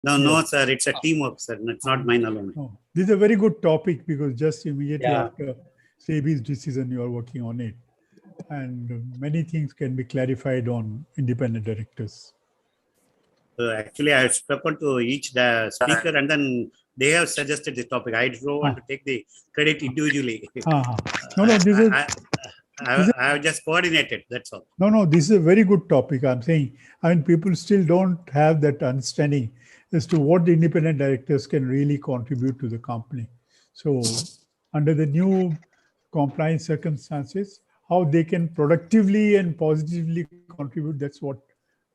No, Yes. no, sir. It's a teamwork, sir. It's not mine alone. No, this is a very good topic because just immediately Yeah. after SEBI's decision, you are working on it. And many things can be clarified on independent directors. Actually, I have spoken to each the speaker, and then they have suggested the topic. I don't want to take the credit individually. No, this is. I have just coordinated. That's all. No, this is a very good topic. I'm saying, I mean, people still don't have that understanding as to what the independent directors can really contribute to the company. So, under the new compliance circumstances, how they can productively and positively contribute, that's what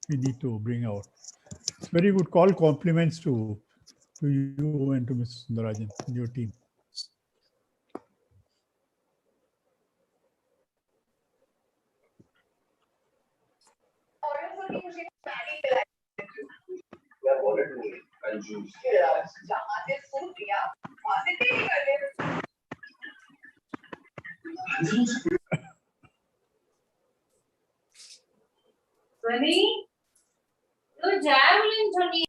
we need to bring out. It's very good call. Compliments to you and to Mr. Sundarajan and your team. Sunny, you javelin, Sunny.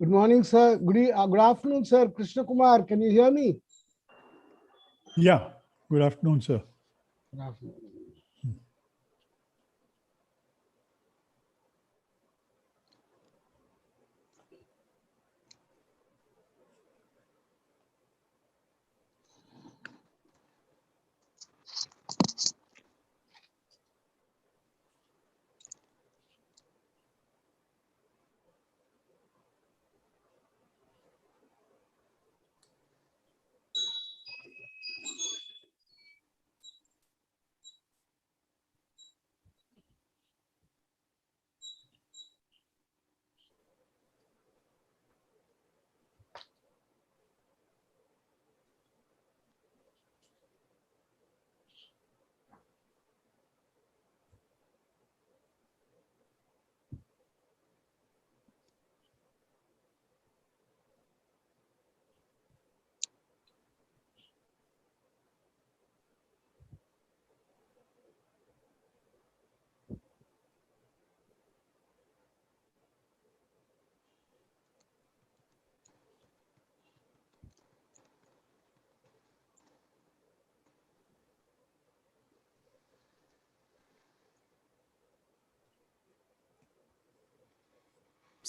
Good morning, sir. Good afternoon, sir. Krishna Kumar, can you hear me? Yeah. Good afternoon, sir. Good afternoon.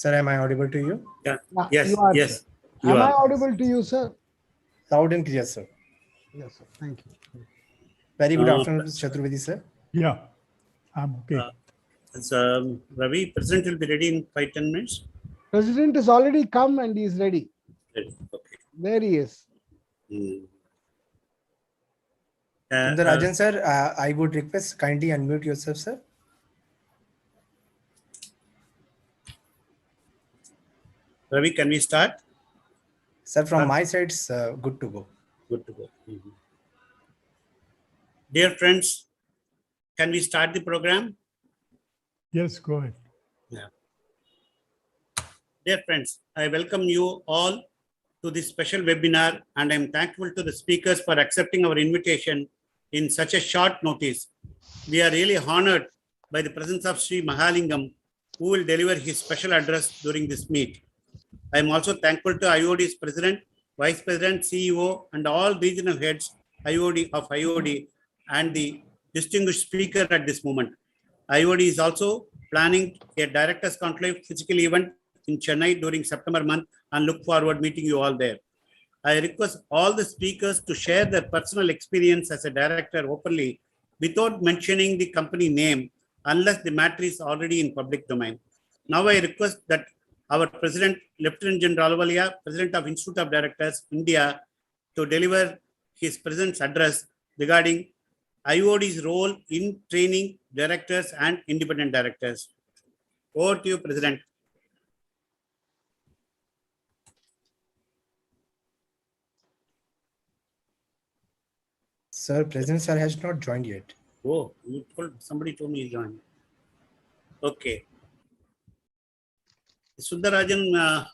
Sir, am I audible to you? Yeah. Yeah, Yes. you are, Yes. sir. You Am I are. audible to you, sir? Loud and clear, sir. Yes, sir. Thank you. Very good afternoon, Chaturvedi, sir. Yeah. I'm okay. So, Ravi, President will be ready in 5-10 minutes. President has already come and he is ready. Ready. Okay. There he is. Hmm. Sundarajan sir, I would request kindly unmute yourself, sir. Ravi, can we start? Sir, from my side, it's good to go. Good to go. Dear friends, can we start the program? Yes, go ahead. Dear friends, I welcome you all to this special webinar, and I'm thankful to the speakers for accepting our invitation in such a short notice. We are really honored by the presence of Sri Mahalingam, who will deliver his special address during this meet. I am also thankful to IOD's President, Vice President, CEO, and all regional heads of IOD and the distinguished speaker at this moment. IOD is also planning a director's conclave physical event in Chennai during September month and look forward meeting you all there. I request all the speakers to share their personal experience as a director openly without mentioning the company name unless the matter is already in public domain. Now I request that our President, Lieutenant General Ahluwalia, President of Institute of Directors, India, to deliver his presence address regarding IOD's role in training directors and independent directors. Over to you, President. Sir, President sir has not joined yet. Oh, somebody told me he joined. Okay. Sundarajan,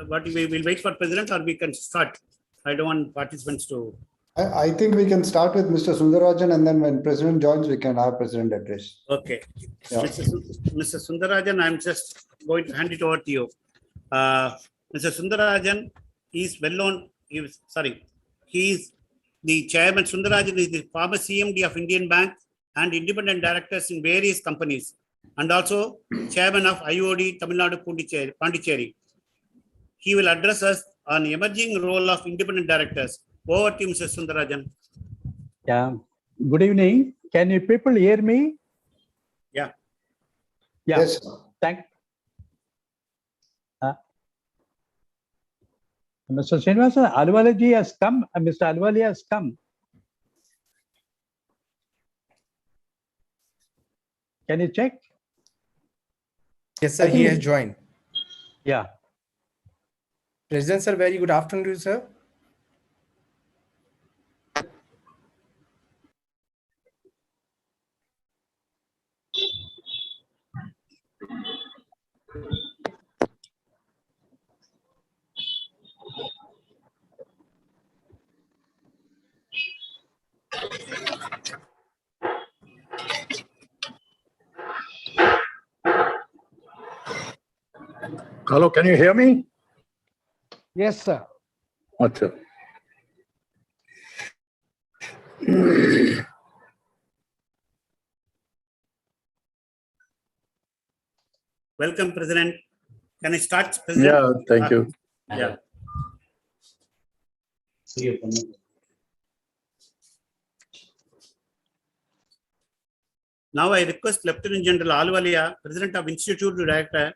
what we will wait for President or we can start? I don't want participants to. I think we can start with Mr. Sundarajan, and then when President joins, we can have President address. Okay. Yeah. Mr. Sundarajan, I'm just going to hand it over to you. Mr. Sundarajan is well known. He is the chairman. Sundarajan is the former CMD of Indian Bank and independent directors in various companies, and also chairman of IOD Tamil Nadu Pondicherry. He will address us on emerging role of independent directors. Over to you, Mr. Sundarajan. Yeah. Good evening. Can you people hear me? Yeah. Yeah. Yes. Thank. Mr. Srinivasan, Ahluwalia has come. Mr. Ahluwalia has come. Can you check? Yes, sir, he has joined. Yeah. President sir, very good afternoon to you, sir. Hello, can you hear me? Yes, sir. Achha. Welcome, President. Can I start, President? Yeah, thank you. Yeah. Now I request Lieutenant General Ahluwalia, President of Institute Director,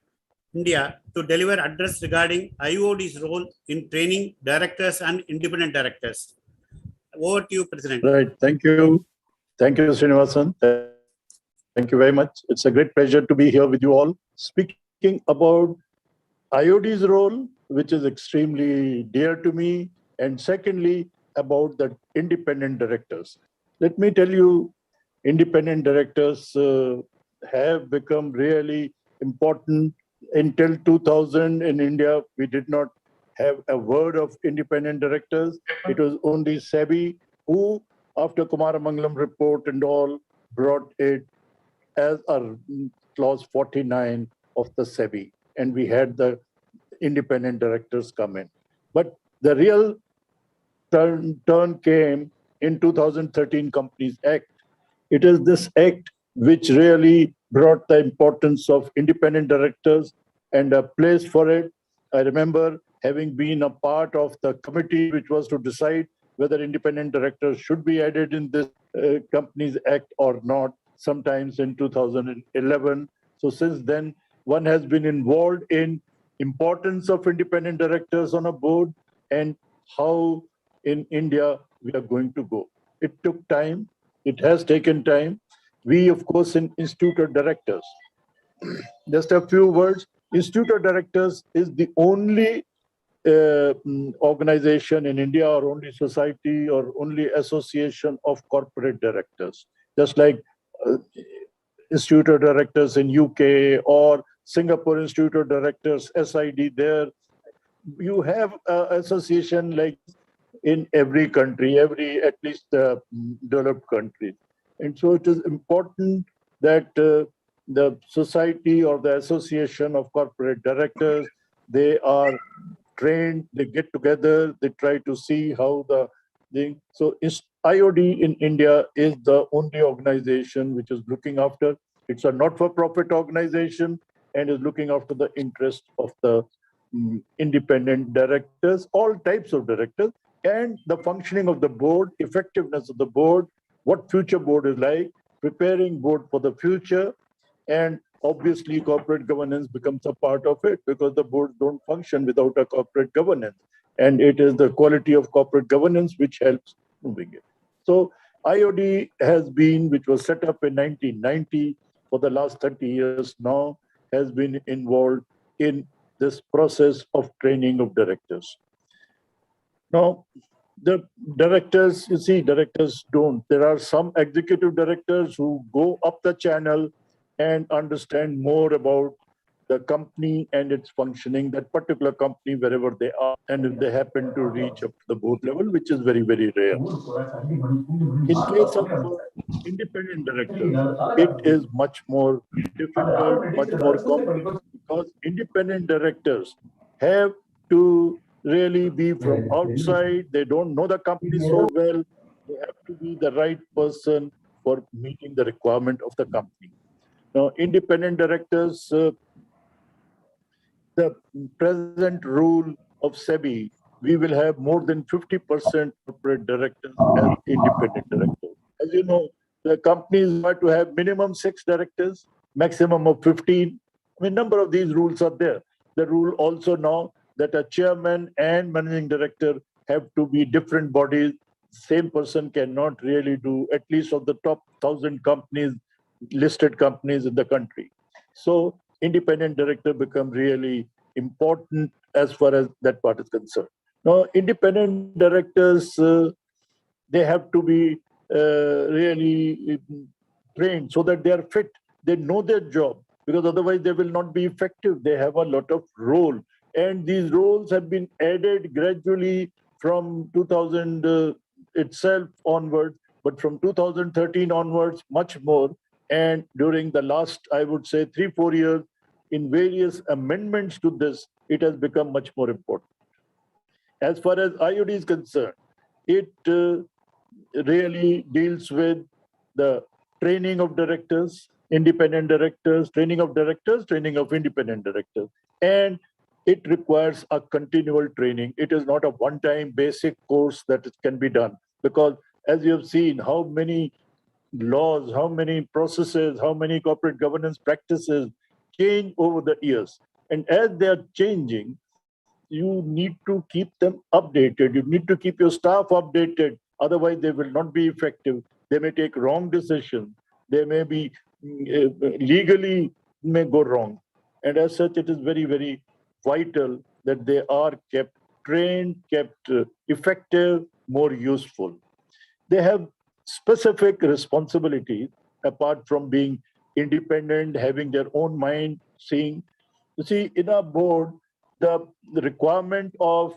India, to deliver address regarding IOD's role in training directors and independent directors. Over to you, President. Right, thank you. Thank you, Srinivasan. Thank you very much. It's a great pleasure to be here with you all, speaking about IOD's role, which is extremely dear to me, and secondly, about the independent directors. Let me tell you, independent directors have become really important. Until 2000 in India, we did not have a word of independent directors. It was only SEBI who, after Kumaramangalam report and all, brought it as a clause 49 of the SEBI. And we had the independent directors come in. But the real turn came in 2013 Companies Act. It is this act which really brought the importance of independent directors and a place for it. I remember having been a part of the committee which was to decide whether independent directors should be added in this Companies Act or not, sometimes in 2011. So since then, one has been involved in importance of independent directors on a board and how in India we are going to go. It took time. It has taken time. We, of course, in Institute of Directors, just a few words. Institute of Directors is the only organization in India, or only society, or only association of corporate directors. Just like Institute of Directors in UK or Singapore Institute of Directors, SID there. You have an association like in every country, at least the developed countries. And so it is important that the society or the association of corporate directors, they are trained, they get together, they try to see how the thing. So IOD in India is the only organization which is looking after. It's a not-for-profit organization and is looking after the interest of the independent directors, all types of directors, and the functioning of the board, effectiveness of the board, what future board is like, preparing board for the future, and obviously corporate governance becomes a part of it, because the boards don't function without a corporate governance. And it is the quality of corporate governance which helps moving it. So IOD has been, which was set up in 1990, for the last 30 years now, has been involved in this process of training of directors. Now, the directors, you see, directors don't. There are some executive directors who go up the channel and understand more about the company and its functioning, that particular company, wherever they are, and if they happen to reach up to the board level, which is very, very rare. In case of independent directors, it is much more difficult, much more complex, because independent directors have to really be from outside. They don't know the company so well. They have to be the right person for meeting the requirement of the company. Now, independent directors, the present rule of SEBI, we will have more than 50% corporate directors as independent directors. As you know, the companies are to have minimum 6 directors, maximum of 15. I mean, number of these rules are there. The rule also now that a chairman and managing director have to be different bodies. Same person cannot really do, at least of the top 1,000 companies, listed companies in the country. So independent director become really important as far as that part is concerned. Now, independent directors, they have to be really trained so that they are fit. They know their job, because otherwise they will not be effective. They have a lot of role. And these roles have been added gradually from 2000 itself onwards, but from 2013 onwards, much more. And during the last, I would say, 3-4 years, in various amendments to this, it has become much more important. As far as IOD is concerned, it really deals with the training of directors, independent directors, training of directors, training of independent directors. And it requires a continual training. It is not a one-time basic course that it can be done, because as you have seen, how many laws, how many processes, how many corporate governance practices change over the years. And as they are changing, you need to keep them updated. You need to keep your staff updated. Otherwise, they will not be effective. They may take wrong decisions. They may be legally may go wrong. And as such, it is very, very vital that they are kept trained, kept effective, more useful. They have specific responsibilities apart from being independent, having their own mind, seeing. You see, in our board, the requirement of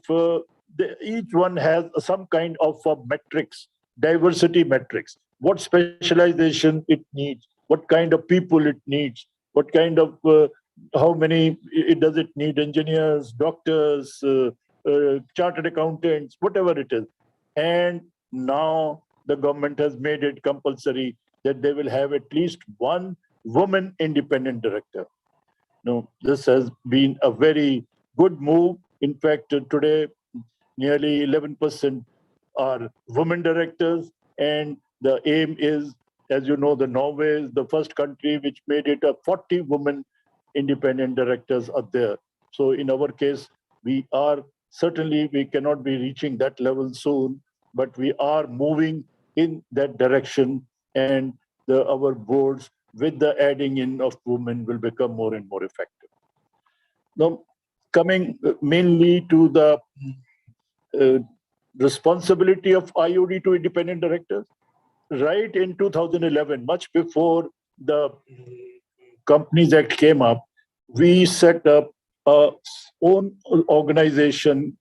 each one has some kind of metrics, diversity metrics, what specialization it needs, what kind of people it needs, what kind of, how many does it need, engineers, doctors, chartered accountants, whatever it is. And now the government has made it compulsory that they will have at least one woman independent director. No, this has been a very good move. In fact, today, nearly 11% are women directors. And the aim is, as you know, the Norway is the first country which made it a 40 women independent directors are there. So in our case, we are certainly, we cannot be reaching that level soon, but we are moving in that direction, and our boards with the adding in of women will become more and more effective. Now, coming mainly to the responsibility of IOD to independent directors, right in 2011, much before the Companies Act came up, we set up a own organization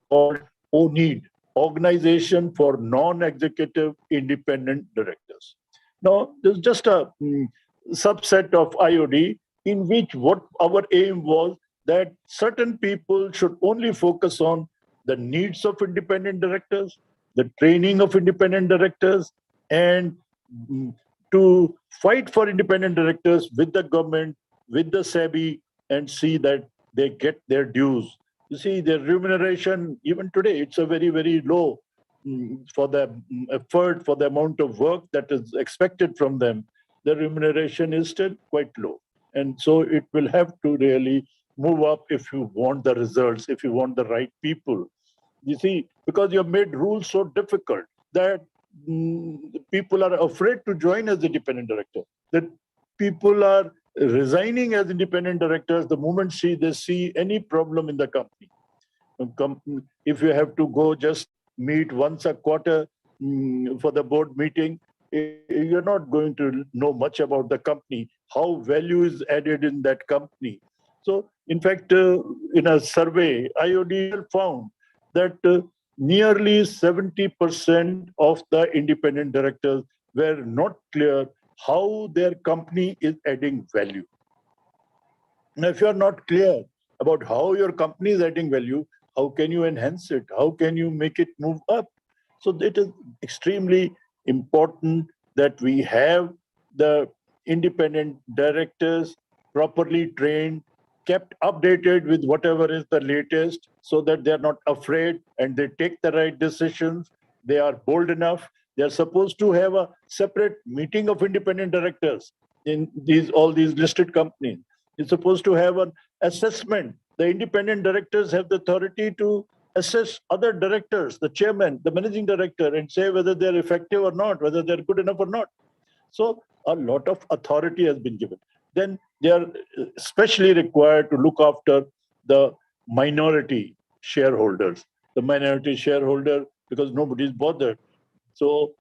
called ONEED, Organization for Non-Executive Independent Directors. Now, there's just a subset of IOD in which what our aim was that certain people should only focus on the needs of independent directors, the training of independent directors, and to fight for independent directors with the government, with the SEBI, and see that they get their dues. You see, their remuneration, even today, it's a very, very low for the effort, for the amount of work that is expected from them. The remuneration is still quite low. And so it will have to really move up if you want the results, if you want the right people. You see, because you have made rules so difficult that people are afraid to join as independent director, that people are resigning as independent directors the moment they see any problem in the company. If you have to go just meet once a quarter for the board meeting, you're not going to know much about the company, how value is added in that company. So, in fact, in a survey, IOD found that nearly 70% of the independent directors were not clear how their company is adding value. Now, if you are not clear about how your company is adding value, how can you enhance it? How can you make it move up? So it is extremely important that we have the independent directors properly trained, kept updated with whatever is the latest, so that they're not afraid and they take the right decisions. They are bold enough. They're supposed to have a separate meeting of independent directors in all these listed companies. It's supposed to have an assessment. The independent directors have the authority to assess other directors, the chairman, the managing director, and say whether they're effective or not, whether they're good enough or not. So a lot of authority has been given. Then they are especially required to look after the minority shareholders. The minority shareholder, because nobody is bothered. So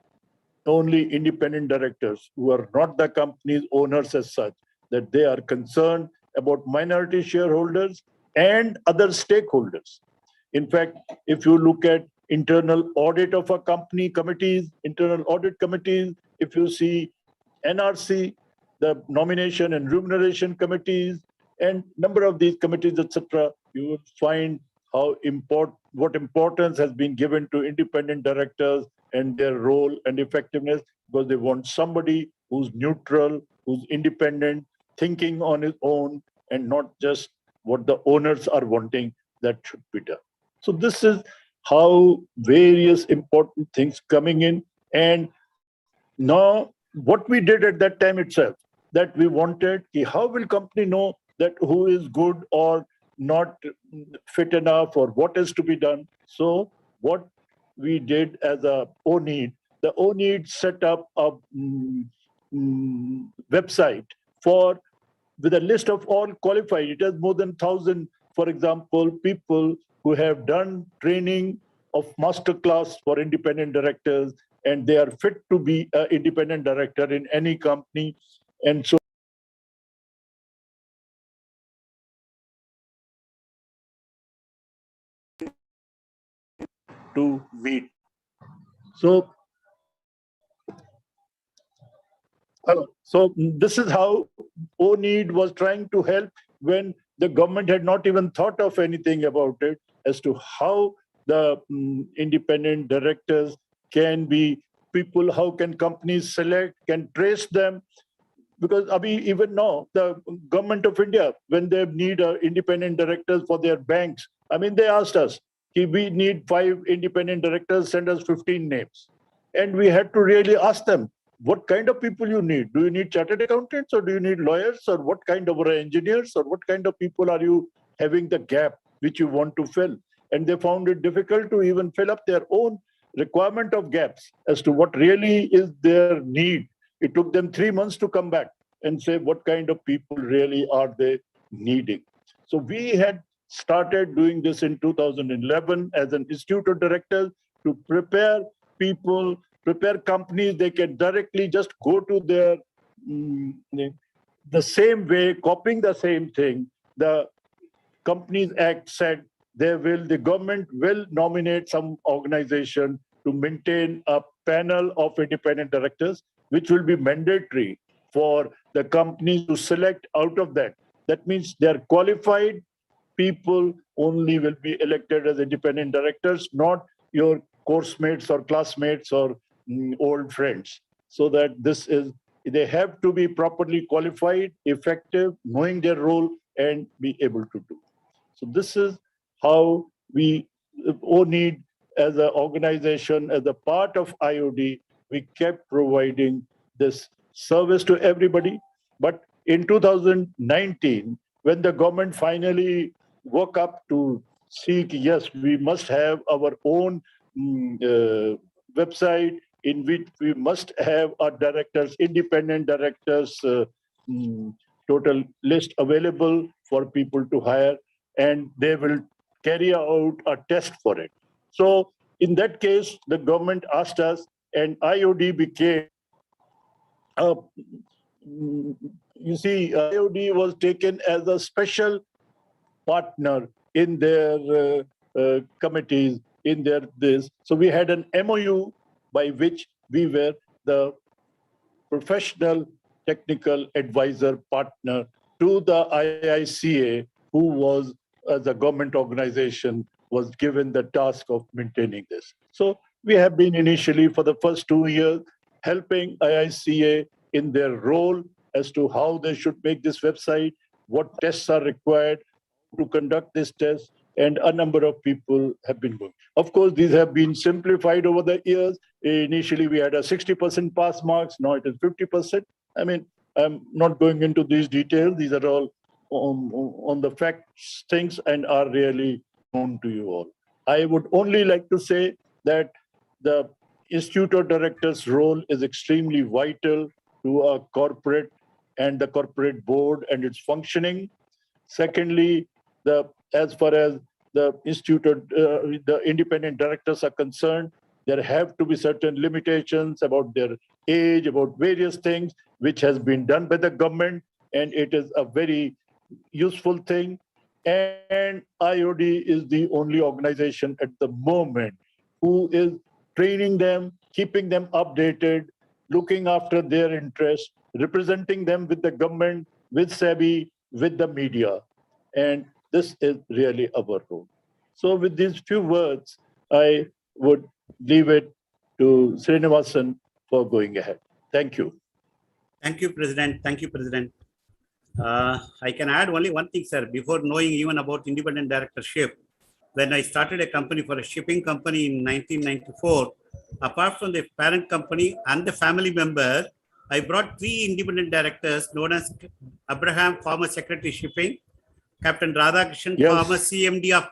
only independent directors who are not the company's owners as such, that they are concerned about minority shareholders and other stakeholders. In fact, if you look at internal audit of a company committees, internal audit committees, if you see NRC, the nomination and remuneration committees, and number of these committees, etc., you will find what importance has been given to independent directors and their role and effectiveness, because they want somebody who's neutral, who's independent, thinking on his own, and not just what the owners are wanting that should be done. So this is how various important things coming in. And now what we did at that time itself, that we wanted, how will company know that who is good or not fit enough or what is to be done? So what we did as a ONEED, the ONEED set up a website with a list of all qualified. It has more than 1,000, for example, people who have done training of Masterclass for independent directors, and they are fit to be an independent director in any company. And so to meet. So this is how ONEED was trying to help when the government had not even thought of anything about it, as to how the independent directors can be people, how can companies select, can trace them. Because even now, the government of India, when they need independent directors for their banks, they asked us, we need 5 independent directors, send us 15 names. And we had to really ask them, what kind of people you need? Do you need chartered accountants, or do you need lawyers, or what kind of engineers, or what kind of people are you having the gap which you want to fill? And they found it difficult to even fill up their own requirement of gaps as to what really is their need. It took them 3 months to come back and say what kind of people really are they needing. So we had started doing this in 2011 as an institute of directors to prepare people, prepare companies. They can directly just go to their, the same way, copying the same thing. The Companies Act said the government will nominate some organization to maintain a panel of independent directors, which will be mandatory for the companies to select out of that. That means they are qualified people only will be elected as independent directors, not your course mates or classmates or old friends. So that they have to be properly qualified, effective, knowing their role, and be able to do. So this is how we need as an organization, as a part of IOD, we kept providing this service to everybody. But in 2019, when the government finally woke up to seek, yes, we must have our own website in which we must have our directors, independent directors, total list available for people to hire, and they will carry out a test for it. So in that case, the government asked us, and IOD became, you see, IOD was taken as a special partner in their committees, in their this. So we had an MOU by which we were the professional technical advisor partner to the IICA, who was, as a government organization, was given the task of maintaining this. So we have been initially for the first 2 years helping IICA in their role as to how they should make this website, what tests are required to conduct this test, and a number of people have been going. Of course, these have been simplified over the years. Initially, we had a 60% pass marks. Now it is 50%. I mean, I'm not going into these details. These are all on the facts things and are really known to you all. I would only like to say that the Institute of Directors' role is extremely vital to a corporate and the corporate board and its functioning. Secondly, as far as the Institute of the independent directors are concerned, there have to be certain limitations about their age, about various things, which has been done by the government, and it is a very useful thing. And IOD is the only organization at the moment who is training them, keeping them updated, looking after their interests, representing them with the government, with SEBI, with the media. And this is really our role. So with these few words, I would leave it to Srinivasan for going ahead. Thank you. Thank you, President. Thank you, President. I can add only one thing, sir. Before knowing even about independent directorship, when I started a company for a shipping company in 1994, apart from the parent company and the family member, I brought 3 independent directors known as Abraham, former Secretary Shipping, Captain Radhakrishnan, Yes. former CMD of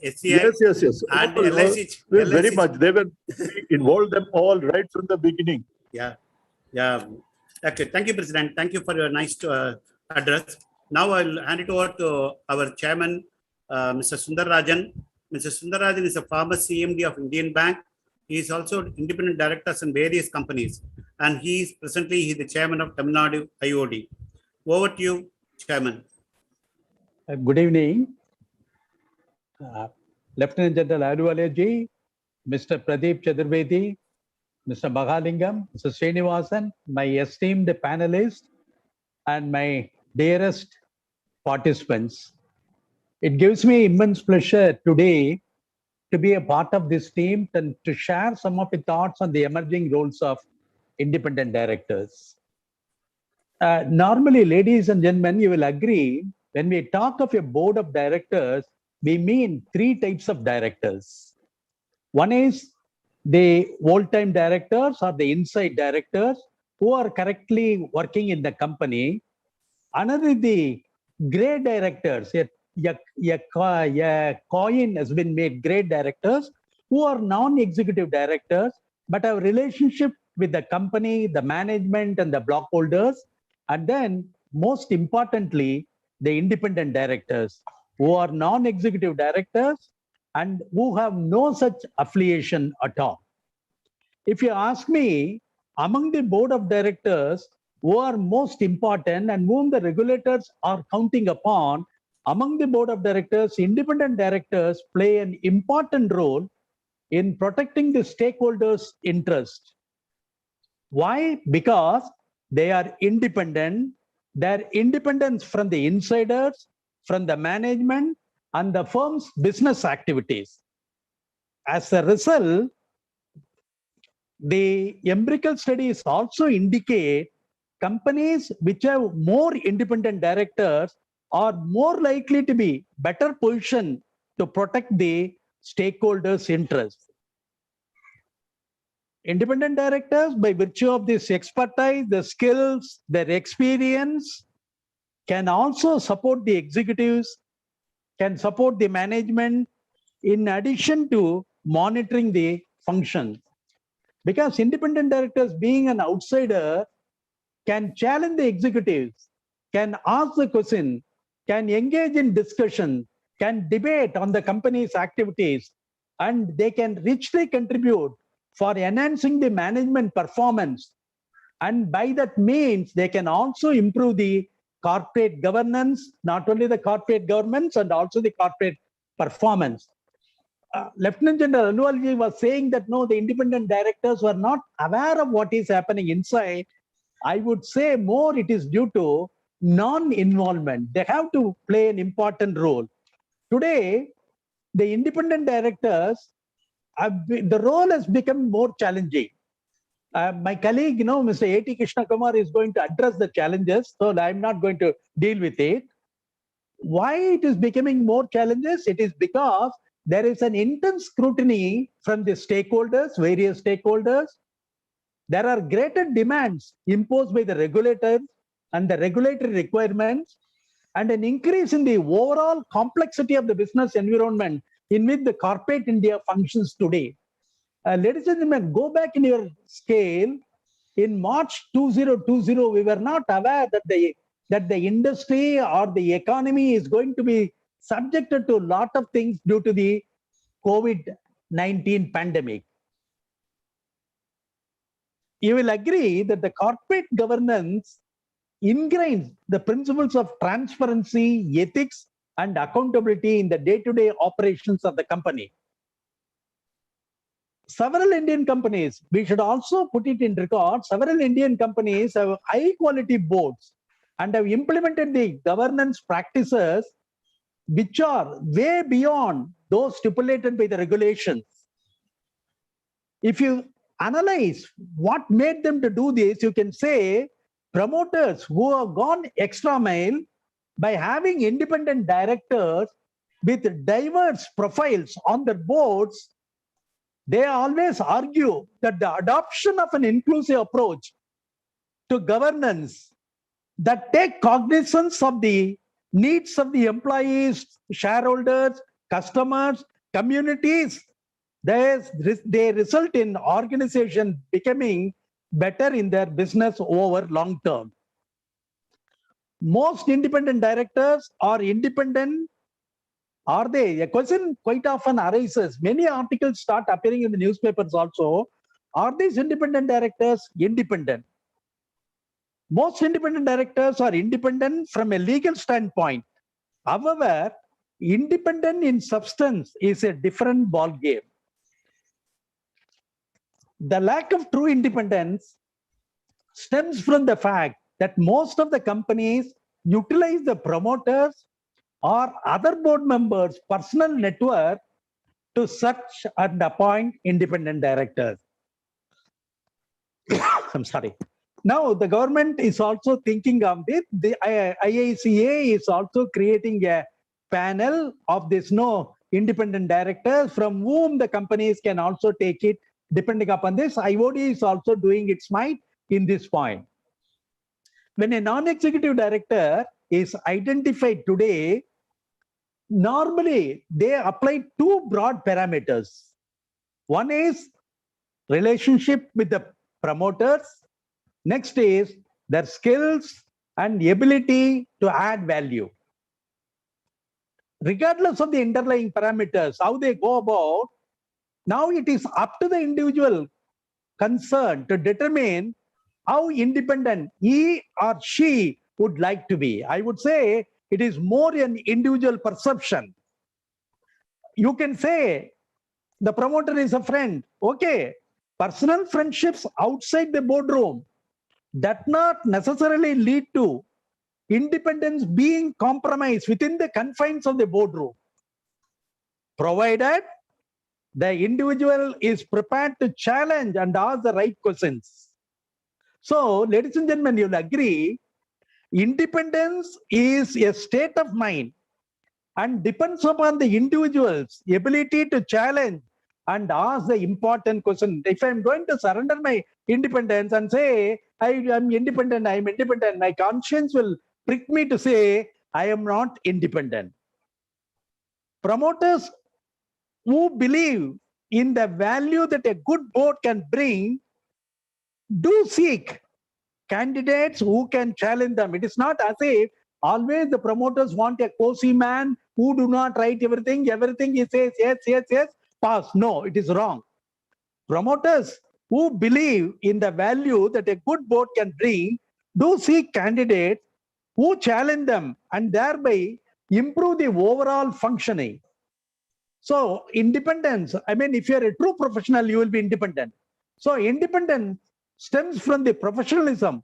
SEI, Yes. and All, LIC. very much. They were involved them all right from the beginning. Yeah. Okay. Thank you, President. Thank you for your nice address. Now I'll hand it over to our chairman, Mr. Sundararajan. Mr. Sundararajan is a former CMD of Indian Bank. He is also independent directors in various companies, and he is presently the chairman of Tamil Nadu IOD. Over to you, chairman. Good evening, Lieutenant General Aluwaleji, Mr. Pradeep Chaturvedi, Mr. Mahalingam, Mr. Srinivasan, my esteemed panelists, and my dearest participants. It gives me immense pleasure today to be a part of this team and to share some of the thoughts on the emerging roles of independent directors. Normally, ladies and gentlemen, you will agree, when we talk of a board of directors, we mean 3 types of directors. One is the old-time directors or the inside directors who are correctly working in the company. Another is the grey directors. A coin has been made, grey directors, who who are non-executive directors, but have relationship with the company, the management, and the block holders. And then, most importantly, the independent directors, who are non-executive directors and who have no such affiliation at all. If you ask me, among the board of directors who are most important and whom the regulators are counting upon, among the board of directors, independent directors play an important role in protecting the stakeholders' interest. Why? Because they are independent. Their independence from the insiders, from the management, and the firm's business activities. As a result, the empirical studies also indicate companies which have more independent directors are more likely to be better positioned to protect the stakeholders' interests. Independent directors, by virtue of this expertise, the skills, their experience, can also support the executives, can support the management, in addition to monitoring the function. Because independent directors, being an outsider, can challenge the executives, can ask the question, can engage in discussion, can debate on the company's activities, and they can richly contribute for enhancing the management performance. And by that means, they can also improve the corporate governance, not only the corporate governance and also the corporate performance. Lieutenant General Anualji was saying that no, the independent directors were not aware of what is happening inside. I would say more it is due to non-involvement. They have to play an important role. Today, the independent directors, the role has become more challenging. My colleague, Mr. A.T. Krishna Kumar is going to address the challenges, so I'm not going to deal with it. Why it is becoming more challenges? It is because there is an intense scrutiny from the stakeholders, various stakeholders. There are greater demands imposed by the regulators and the regulatory requirements, and an increase in the overall complexity of the business environment in which the corporate India functions today. Ladies and gentlemen, go back in your scale. In March 2020, we were not aware that the industry or the economy is going to be subjected to a lot of things due to the COVID-19 pandemic. You will agree that the corporate governance ingrains the principles of transparency, ethics, and accountability in the day-to-day operations of the company. Several Indian companies, we should also put it in record, several Indian companies have high-quality boards and have implemented the governance practices which are way beyond those stipulated by the regulations. If you analyze what made them to do this, you can say promoters who have gone extra mile by having independent directors with diverse profiles on their boards. They always argue that the adoption of an inclusive approach to governance that take cognizance of the needs of the employees, shareholders, customers, communities, they result in organization becoming better in their business over long term. Most independent directors are independent. Are they? A question quite often arises. Many articles start appearing in the newspapers also. Are these independent directors independent? Most independent directors are independent from a legal standpoint. However, independent in substance is a different ballgame. The lack of true independence stems from the fact that most of the companies utilize the promoters or other board members' personal network to search and appoint independent directors. I'm sorry. Now, the government is also thinking of this. The IICA is also creating a panel of this independent directors from whom the companies can also take it. Depending upon this, IOD is also doing its might in this point. When a non-executive director is identified today, normally they apply two broad parameters. One is relationship with the promoters. Next is their skills and ability to add value. Regardless of the underlying parameters, how they go about, now it is up to the individual concerned to determine how independent he or she would like to be. I would say it is more an individual perception. You can say the promoter is a friend. Okay, personal friendships outside the boardroom does not necessarily lead to independence being compromised within the confines of the boardroom, provided the individual is prepared to challenge and ask the right questions. So, ladies and gentlemen, you'll agree, independence is a state of mind and depends upon the individual's ability to challenge and ask the important question. If I'm going to surrender my independence and say, I am independent, my conscience will prick me to say, I am not independent. Promoters who believe in the value that a good board can bring do seek candidates who can challenge them. It is not as if always the promoters want a cozy man who do not write everything he says, yes, pass. No, it is wrong. Promoters who believe in the value that a good board can bring do seek candidates who challenge them and thereby improve the overall functioning. So independence, I mean, if you're a true professional, you will be independent. So independence stems from the professionalism,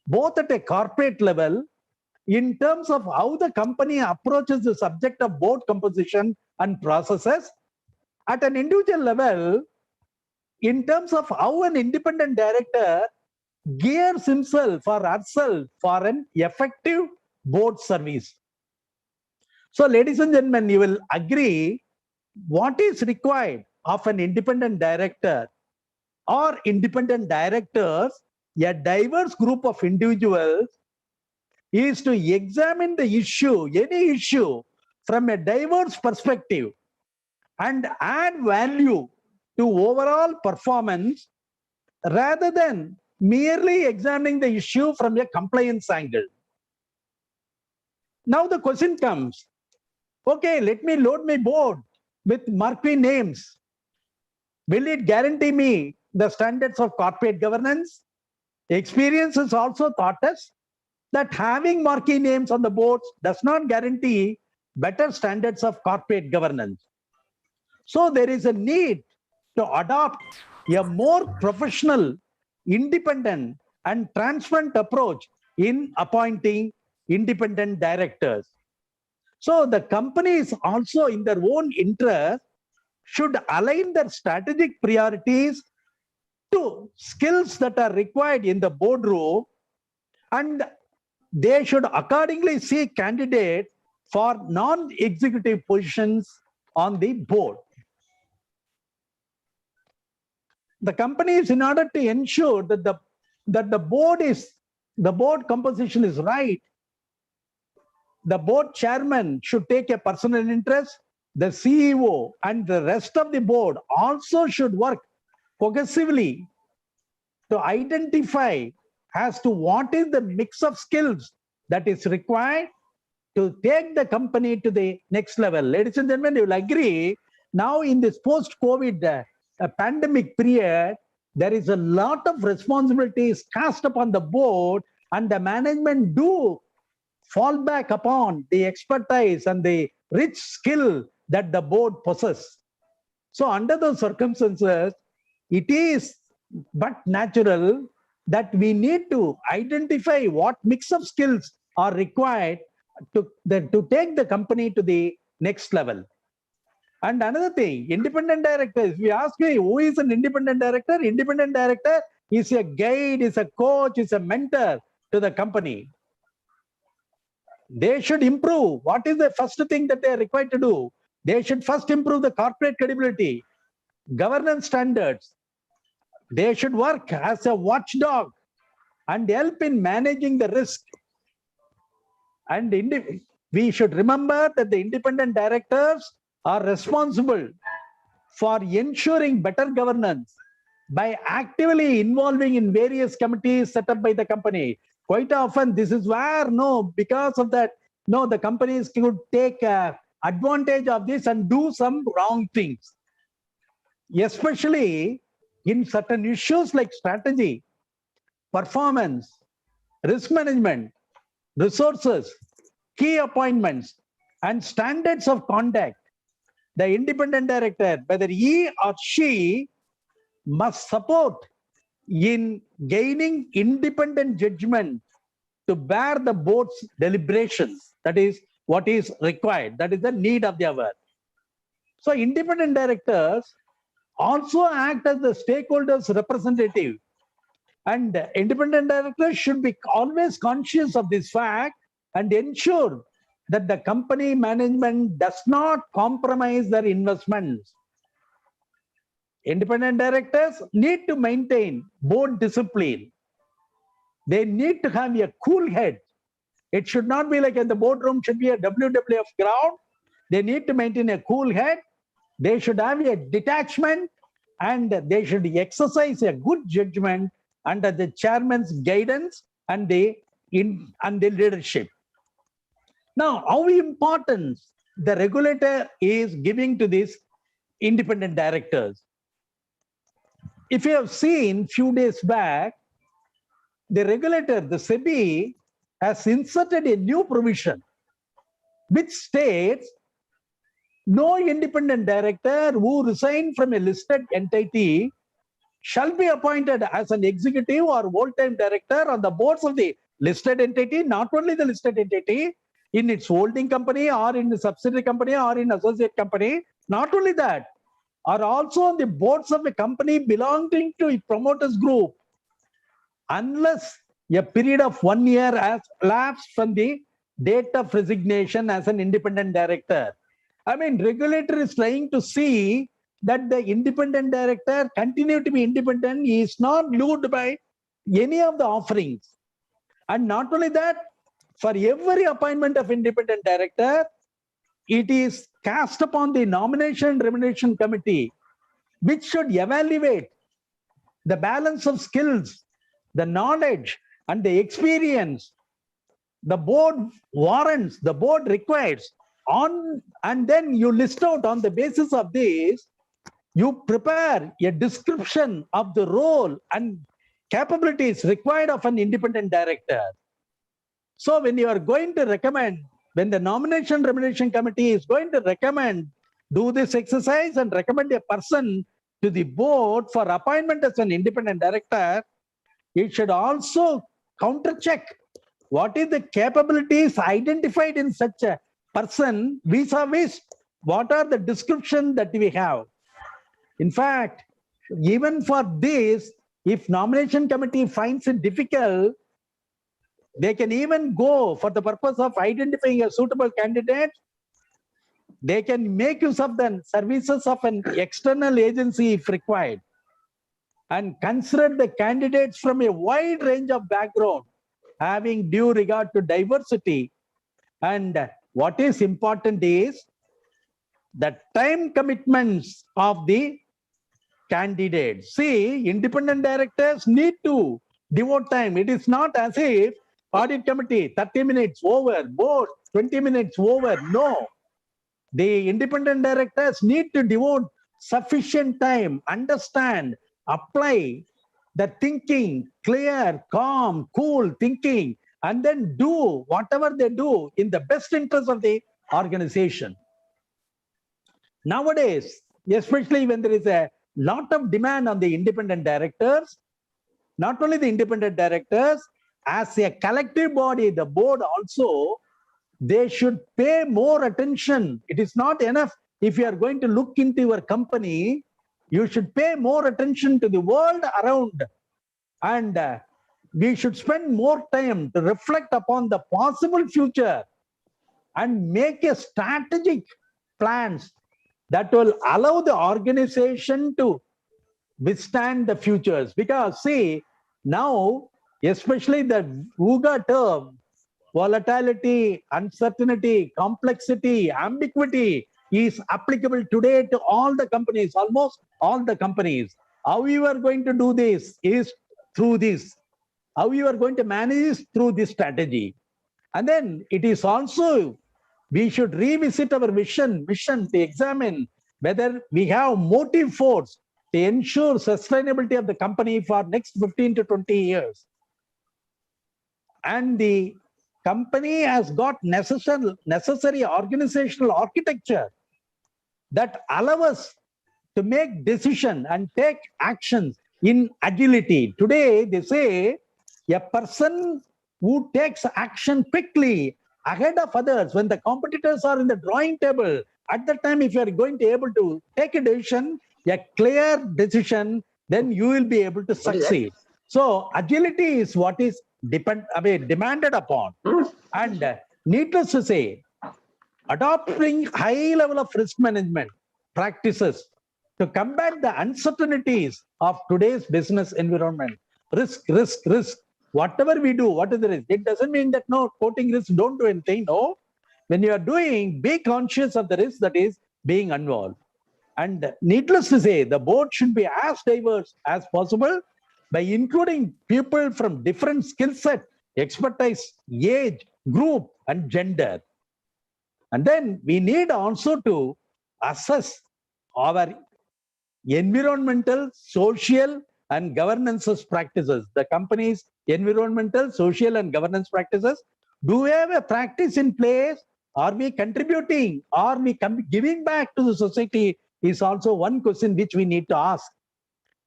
both at a corporate level, in terms of how the company approaches the subject of board composition and processes, at an individual level, in terms of how an independent director gears himself or herself for an effective board service. So, ladies and gentlemen, you will agree what is required of an independent director or independent directors, a diverse group of individuals, is to examine the issue, any issue, from a diverse perspective and add value to overall performance rather than merely examining the issue from a compliance angle. Now the question comes, okay, let me load my board with marquee names. Will it guarantee me the standards of corporate governance? Experience has also taught us that having marquee names on the boards does not guarantee better standards of corporate governance. So there is a need to adopt a more professional, independent, and transparent approach in appointing independent directors. So the companies also, in their own interest, should align their strategic priorities to skills that are required in the boardroom, and they should accordingly seek candidates for non-executive positions on the board. The companies, in order to ensure that the board composition is right, the board chairman should take a personal interest. The CEO and the rest of the board also should work cohesively to identify as to what is the mix of skills that is required to take the company to the next level. Ladies and gentlemen, you will agree, now in this post-COVID pandemic period, there is a lot of responsibilities cast upon the board, and the management do fall back upon the expertise and the rich skill that the board possesses. So under those circumstances, it is but natural that we need to identify what mix of skills are required to take the company to the next level. And another thing, independent directors, we ask me, who is an independent director? Independent director is a guide, is a coach, is a mentor to the company. They should improve. What is the first thing that they are required to do? They should first improve the corporate credibility, governance standards. They should work as a watchdog and help in managing the risk. And we should remember that the independent directors are responsible for ensuring better governance by actively involving in various committees set up by the company. Quite often, this is where, because of that, the companies could take advantage of this and do some wrong things. Especially in certain issues like strategy, performance, risk management, resources, key appointments, and standards of conduct. The independent director, whether he or she, must support in gaining independent judgment to bear the board's deliberations. That is what is required. That is the need of the hour. So independent directors also act as the stakeholders' representative. And independent directors should be always conscious of this fact and ensure that the company management does not compromise their investments. Independent directors need to maintain board discipline. They need to have a cool head. It should not be like in the boardroom should be a WWF ground. They need to maintain a cool head. They should have a detachment and they should exercise a good judgment under the chairman's guidance and the leadership. Now, how important the regulator is giving to these independent directors? If you have seen few days back, the regulator, the SEBI, has inserted a new provision which states no independent director who resigned from a listed entity shall be appointed as an executive or full-time director on the boards of the listed entity, not only the listed entity, in its holding company or in the subsidiary company or in associate company. Not only that, are also on the boards of a company belonging to a promoters group, unless a period of 1 year has elapsed from the date of resignation as an independent director. I mean, regulator is trying to see that the independent director continue to be independent. He is not lured by any of the offerings. And not only that, for every appointment of independent director, it is cast upon the nomination and remuneration committee, which should evaluate the balance of skills, the knowledge, and the experience the board warrants, the board requires on, and then you list out on the basis of this, you prepare a description of the role and capabilities required of an independent director. So when you are going to recommend, when the nomination remuneration committee is going to recommend, do this exercise and recommend a person to the board for appointment as an independent director, it should also counter-check what is the capabilities identified in such a person vis-a-vis what are the description that we have. In fact, even for this, if nomination committee finds it difficult, they can even go for the purpose of identifying a suitable candidate. They can make use of the services of an external agency if required, and consider the candidates from a wide range of background, having due regard to diversity. And what is important is the time commitments of the candidates. See, independent directors need to devote time. It is not as if audit committee, 30 minutes over, board, 20 minutes over. No. The independent directors need to devote sufficient time, understand, apply the thinking, clear, calm, cool thinking, and then do whatever they do in the best interest of the organization. Nowadays, especially when there is a lot of demand on the independent directors, not only the independent directors, as a collective body, the board also, they should pay more attention. It is not enough if you are going to look into your company, you should pay more attention to the world around. And we should spend more time to reflect upon the possible future and make a strategic plans that will allow the organization to withstand the futures. Because see, now, especially the VUCA term, volatility, uncertainty, complexity, ambiguity, is applicable today to all the companies, almost all the companies. How you are going to do this is through this. How you are going to manage through this strategy. And then it is also, we should revisit our mission to examine whether we have motive force to ensure sustainability of the company for next 15 to 20 years. And the company has got necessary organizational architecture that allow us to make decision and take actions in agility. Today, they say a person who takes action quickly ahead of others when the competitors are in the drawing table, at that time, if you are going to be able to take a decision, a clear decision, then you will be able to succeed. So agility is what is demanded upon. And needless to say, adopting high level of risk management practices to combat the uncertainties of today's business environment. Risk. Whatever we do, what is the risk? It doesn't mean that no, quoting risk, don't do anything. No, when you are doing, be conscious of the risk that is being involved. And needless to say, the board should be as diverse as possible by including people from different skill set, expertise, age, group, and gender. And then we need also to assess our environmental, social, and governance practices. The company's environmental, social, and governance practices. Do we have a practice in place? Are we contributing? Are we giving back to the society? Is also one question which we need to ask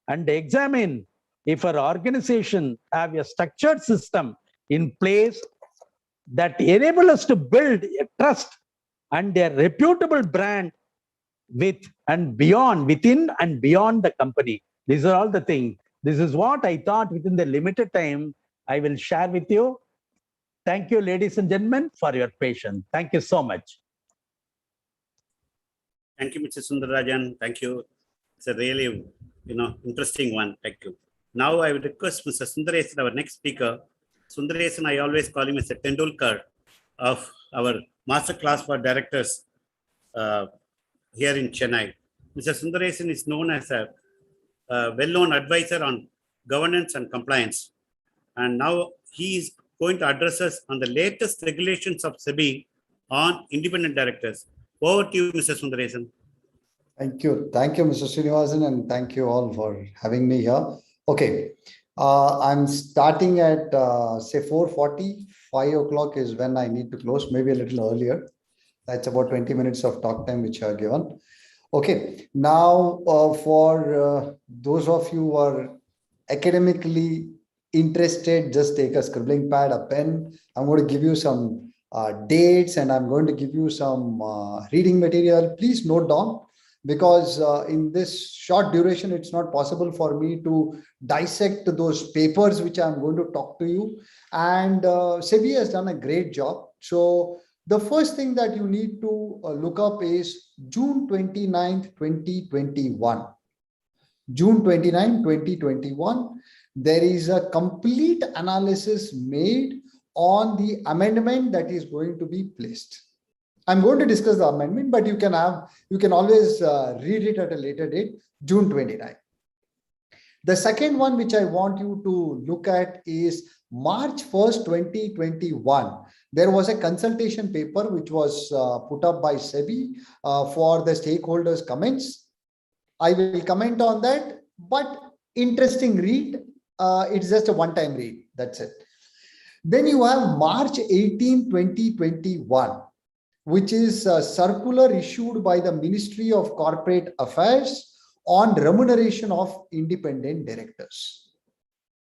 and examine if our organization have a structured system in place that enable us to build a trust and a reputable brand with and beyond, within and beyond the company. These are all the things. This is what I thought within the limited time I will share with you. Thank you, ladies and gentlemen, for your patience. Thank you so much. Thank you, Mr. Sundarajan. Thank you. It's a really, interesting one. Thank you. Now I would request Mr. Sundaresan, our next speaker. Sundaresan, I always call him as a Tendulkar of our Masterclass for Directors here in Chennai. Mr. Sundaresan is known as a well-known advisor on governance and compliance. And now he is going to address us on the latest regulations of SEBI on independent directors. Over to you, Mr. Sundaresan. Thank you. Thank you, Mr. Srinivasan, and thank you all for having me here. Okay. I'm starting at, say, 4:40. 5 o'clock is when I need to close, maybe a little earlier. That's about 20 minutes of talk time which are given. Okay. Now, for those of you who are academically interested, just take a scribbling pad, a pen. I'm going to give you some dates and I'm going to give you some reading material. Please note down, because in this short duration, it's not possible for me to dissect those papers which I'm going to talk to you. And SEBI has done a great job. So the first thing that you need to look up is June 29th, 2021. June 29, 2021, there is a complete analysis made on the amendment that is going to be placed. I'm going to discuss the amendment, but you can always read it at a later date, June 29. The second one which I want you to look at is March 1st, 2021. There was a consultation paper which was put up by SEBI for the stakeholders' comments. I will comment on that, but interesting read. It's just a one-time read. That's it. Then you have March 18, 2021, which is a circular issued by the Ministry of Corporate Affairs on remuneration of independent directors.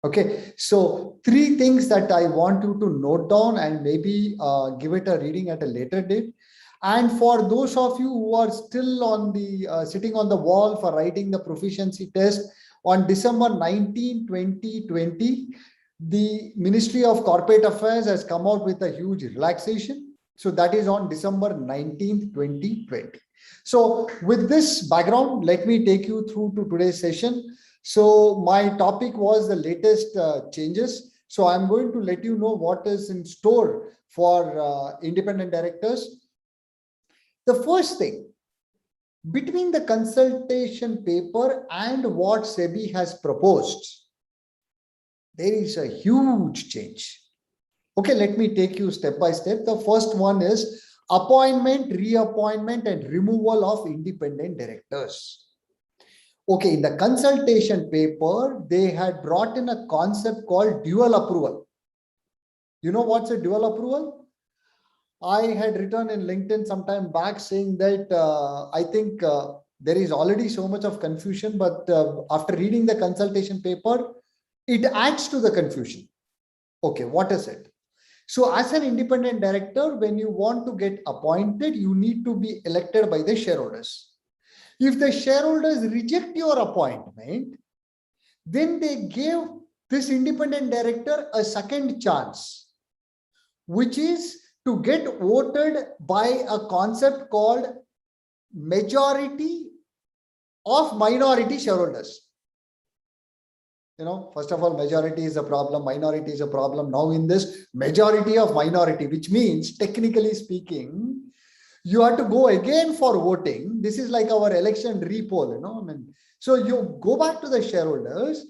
Okay, so 3 things that I want you to note down and maybe give it a reading at a later date. And for those of you who are still on the sitting on the wall for writing the proficiency test, on December 19, 2020, the Ministry of Corporate Affairs has come out with a huge relaxation. So that is on December 19th, 2020. So with this background, let me take you through to today's session. So my topic was the latest changes. So I'm going to let you know what is in store for independent directors. The first thing, between the consultation paper and what SEBI has proposed, there is a huge change. Okay, let me take you step by step. The first one is appointment, reappointment, and removal of independent directors. Okay, in the consultation paper, they had brought in a concept called dual approval. You know what's a dual approval? I had written in LinkedIn some time back saying that I think there is already so much of confusion, but after reading the consultation paper, it adds to the confusion. Okay, what is it? So as an independent director, when you want to get appointed, you need to be elected by the shareholders. If the shareholders reject your appointment, then they give this independent director a second chance, which is to get voted by a concept called majority of minority shareholders. You know, first of all, majority is a problem, minority is a problem. Now in this majority of minority, which means technically speaking, you have to go again for voting. This is like our election repoll, you know. I mean, so you go back to the shareholders.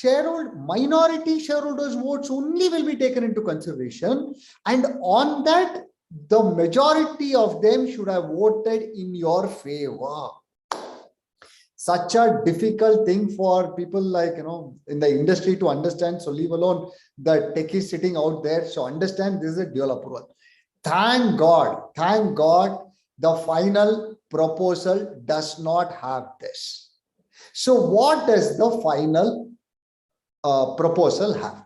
Minority shareholders' votes only will be taken into consideration, and on that, the majority of them should have voted in your favor. Such a difficult thing for people like, you know, in the industry to understand. So leave alone the techies sitting out there. So understand this is a dual approval. Thank God, the final proposal does not have this. So what does the final proposal have?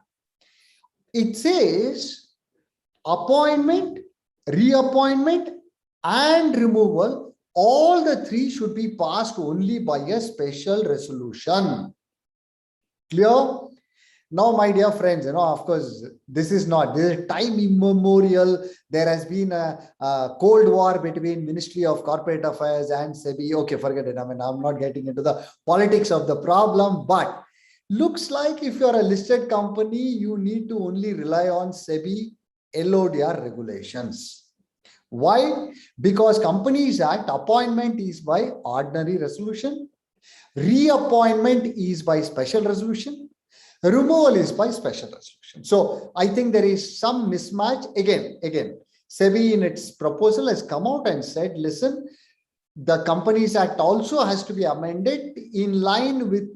It says appointment, reappointment, and removal. All the three should be passed only by a special resolution. Clear? Now, my dear friends, you know, of course, this is time immemorial. There has been a Cold War between Ministry of Corporate Affairs and SEBI. Okay, forget it. I mean, I'm not getting into the politics of the problem, but looks like if you're a listed company, you need to only rely on SEBI LODR regulations. Why? Because Companies Act, appointment is by ordinary resolution, reappointment is by special resolution, removal is by special resolution. So I think there is some mismatch. Again, SEBI in its proposal has come out and said, listen, the Companies Act also has to be amended in line with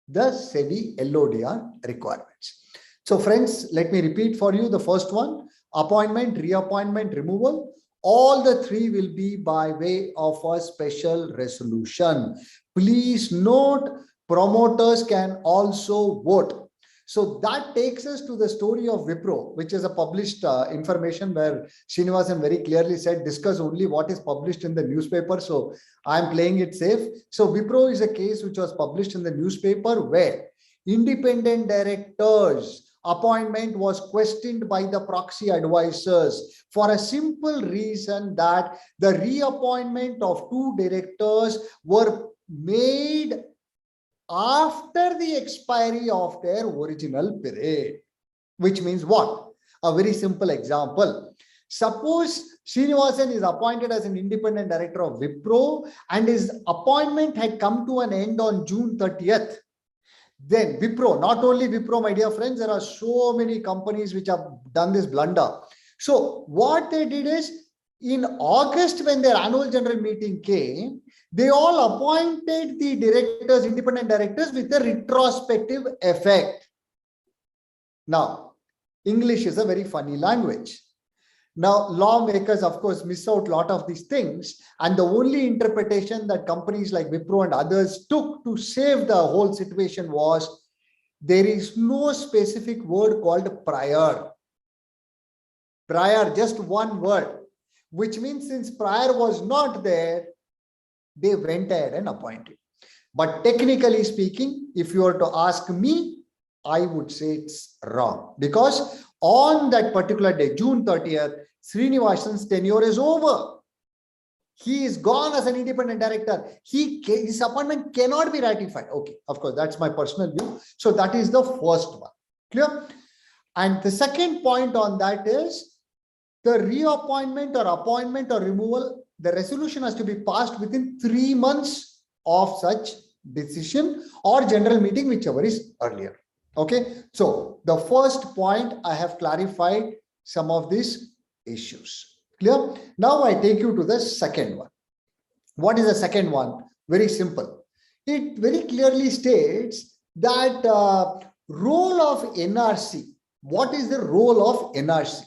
the SEBI LODR requirements. So friends, let me repeat for you the first one: appointment, reappointment, removal. All the three will be by way of a special resolution. Please note, promoters can also vote. So that takes us to the story of Wipro, which is a published information where Srinivasan very clearly said, discuss only what is published in the newspaper. So I'm playing it safe. So Wipro is a case which was published in the newspaper where independent directors appointment was questioned by the proxy advisors for a simple reason that the reappointment of two directors were made after the expiry of their original period. Which means what? A very simple example. Suppose Srinivasan is appointed as an independent director of Wipro and his appointment had come to an end on June 30th. Then Wipro, not only Wipro, my dear friends, there are so many companies which have done this blunder. So what they did is, in August, when their annual general meeting came, they all appointed the directors, independent directors, with a retrospective effect. Now, English is a very funny language. Now, lawmakers, of course, miss out a lot of these things. And the only interpretation that companies like Wipro and others took to save the whole situation was, there is no specific word called prior. Prior, just one word, which means since prior was not there, they went ahead and appointed. But technically speaking, if you were to ask me, I would say it's wrong, because on that particular day, June 30th, Srinivasan's tenure is over. He is gone as an independent director. His appointment cannot be ratified. Okay, of course, that's my personal view. So that is the first one. Clear? And the second point on that is, the reappointment or appointment or removal, the resolution has to be passed within 3 months of such decision or general meeting, whichever is earlier. Okay, so the first point I have clarified some of these issues. Clear? Now I take you to the second one. What is the second one? Very simple. It very clearly states that role of NRC. What is the role of NRC?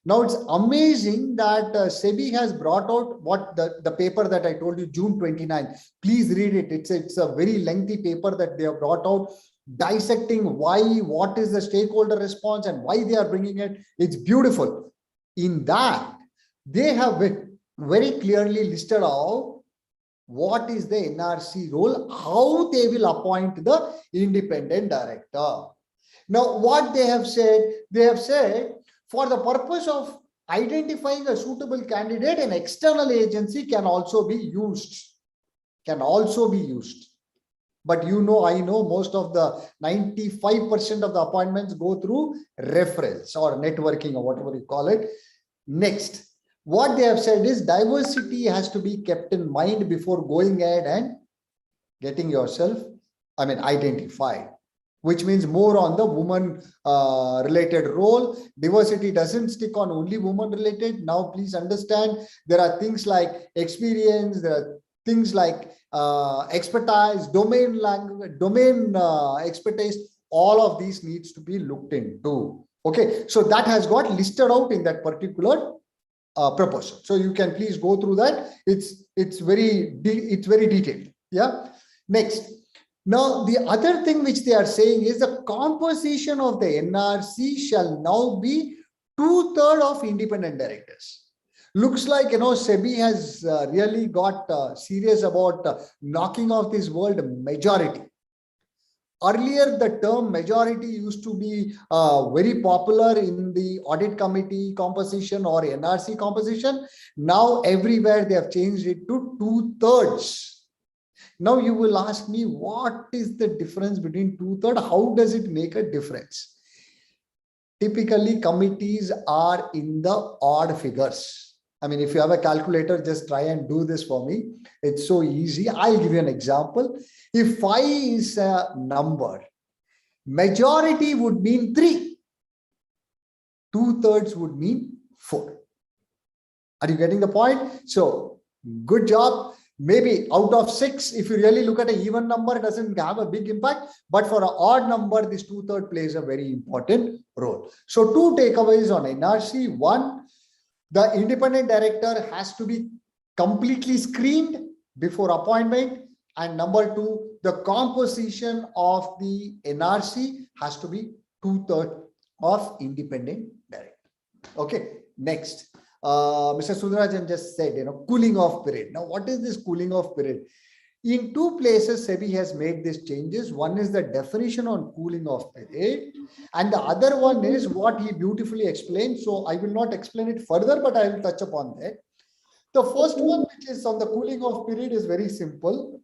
Now it's amazing that SEBI has brought out what the paper that I told you, June 29. Please read it. It's a very lengthy paper that they have brought out, dissecting why, what is the stakeholder response and why they are bringing it. It's beautiful. In that, they have very clearly listed out what is the NRC role, how they will appoint the independent director. Now, what they have said, for the purpose of identifying a suitable candidate, an external agency can also be used. But I know most of the 95% of the appointments go through referrals or networking or whatever you call it. Next, what they have said is diversity has to be kept in mind before going ahead and getting yourself, identified, which means more on the woman related role. Diversity doesn't stick on only woman related. Now, please understand, there are things like experience, there are things like expertise, domain language, domain expertise. All of these needs to be looked into. Okay, so that has got listed out in that particular proposal. So you can please go through that. It's very detailed. Yeah. Next. Now, the other thing which they are saying is the composition of the NRC shall now be 2/3 of independent directors. Looks like, SEBI has really got serious about knocking off this word majority. Earlier, the term majority used to be very popular in the audit committee composition or NRC composition. Now, everywhere they have changed it to 2/3. Now you will ask me, what is the difference between 2/3? How does it make a difference? Typically, committees are in the odd figures. If you have a calculator, just try and do this for me. It's so easy. I'll give you an example. If 5 is a number, majority would mean 3. 2/3 would mean 4. Are you getting the point? So, good job. Maybe out of 6, if you really look at an even number, it doesn't have a big impact. But for an odd number, this 2/3 plays a very important role. So 2 takeaways on NRC. 1, the independent director has to be completely screened before appointment. And number 2, the composition of the NRC has to be 2/3 of independent director. Okay, next. Mr. Sudharajan just said, cooling off period. Now, what is this cooling off period? In 2 places, SEBI has made these changes. One is the definition on cooling off period, and the other one is what he beautifully explained. So I will not explain it further, but I will touch upon that. The first one, which is on the cooling off period, is very simple.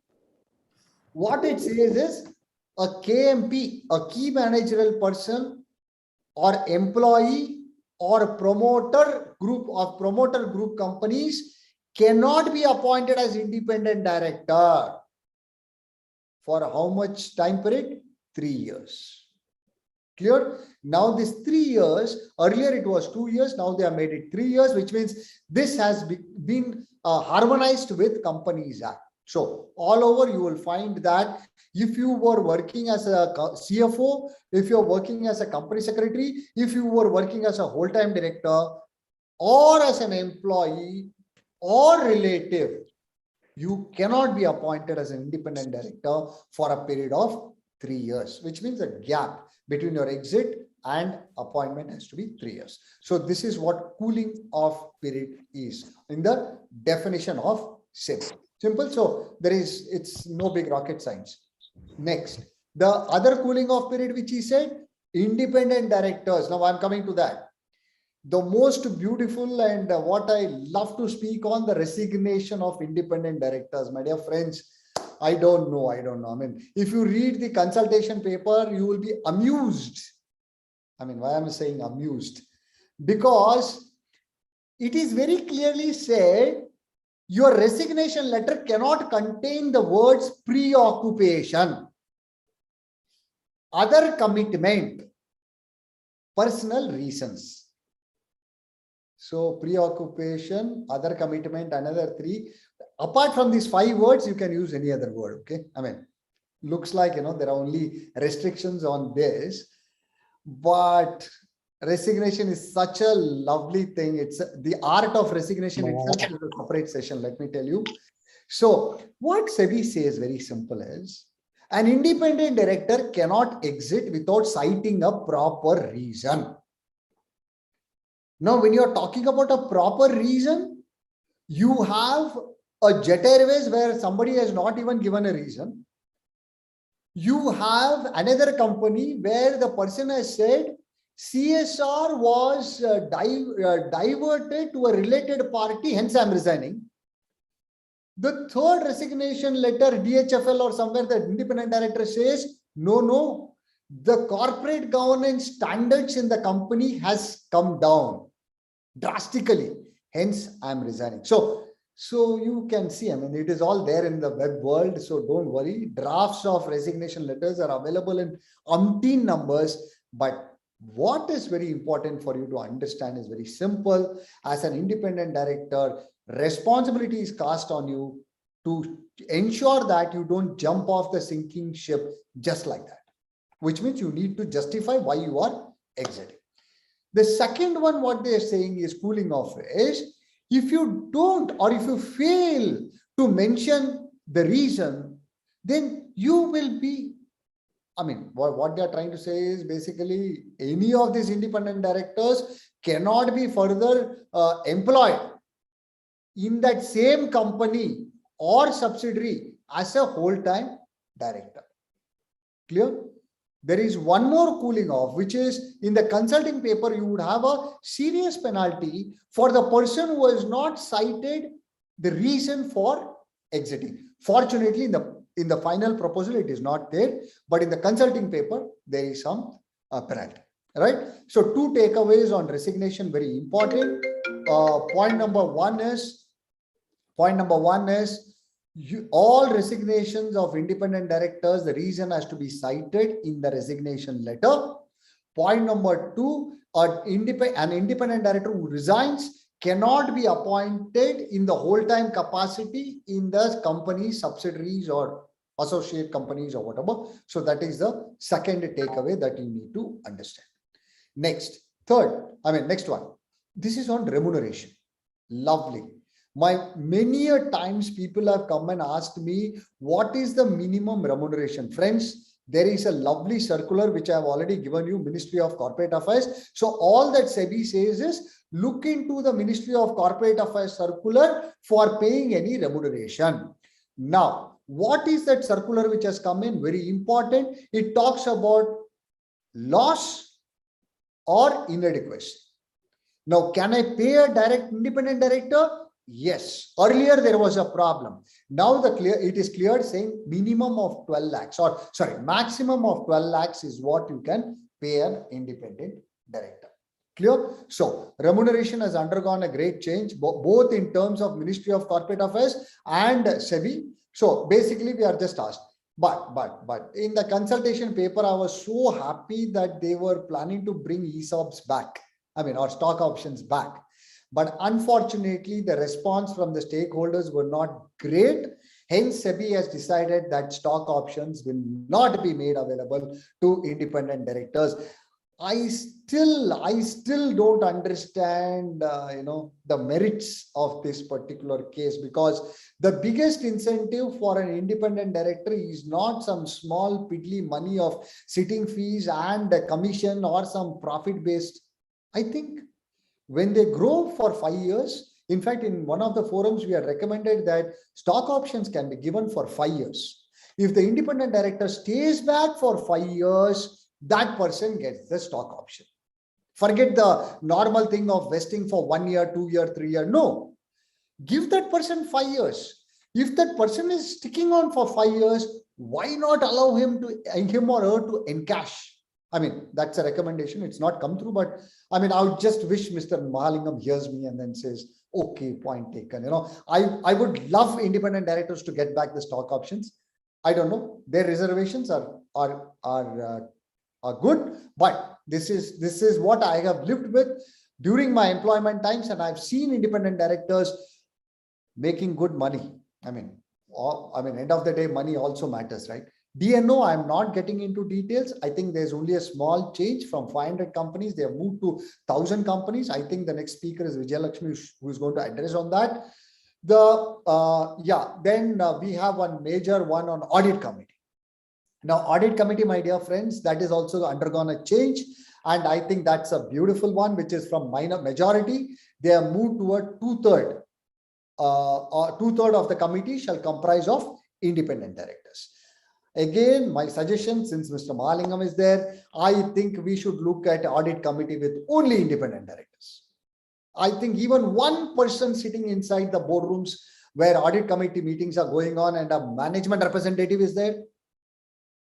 What it says is a KMP, a key managerial person or employee or promoter group companies cannot be appointed as independent director for how much time period? 3 years. Clear? Now this 3 years, earlier it was 2 years, now they have made it 3 years, which means this has been harmonized with Companies Act. So all over you will find that if you were working as a CFO, if you're working as a company secretary, if you were working as a whole-time director or as an employee or relative, you cannot be appointed as an independent director for a period of 3 years, which means a gap between your exit and appointment has to be 3 years. So this is what cooling off period is in the definition of SEBI. Simple. So it's no big rocket science. Next, the other cooling off period, which he said, independent directors. Now I'm coming to that. The most beautiful and what I love to speak on, the resignation of independent directors. My dear friends, I don't know. If you read the consultation paper, you will be amused. Why am I saying amused? Because it is very clearly said your resignation letter cannot contain the words preoccupation, other commitment, personal reasons. So preoccupation, other commitment, another 3. Apart from these 5 words, you can use any other word. Okay. I mean, looks like, there are only restrictions on this, but resignation is such a lovely thing. It's the art of resignation itself is a separate session, let me tell you. So what SEBI says very simple is, an independent director cannot exit without citing a proper reason. Now, when you're talking about a proper reason, you have a Jet Airways where somebody has not even given a reason. You have another company where the person has said CSR was diverted to a related party, hence I'm resigning. The third resignation letter, DHFL or somewhere, the independent director says, no, the corporate governance standards in the company has come down drastically, hence I'm resigning. So you can see, I mean, it is all there in the web world, so don't worry. Drafts of resignation letters are available in umpteen numbers, but what is very important for you to understand is very simple. As an independent director, responsibility is cast on you to ensure that you don't jump off the sinking ship just like that, which means you need to justify why you are exiting. The second one, what they are saying is cooling off is, if you don't or if you fail to mention the reason, then you will be, I mean, what they are trying to say is basically any of these independent directors cannot be further employed in that same company or subsidiary as a whole-time director. Clear? There is one more cooling off, which is in the consulting paper, you would have a serious penalty for the person who has not cited the reason for exiting. Fortunately, in the final proposal, it is not there, but in the consulting paper, there is some penalty, right? So 2 takeaways on resignation, very important. Point number one is all resignations of independent directors, the reason has to be cited in the resignation letter. Point number 2, an independent director who resigns cannot be appointed in the whole-time capacity in the company, subsidiaries or associate companies or whatever. So that is the second takeaway that you need to understand. Next one. This is on remuneration. Lovely. Many a times people have come and asked me, what is the minimum remuneration? Friends, there is a lovely circular which I have already given you, Ministry of Corporate Affairs. So all that SEBI says is, look into the Ministry of Corporate Affairs circular for paying any remuneration. Now, what is that circular which has come in? Very important. It talks about loss or inadequacy. Now, can I pay a independent director? Yes. Earlier there was a problem. Now it is clear saying minimum of 12 lakhs or maximum of 12 lakhs is what you can pay an independent director. Clear? So remuneration has undergone a great change, both in terms of Ministry of Corporate Affairs and SEBI. So basically we are just asked, but in the consultation paper, I was so happy that they were planning to bring ESOPs back, or stock options back. But unfortunately, the response from the stakeholders were not great. Hence, SEBI has decided that stock options will not be made available to independent directors. I still don't understand, the merits of this particular case, because the biggest incentive for an independent director is not some small piddly money of sitting fees and a commission or some profit-based. I think when they grow for 5 years, in fact, in one of the forums, we have recommended that stock options can be given for 5 years. If the independent director stays back for 5 years, that person gets the stock option. Forget the normal thing of vesting for 1 year, 2 year, 3 year. No, give that person 5 years. If that person is sticking on for 5 years, why not allow him or her to encash? I mean, that's a recommendation. It's not come through, but I mean, I would just wish Mr. Mahalingam hears me and then says, okay, point taken. You know, I would love independent directors to get back the stock options. I don't know. Their reservations are good, but this is what I have lived with during my employment times, and I've seen independent directors making good money. I mean, end of the day, money also matters, right? DNO, I'm not getting into details. I think there's only a small change from 500 companies. They have moved to 1,000 companies. I think the next speaker is Vijay Lakshmi, who is going to address on that. Then we have one major one on audit committee. Now, audit committee, my dear friends, that is also undergone a change. And I think that's a beautiful one, which is from minor majority. They have moved toward two-third of the committee shall comprise of independent directors. Again, my suggestion, since Mr. Mahalingam is there, I think we should look at audit committee with only independent directors. I think even one person sitting inside the boardrooms where audit committee meetings are going on and a management representative is there,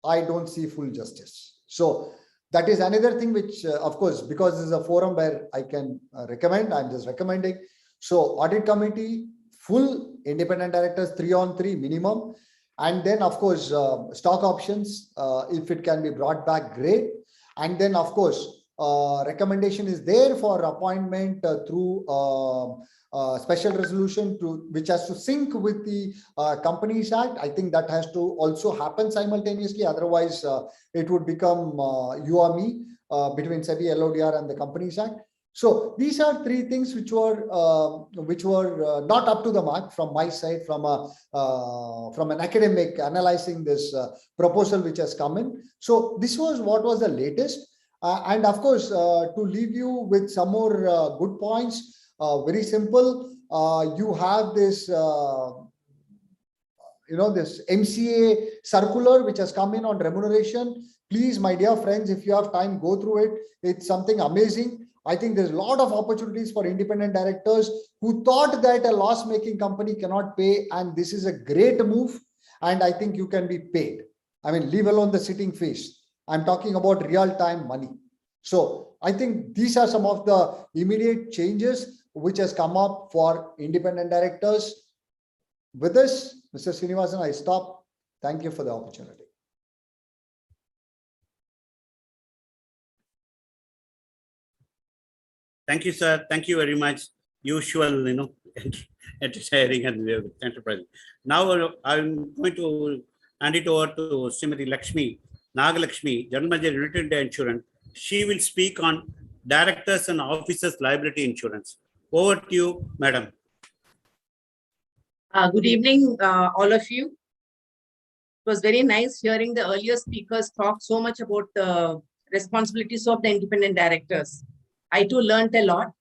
I don't see full justice. So that is another thing which, of course, because this is a forum where I can recommend, I'm just recommending. So audit committee, full independent directors, 3-on-3 minimum. And then, of course, stock options, if it can be brought back, great. And then, of course, recommendation is there for appointment through special resolution which has to sync with the Companies Act. I think that has to also happen simultaneously. Otherwise, it would become you or me between SEBI, LODR, and the Companies Act. So these are three things which were not up to the mark from my side, from an academic analyzing this proposal which has come in. So this was what was the latest. And of course, to leave you with some more good points, very simple. You have this, this MCA circular which has come in on remuneration. Please, my dear friends, if you have time, go through it. It's something amazing. I think there's a lot of opportunities for independent directors who thought that a loss-making company cannot pay, and this is a great move. And I think you can be paid. I mean, leave alone the sitting face. I'm talking about real-time money. So I think these are some of the immediate changes which has come up for independent directors. With this, Mr. Srinivasan, I stop. Thank you for the opportunity. Thank you, sir. Thank you very much. Usual, entertaining and enterprising. Now I'm going to hand it over to Srimati Lakshmi, Nagalakshmi, General Manager, United Insurance. She will speak on directors and officers liability insurance. Over to you, madam. Good evening, all of you. It was very nice hearing the earlier speakers talk so much about the responsibilities of the independent directors. I too learned a lot,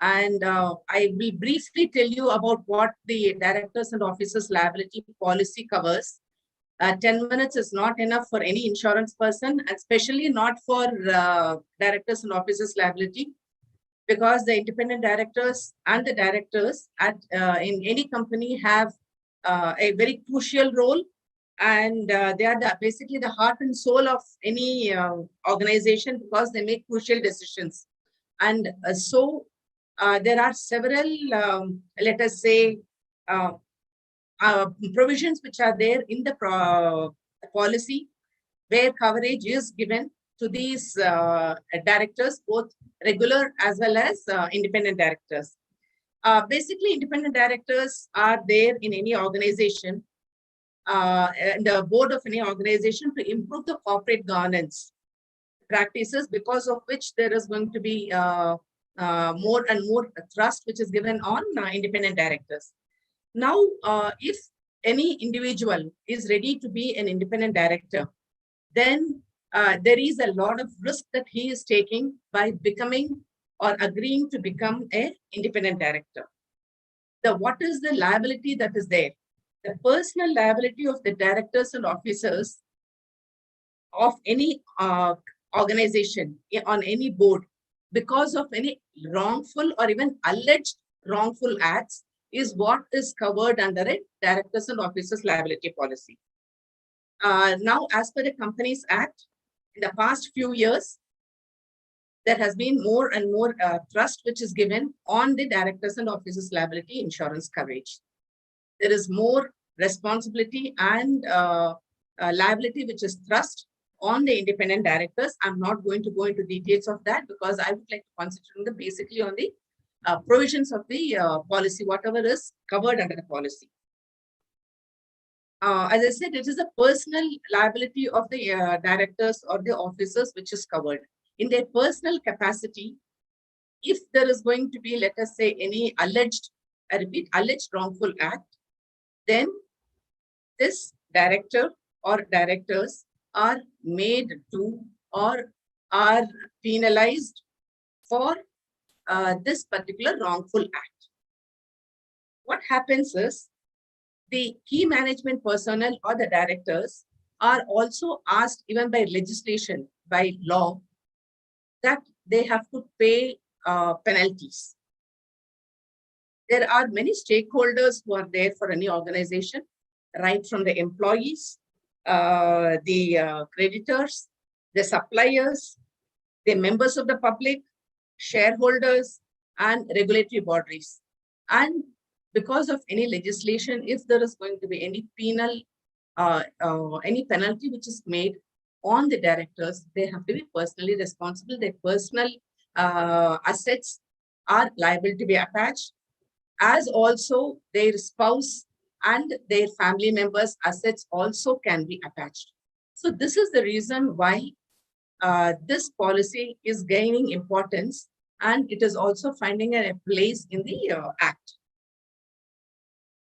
and I will briefly tell you about what the directors and officers liability policy covers. 10 minutes is not enough for any insurance person, especially not for directors and officers liability, because the independent directors and the directors in any company have a very crucial role, and they are basically the heart and soul of any organization, because they make crucial decisions. And so there are several, let us say, provisions which are there in the policy where coverage is given to these directors, both regular as well as independent directors. Basically, independent directors are there in any organization, and the board of any organization, to improve the corporate governance practices, because of which there is going to be more and more trust which is given on independent directors. Now, if any individual is ready to be an independent director, then there is a lot of risk that he is taking by becoming or agreeing to become an independent director. What is the liability that is there? The personal liability of the directors and officers of any organization on any board, because of any wrongful or even alleged wrongful acts, is what is covered under a directors and officers liability policy. Now, as per the Companies Act, in the past few years, there has been more and more trust which is given on the directors and officers liability insurance coverage. There is more responsibility and liability which is thrust on the independent directors. I'm not going to go into details of that because I would like to concentrate basically on the provisions of the policy, whatever is covered under the policy. As I said, it is a personal liability of the directors or the officers which is covered. In their personal capacity, if there is going to be, let us say, any alleged, I repeat, alleged wrongful act, then this director or directors are made to or are penalized for this particular wrongful act. What happens is the key management personnel or the directors are also asked, even by legislation, by law, that they have to pay penalties. There are many stakeholders who are there for any organization, right from the employees, the creditors, the suppliers, the members of the public, shareholders, and regulatory bodies. And because of any legislation, if there is going to be any penal, any penalty which is made on the directors, they have to be personally responsible. Their personal assets are liable to be attached, as also their spouse and their family members' assets also can be attached. So this is the reason why this policy is gaining importance, and it is also finding a place in the Act.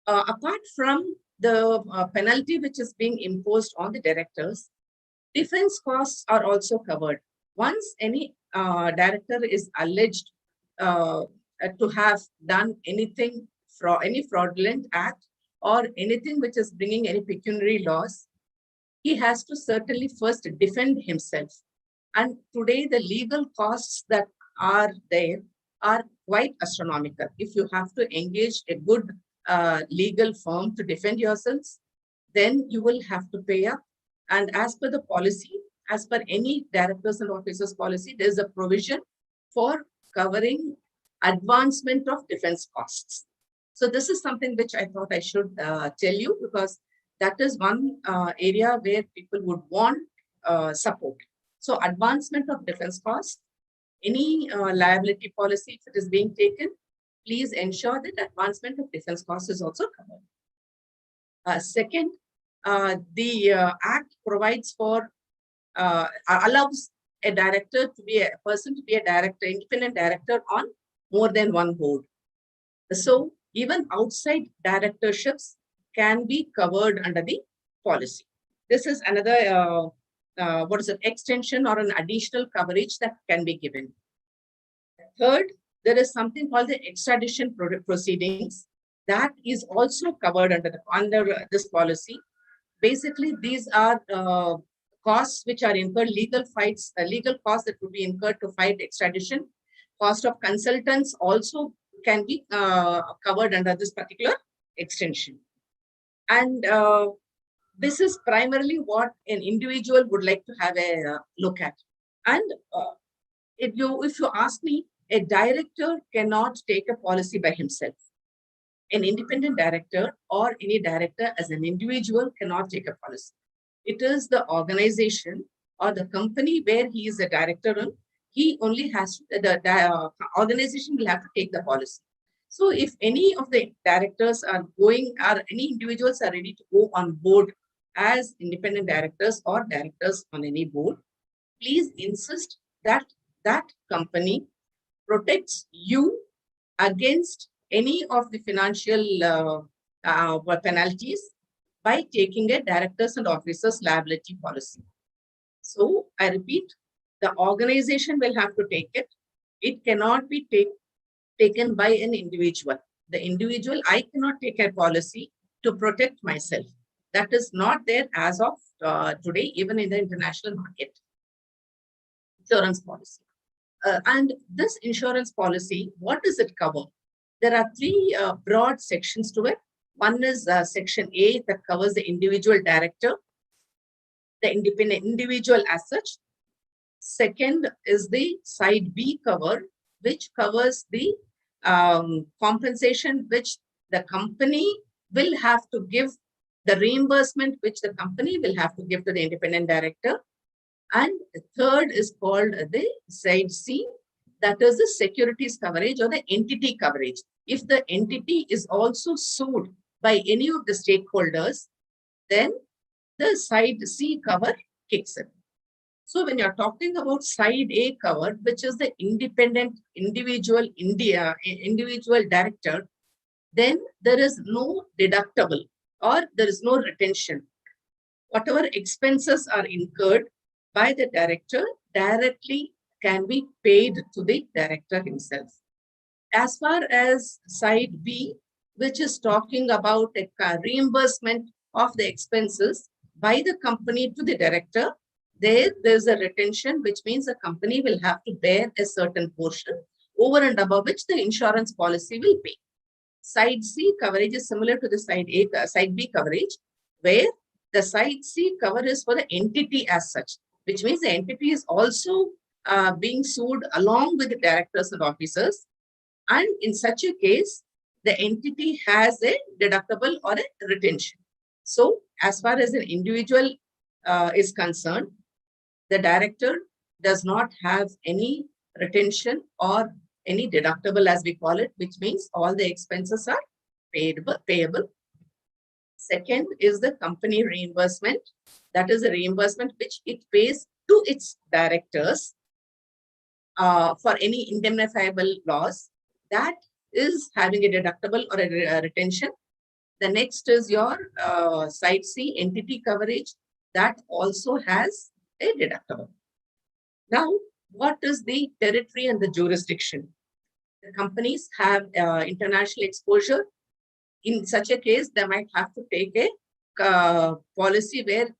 Apart from the penalty which is being imposed on the directors, defense costs are also covered. Once any director is alleged to have done anything, any fraudulent act or anything which is bringing any pecuniary loss, he has to certainly first defend himself. And today the legal costs that are there are quite astronomical. If you have to engage a good legal firm to defend yourselves, then you will have to pay up. And as per the policy, as per any directors and officers policy, there is a provision for covering advancement of defense costs. So this is something which I thought I should tell you, because that is one area where people would want support. So advancement of defense costs, any liability policy, if it is being taken, please ensure that advancement of defense costs is also covered. Second, the Act provides for, allows a director to be a person to be a director, independent director on more than one board. So even outside directorships can be covered under the policy. This is another, what is it, extension or an additional coverage that can be given. Third, there is something called the extradition proceedings that is also covered under this policy. Basically, these are costs which are incurred, legal fights, legal costs that would be incurred to fight extradition. Cost of consultants also can be covered under this particular extension. And this is primarily what an individual would like to have a look at. And if you ask me, a director cannot take a policy by himself. An independent director or any director as an individual cannot take a policy. It is the organization or the company where he is a director on, he only has, the organization will have to take the policy. So if any of the directors are going, or any individuals are ready to go on board as independent directors or directors on any board, please insist that that company protects you against any of the financial penalties by taking a directors and officers liability policy. So I repeat, the organization will have to take it. It cannot be taken by an individual. The individual, I cannot take a policy to protect myself. That is not there as of today, even in the international market. Insurance policy. And this insurance policy, what does it cover? There are three broad sections to it. One is section A that covers the individual director, the independent individual as such. Second is the side B cover, which covers the compensation which the company will have to give, the reimbursement which the company will have to give to the independent director. And the third is called the side C, that is the securities coverage or the entity coverage. If the entity is also sued by any of the stakeholders, then the side C cover kicks in. So when you're talking about side A cover, which is the independent individual director, then there is no deductible or there is no retention. Whatever expenses are incurred by the director directly can be paid to the director himself. As far as side B, which is talking about a reimbursement of the expenses by the company to the director, there's a retention, which means the company will have to bear a certain portion over and above which the insurance policy will pay. Side C coverage is similar to the side B coverage, where the side C cover is for the entity as such, which means the entity is also being sued along with the directors and officers. And in such a case, the entity has a deductible or a retention. So as far as an individual is concerned, the director does not have any retention or any deductible, as we call it, which means all the expenses are payable. Second is the company reimbursement. That is a reimbursement which it pays to its directors for any indemnifiable loss. That is having a deductible or a retention. The next is your side C, entity coverage. That also has a deductible. Now, what is the territory and the jurisdiction? The companies have international exposure. In such a case, they might have to take a policy where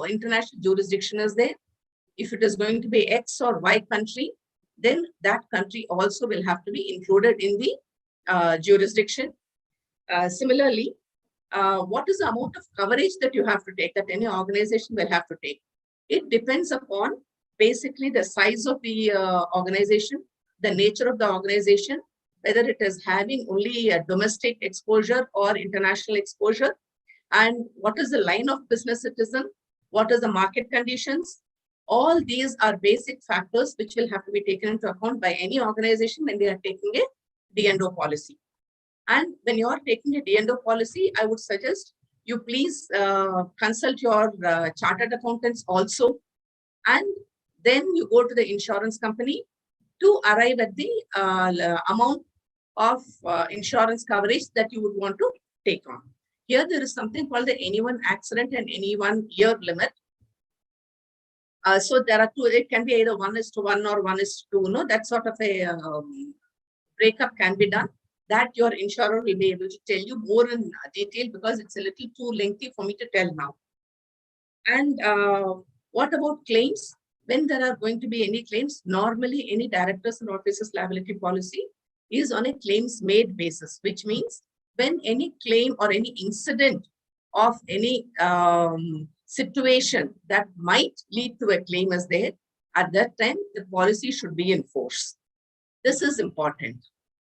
international jurisdiction is there. If it is going to be X or Y country, then that country also will have to be included in the jurisdiction. Similarly, what is the amount of coverage that you have to take, that any organization will have to take? It depends upon basically the size of the organization, the nature of the organization, whether it is having only a domestic exposure or international exposure, and what is the line of business it is in, what is the market conditions. All these are basic factors which will have to be taken into account by any organization when they are taking a D&O policy. And when you are taking a D&O policy, I would suggest you please consult your chartered accountants also, and then you go to the insurance company to arrive at the amount of insurance coverage that you would want to take on. Here there is something called the any one accident and any 1 year limit. So there are two, it can be either 1:1 or 1:2, no, that sort of a breakup can be done. That your insurer will be able to tell you more in detail, because it's a little too lengthy for me to tell now. And what about claims? When there are going to be any claims, normally any directors and officers liability policy is on a claims made basis, which means when any claim or any incident of any situation that might lead to a claim is there, at that time the policy should be in force. This is important.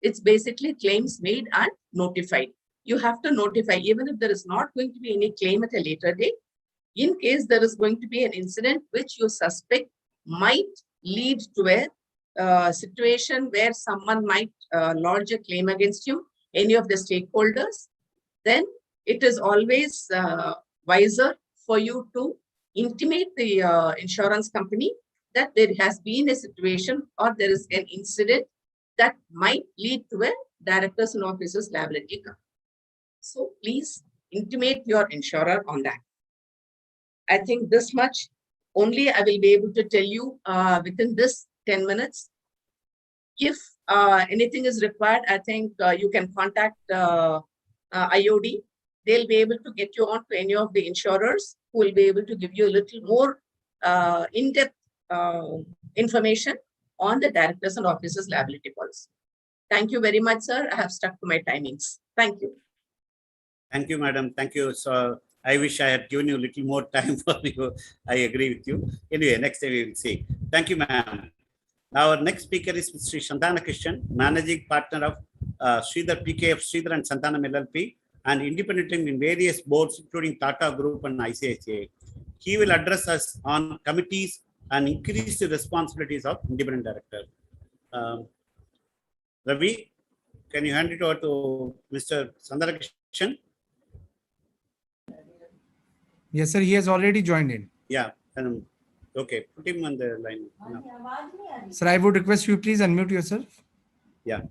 It's basically claims made and notified. You have to notify even if there is not going to be any claim at a later date. In case there is going to be an incident which you suspect might lead to a situation where someone might lodge a claim against you, any of the stakeholders, then it is always wiser for you to intimate the insurance company that there has been a situation or there is an incident that might lead to a directors and officers liability cover. So please intimate your insurer on that. I think this much only I will be able to tell you within this 10 minutes. If anything is required, I think you can contact IOD. They'll be able to get you on to any of the insurers who will be able to give you a little more in-depth information on the directors and officers liability policy. Thank you very much, sir. I have stuck to my timings. Thank you. Thank you, madam. Thank you. So I wish I had given you a little more time for you. I agree with you. Anyway, next time we will see. Thank you, ma'am. Our next speaker is Mr. Santana Krishnan, Managing Partner of Sridhar PKF Sridhar and Santanam LLP, and independent in various boards, including Tata Group and ICICI. He will address us on committees and increase the responsibilities of independent director. Ravi, can you hand it over to Mr. Santana Krishnan? Yes, sir. He has already joined in. Yeah. Okay, put him on the line. No. Sir, I would request you please unmute yourself. Yeah.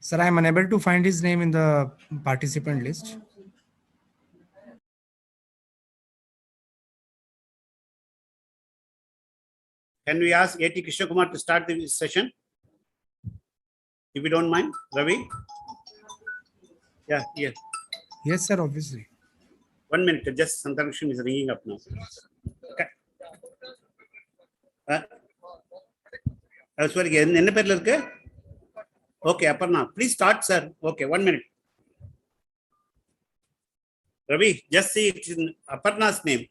Sir, I am unable to find his name in the participant list. Can we ask A.T. Krishna Kumar to start the session? If you don't mind, Ravi? Yeah, yeah. Yes, sir, obviously. 1 minute, just Santana Krishnan is ringing up now. Okay. Sorry, என்ன பேர்ல இருக்கு? Okay, Aparna, please start, sir. Okay, 1 minute. Ravi, just see it's in Aparna's name.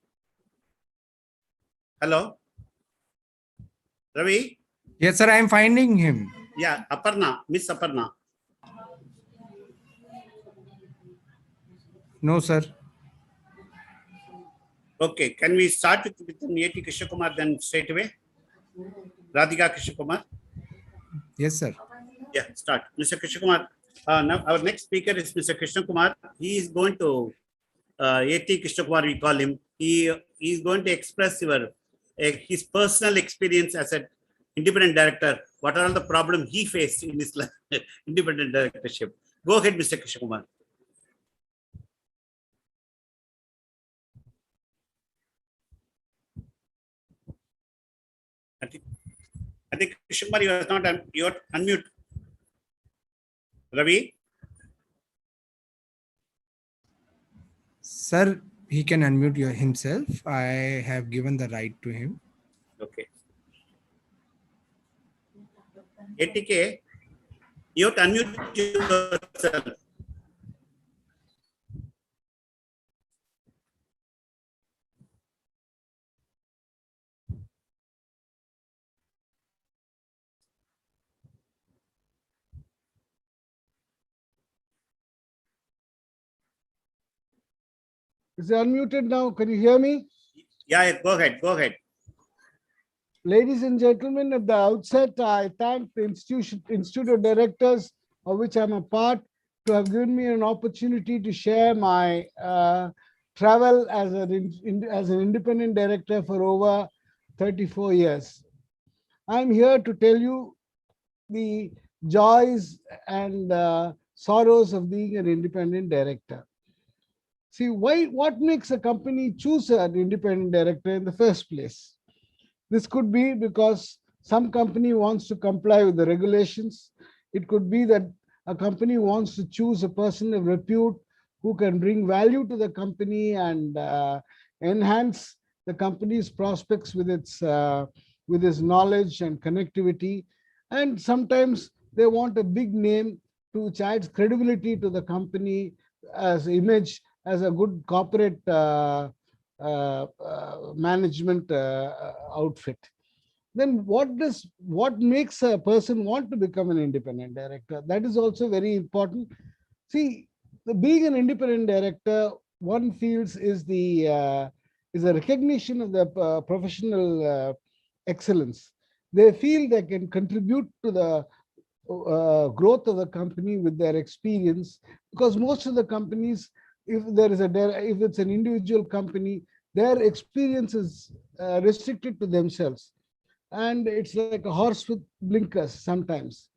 Hello? Ravi? Yes, sir, I am finding him. Yeah, Aparna, Miss Aparna. No, sir. Okay, can we start with A.T. Krishna Kumar then straight away? Radhika Krishna Kumar? Yes, sir. Yeah, start. Mr. Krishna Kumar. Now our next speaker is Mr. Krishna Kumar. He is going to, A.T. Krishna Kumar, we call him. He is going to express his personal experience as an independent director. What are all the problems he faced in his independent directorship? Go ahead, Mr. Krishna Kumar. I think Krishna Kumar, you are not you are unmute. Ravi? Sir, he can unmute himself. I have given the right to him. Okay. ATK, you have to unmute yourself. Is it unmuted now? Can you hear me? Yeah, go ahead. Go ahead. Ladies and gentlemen, at the outset, I thank the Institute of Directors, of which I'm a part, to have given me an opportunity to share my travel as an independent director for over 34 years. I'm here to tell you the joys and sorrows of being an independent director. See, what makes a company choose an independent director in the first place? This could be because some company wants to comply with the regulations. It could be that a company wants to choose a person of repute who can bring value to the company and enhance the company's prospects with his knowledge and connectivity. And sometimes they want a big name which adds credibility to the company as image, as a good corporate management outfit. Then what makes a person want to become an independent director? That is also very important. See, being an independent director, one feels is a recognition of the professional excellence. They feel they can contribute to the growth of the company with their experience, because most of the companies, if it's an individual company, their experience is restricted to themselves, and it's like a horse with blinkers sometimes.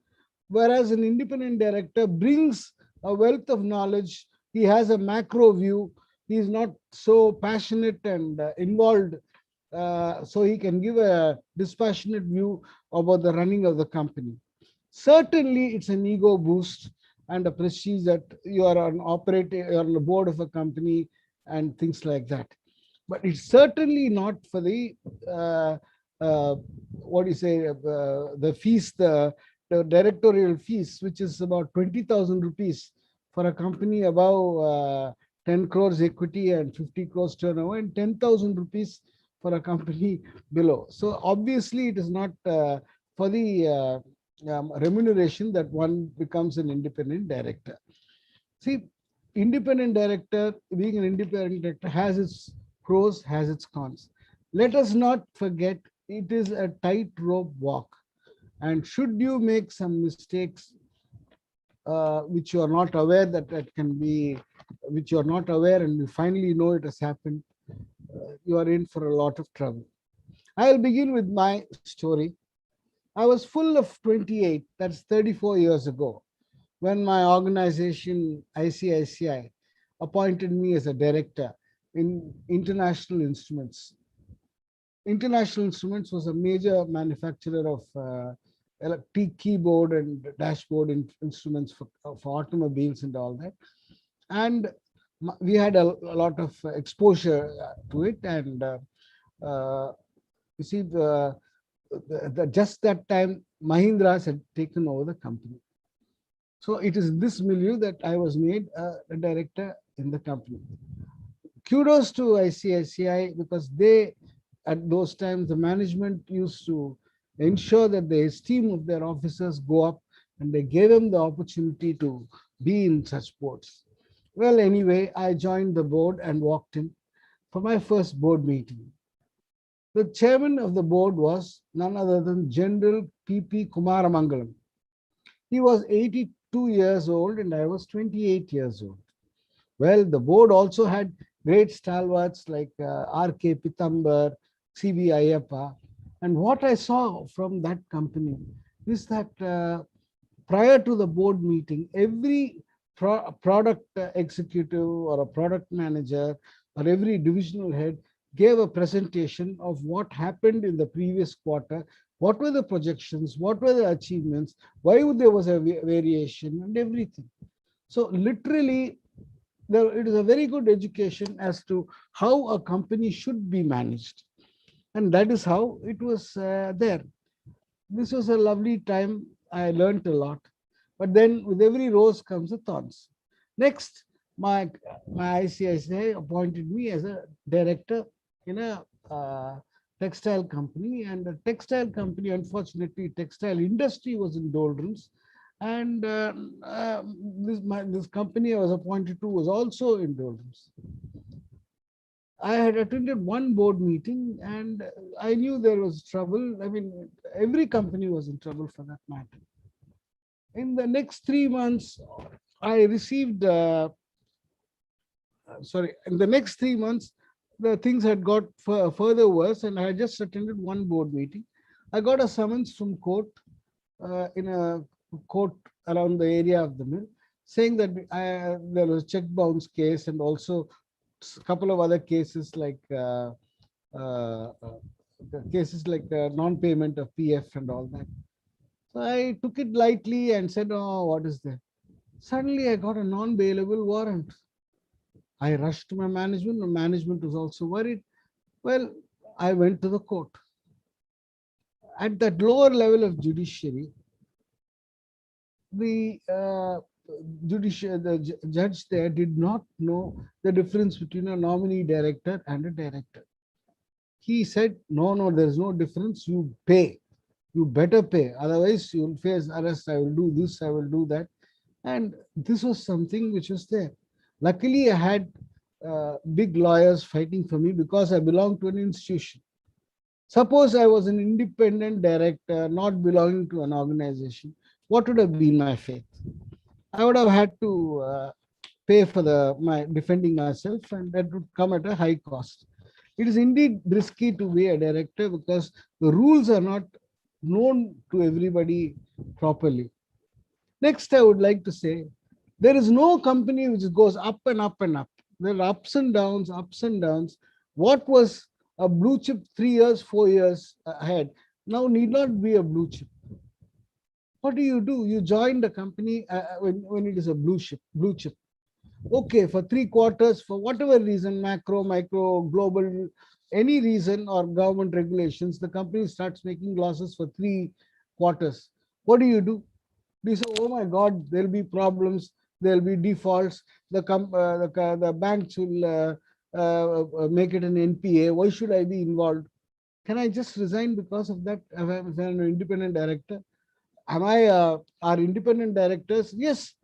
Whereas an independent director brings a wealth of knowledge. He has a macro view. He is not so passionate and involved, so he can give a dispassionate view about the running of the company. Certainly, it's an ego boost and a prestige that you are an operator, you're on the board of a company and things like that. But it's certainly not for the what do you say, the fees, the directorial fees, which is about 20,000 rupees for a company above 10 crores equity and 50 crores turnover, and 10,000 rupees for a company below. So obviously, it is not for the remuneration that one becomes an independent director. See, independent director, being an independent director has its pros, has its cons. Let us not forget it is a tightrope walk. And should you make some mistakes which you are not aware that can be, which you are not aware and you finally know it has happened, you are in for a lot of trouble. I'll begin with my story. I was full of 28, that's 34 years ago, when my organization ICICI appointed me as a director in International Instruments. International Instruments was a major manufacturer of keyboard and dashboard instruments for automobiles and all that. And we had a lot of exposure to it. And you see, just that time, Mahindras had taken over the company. So it is in this milieu that I was made a director in the company. Kudos to ICICI, because they, at those times, the management used to ensure that the esteem of their officers go up, and they gave them the opportunity to be in such boards. Well, anyway, I joined the board and walked in for my first board meeting. The chairman of the board was none other than General P.P. Kumaramangalam. He was 82 years old and I was 28 years old. Well, the board also had great stalwarts like R.K. Pitambar, C.B. Ayyappa. And what I saw from that company is that prior to the board meeting, every product executive or a product manager or every divisional head gave a presentation of what happened in the previous quarter, what were the projections, what were the achievements, why there was a variation and everything. So literally, it is a very good education as to how a company should be managed. And that is how it was there. This was a lovely time. I learned a lot. But then with every rose comes a thorns. Next, my ICICI appointed me as a director in a textile company. And the textile company, unfortunately, textile industry was in doldrums. And this company I was appointed to was also in doldrums. I had attended one board meeting and I knew there was trouble. I mean, every company was in trouble for that matter. In the next 3 months, I received, in the next 3 months, the things had got further worse and I had just attended one board meeting. I got a summons from court, in a court around the area of the mill, saying that there was a check bounce case and also a couple of other cases like non-payment of PF and all that. So I took it lightly and said, oh, what is that? Suddenly I got a non-bailable warrant. I rushed to my management. The management was also worried. Well, I went to the court. At that lower level of judiciary, the judge there did not know the difference between a nominee director and a director. He said, no, there's no difference. You pay. You better pay. Otherwise, you will face arrest. I will do this. I will do that. And this was something which was there. Luckily, I had big lawyers fighting for me because I belonged to an institution. Suppose I was an independent director, not belonging to an organization, what would have been my fate? I would have had to pay for my defending myself, and that would come at a high cost. It is indeed risky to be a director because the rules are not known to everybody properly. Next, I would like to say, there is no company which goes up and up and up. There are ups and downs, ups and downs. What was a blue chip 3 years, 4 years ahead, now need not be a blue chip. What do? You join the company when it is a blue chip. Okay, for 3 quarters, for whatever reason, macro, micro, global, any reason or government regulations, the company starts making losses for 3 quarters. What do? Do you say, oh my God, there'll be problems, there'll be defaults, the banks will make it an NPA. Why should I be involved? Can I just resign because of that if I'm an independent director? Are independent directors? Yes,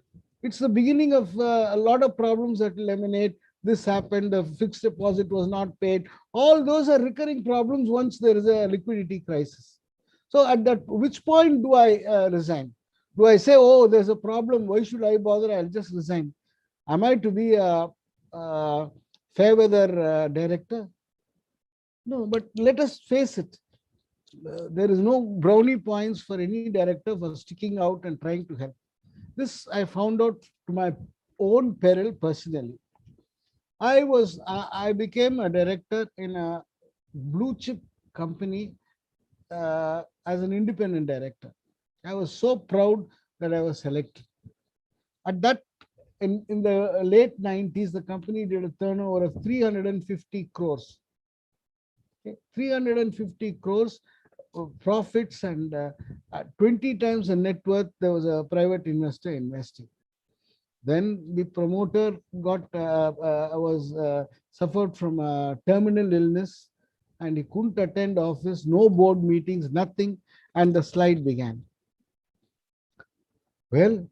it's the beginning of a lot of problems that will emanate. This happened, the fixed deposit was not paid. All those are recurring problems once there is a liquidity crisis. So at that, which point do I resign? Do I say, oh, there's a problem, why should I bother? I'll just resign. Am I to be a fair weather director? No, but let us face it. There is no brownie points for any director for sticking out and trying to help. This I found out to my own peril personally. I became a director in a blue chip company as an independent director. I was so proud that I was selected. At that, in the late 90s, the company did a turnover of 350 crores. Okay? 350 crores of profits, and 20 times the net worth. There was a private investor investing. Then the promoter suffered from a terminal illness, and he couldn't attend office, no board meetings, nothing, and the slide began. Well,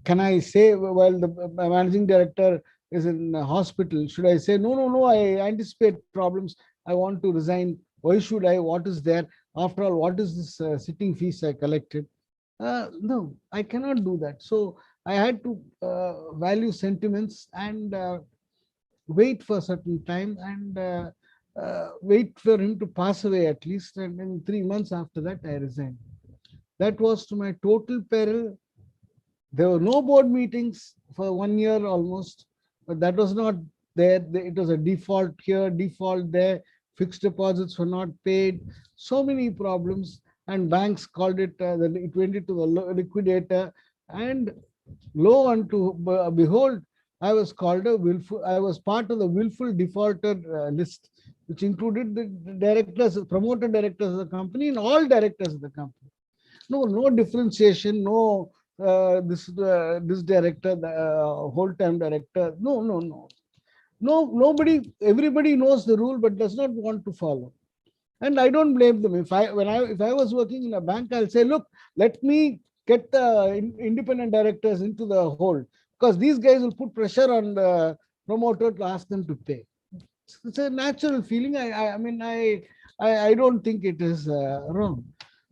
can I say, well, the managing director is in a hospital, should I say, no, I anticipate problems, I want to resign. Why should I? What is there? After all, what is this sitting fees I collected? No, I cannot do that. So I had to value sentiments and wait for a certain time and wait for him to pass away at least. And in 3 months after that, I resigned. That was to my total peril. There were no board meetings for 1 year almost, but that was not there. It was a default here, default there. Fixed deposits were not paid. So many problems, and banks called it. It went into the liquidator, and lo and behold, I was called a willful. I was part of the willful defaulter list, which included the directors, promoter directors of the company, and all directors of the company. No differentiation. No. This director, the whole-time director. No. Nobody. Everybody knows the rule, but does not want to follow. And I don't blame them. If I was working in a bank, I'll say, look, let me get the independent directors into the hold, because these guys will put pressure on the promoter to ask them to pay. It's a natural feeling. I don't think it is wrong.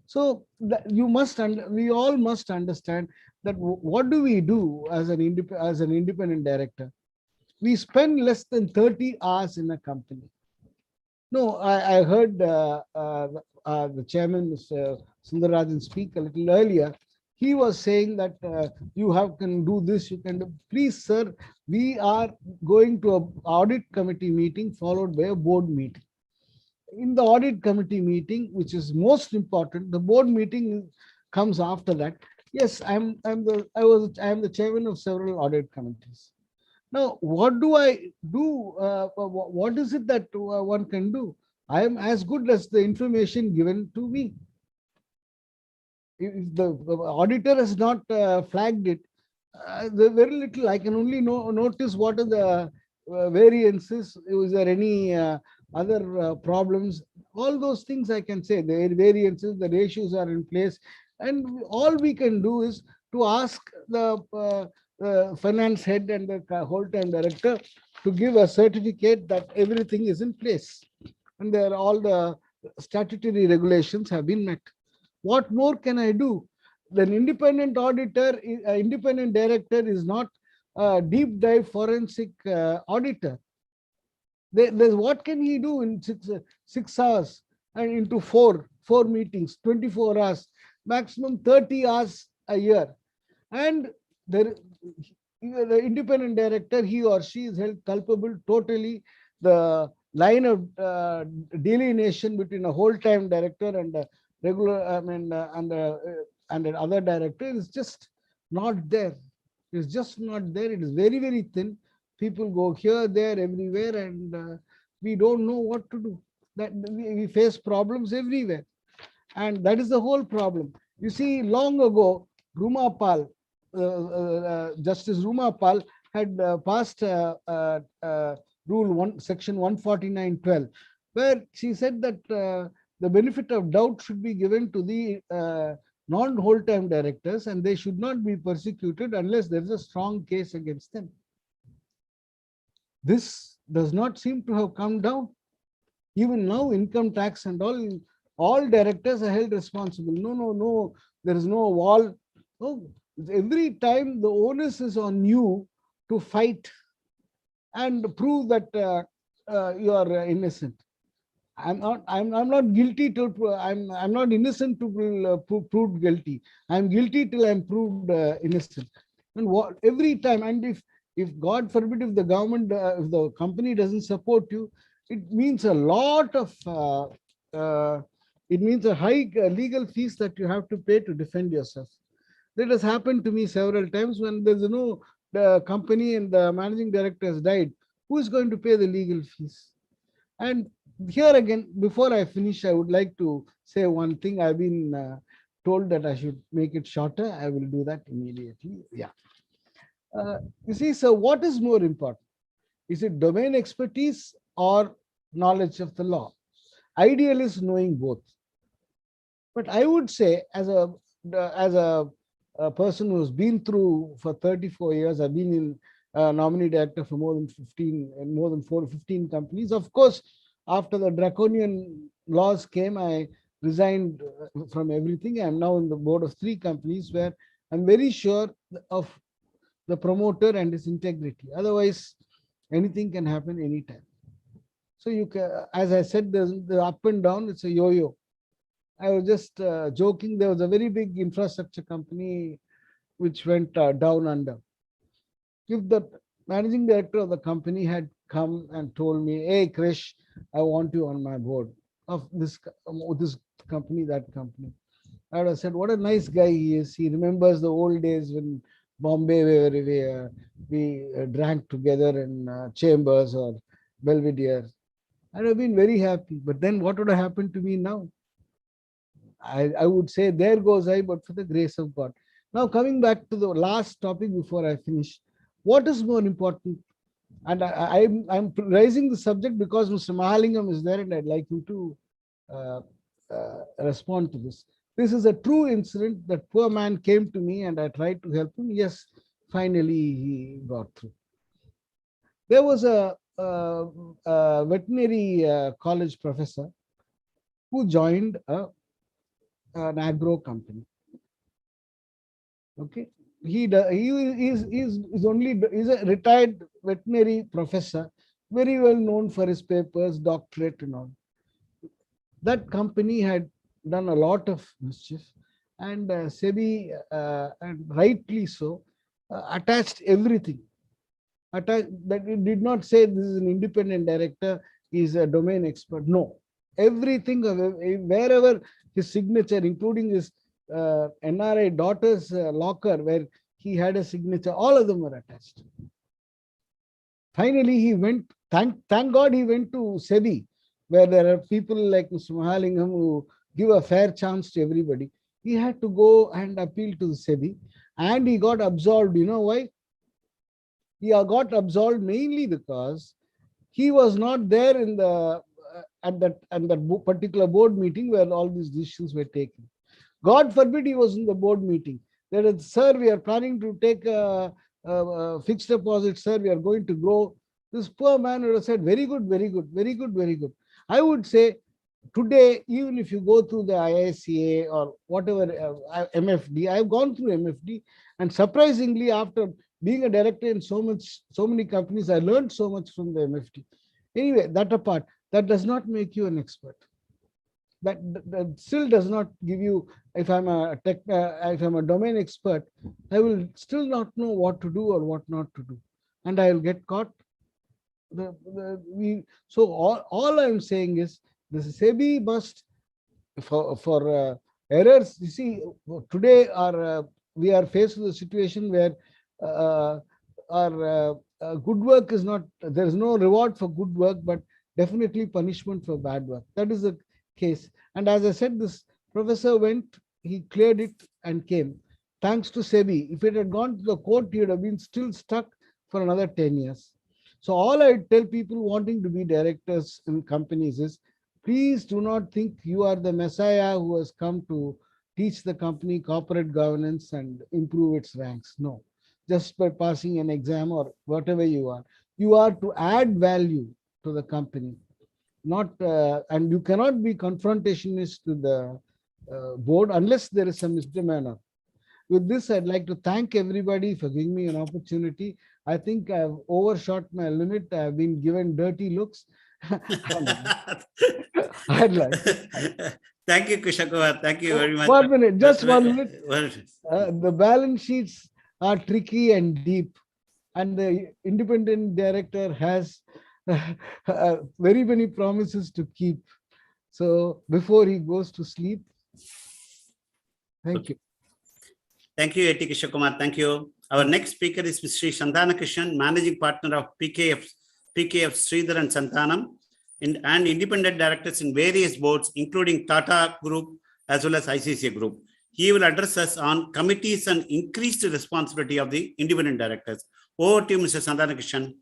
So we all must understand that what do we do as an independent director? We spend less than 30 hours in a company. No, I heard the chairman, Mr. Sundarajan, speak a little earlier. He was saying that can do this, you can do. Please, sir, we are going to an audit committee meeting followed by a board meeting. In the audit committee meeting, which is most important, the board meeting comes after that. Yes, I am the chairman of several audit committees. Now, what do I do? What is it that one can do? I am as good as the information given to me. If the auditor has not flagged it, very little. I can only notice what are the variances. Is there any other problems? All those things I can say. The variances, the ratios are in place, and all we can do is to ask the finance head and the whole-time director to give a certificate that everything is in place and all the statutory regulations have been met. What more can I do? An independent auditor, independent director is not a deep dive forensic auditor. What can he do in 6 hours and into four meetings, 24 hours, maximum 30 hours a year? And the independent director, he or she is held culpable totally. The line of delineation between a whole-time director and a regular, and another director is just not there. It's just not there. It is very, very thin. People go here, there, everywhere, and we don't know what to do. That we face problems everywhere. And that is the whole problem. You see, long ago, Rumapal, Justice Rumapal had passed section 149(12), where she said that the benefit of doubt should be given to the non-whole-time directors, and they should not be persecuted unless there is a strong case against them. This does not seem to have come down. Even now, income tax and all directors are held responsible. No, there is no wall. No, every time the onus is on you to fight and prove that you are innocent. I'm not guilty till I'm not innocent to prove guilty. I'm guilty till I'm proved innocent. And every time, and if God forbid, if the government, if the company doesn't support you, it means a lot of it means a high legal fees that you have to pay to defend yourself. That has happened to me several times when there's the company and the managing director has died. Who is going to pay the legal fees? And here again, before I finish, I would like to say one thing. I've been told that I should make it shorter. I will do that immediately. Yeah. You see, so what is more important? Is it domain expertise or knowledge of the law? Ideal is knowing both. But I would say, as a person who's been through for 34 years, I've been in nominee director for more than 15 companies. Of course, after the draconian laws came, I resigned from everything. I'm now in the board of 3 companies where I'm very sure of the promoter and his integrity. Otherwise, anything can happen anytime. So you can, as I said, the up and down, it's a yo-yo. I was just joking. There was a very big infrastructure company which went down under. If the managing director of the company had come and told me, "Hey, Krish, I want you on my board of this company, that company," I would have said, "What a nice guy he is. He remembers the old days when Bombay, where we drank together in Chambers or Belvedere." I'd have been very happy. But then what would have happened to me now? I would say, there goes I, but for the grace of God. Now, coming back to the last topic before I finish, what is more important? And I'm raising the subject because Mr. Mahalingam is there and I'd like him to respond to this. This is a true incident. That poor man came to me and I tried to help him. Yes, finally he got through. There was a veterinary college professor who joined an agro company. Okay, he's a retired veterinary professor, very well known for his papers, doctorate and all. That company had done a lot of mischief, and SEBI, and rightly so, attached everything. That it did not say this is an independent director, he is a domain expert. No, everything, wherever his signature, including his NRI daughter's locker where he had a signature, all of them were attached. Finally, he went, thank God he went to SEBI, where there are people like Mr. Mahalingam who give a fair chance to everybody. He had to go and appeal to the SEBI, and he got absolved. You know why? He got absolved mainly because he was not there in the at that particular board meeting where all these decisions were taken. God forbid he was in the board meeting. There is, "Sir, we are planning to take a fixed deposit, sir. We are going to grow." This poor man would have said, "Very good, very good, very good, very good." I would say today, even if you go through the IICA or whatever, MFD, I've gone through MFD, and surprisingly, after being a director in so many companies, I learned so much from the MFD. Anyway, that apart, that does not make you an expert. That still does not give you, if I'm a domain expert, I will still not know what to do or what not to do, and I will get caught. So all I'm saying is, the SEBI must, for errors, you see, today we are faced with a situation where our good work is not, there is no reward for good work, but definitely punishment for bad work. That is the case. And as I said, this professor went, he cleared it and came. Thanks to SEBI. If it had gone to the court, he would have been still stuck for another 10 years. So all I tell people wanting to be directors in companies is, please do not think you are the messiah who has come to teach the company corporate governance and improve its ranks. No, just by passing an exam or whatever you are to add value to the company. Not and you cannot be confrontationist to the board unless there is some misdemeanor. With this, I'd like to thank everybody for giving me an opportunity. I think I've overshot my limit. I've been given dirty looks. I'd like. Thank you, Kushakumar. Thank you very much. 1 minute, just 1 minute. The balance sheets are tricky and deep, and the independent director has very many promises to keep. So before he goes to sleep, thank you. Thank you, A.T. Kushakumar. Thank you. Our next speaker is Sri Santana Krishnan, Managing Partner of PKF Sridhar and Santanam, and independent directors in various boards, including Tata Group as well as ICICI Group. He will address us on committees and increased responsibility of the independent directors. Over to you, Mr. Santana Krishnan.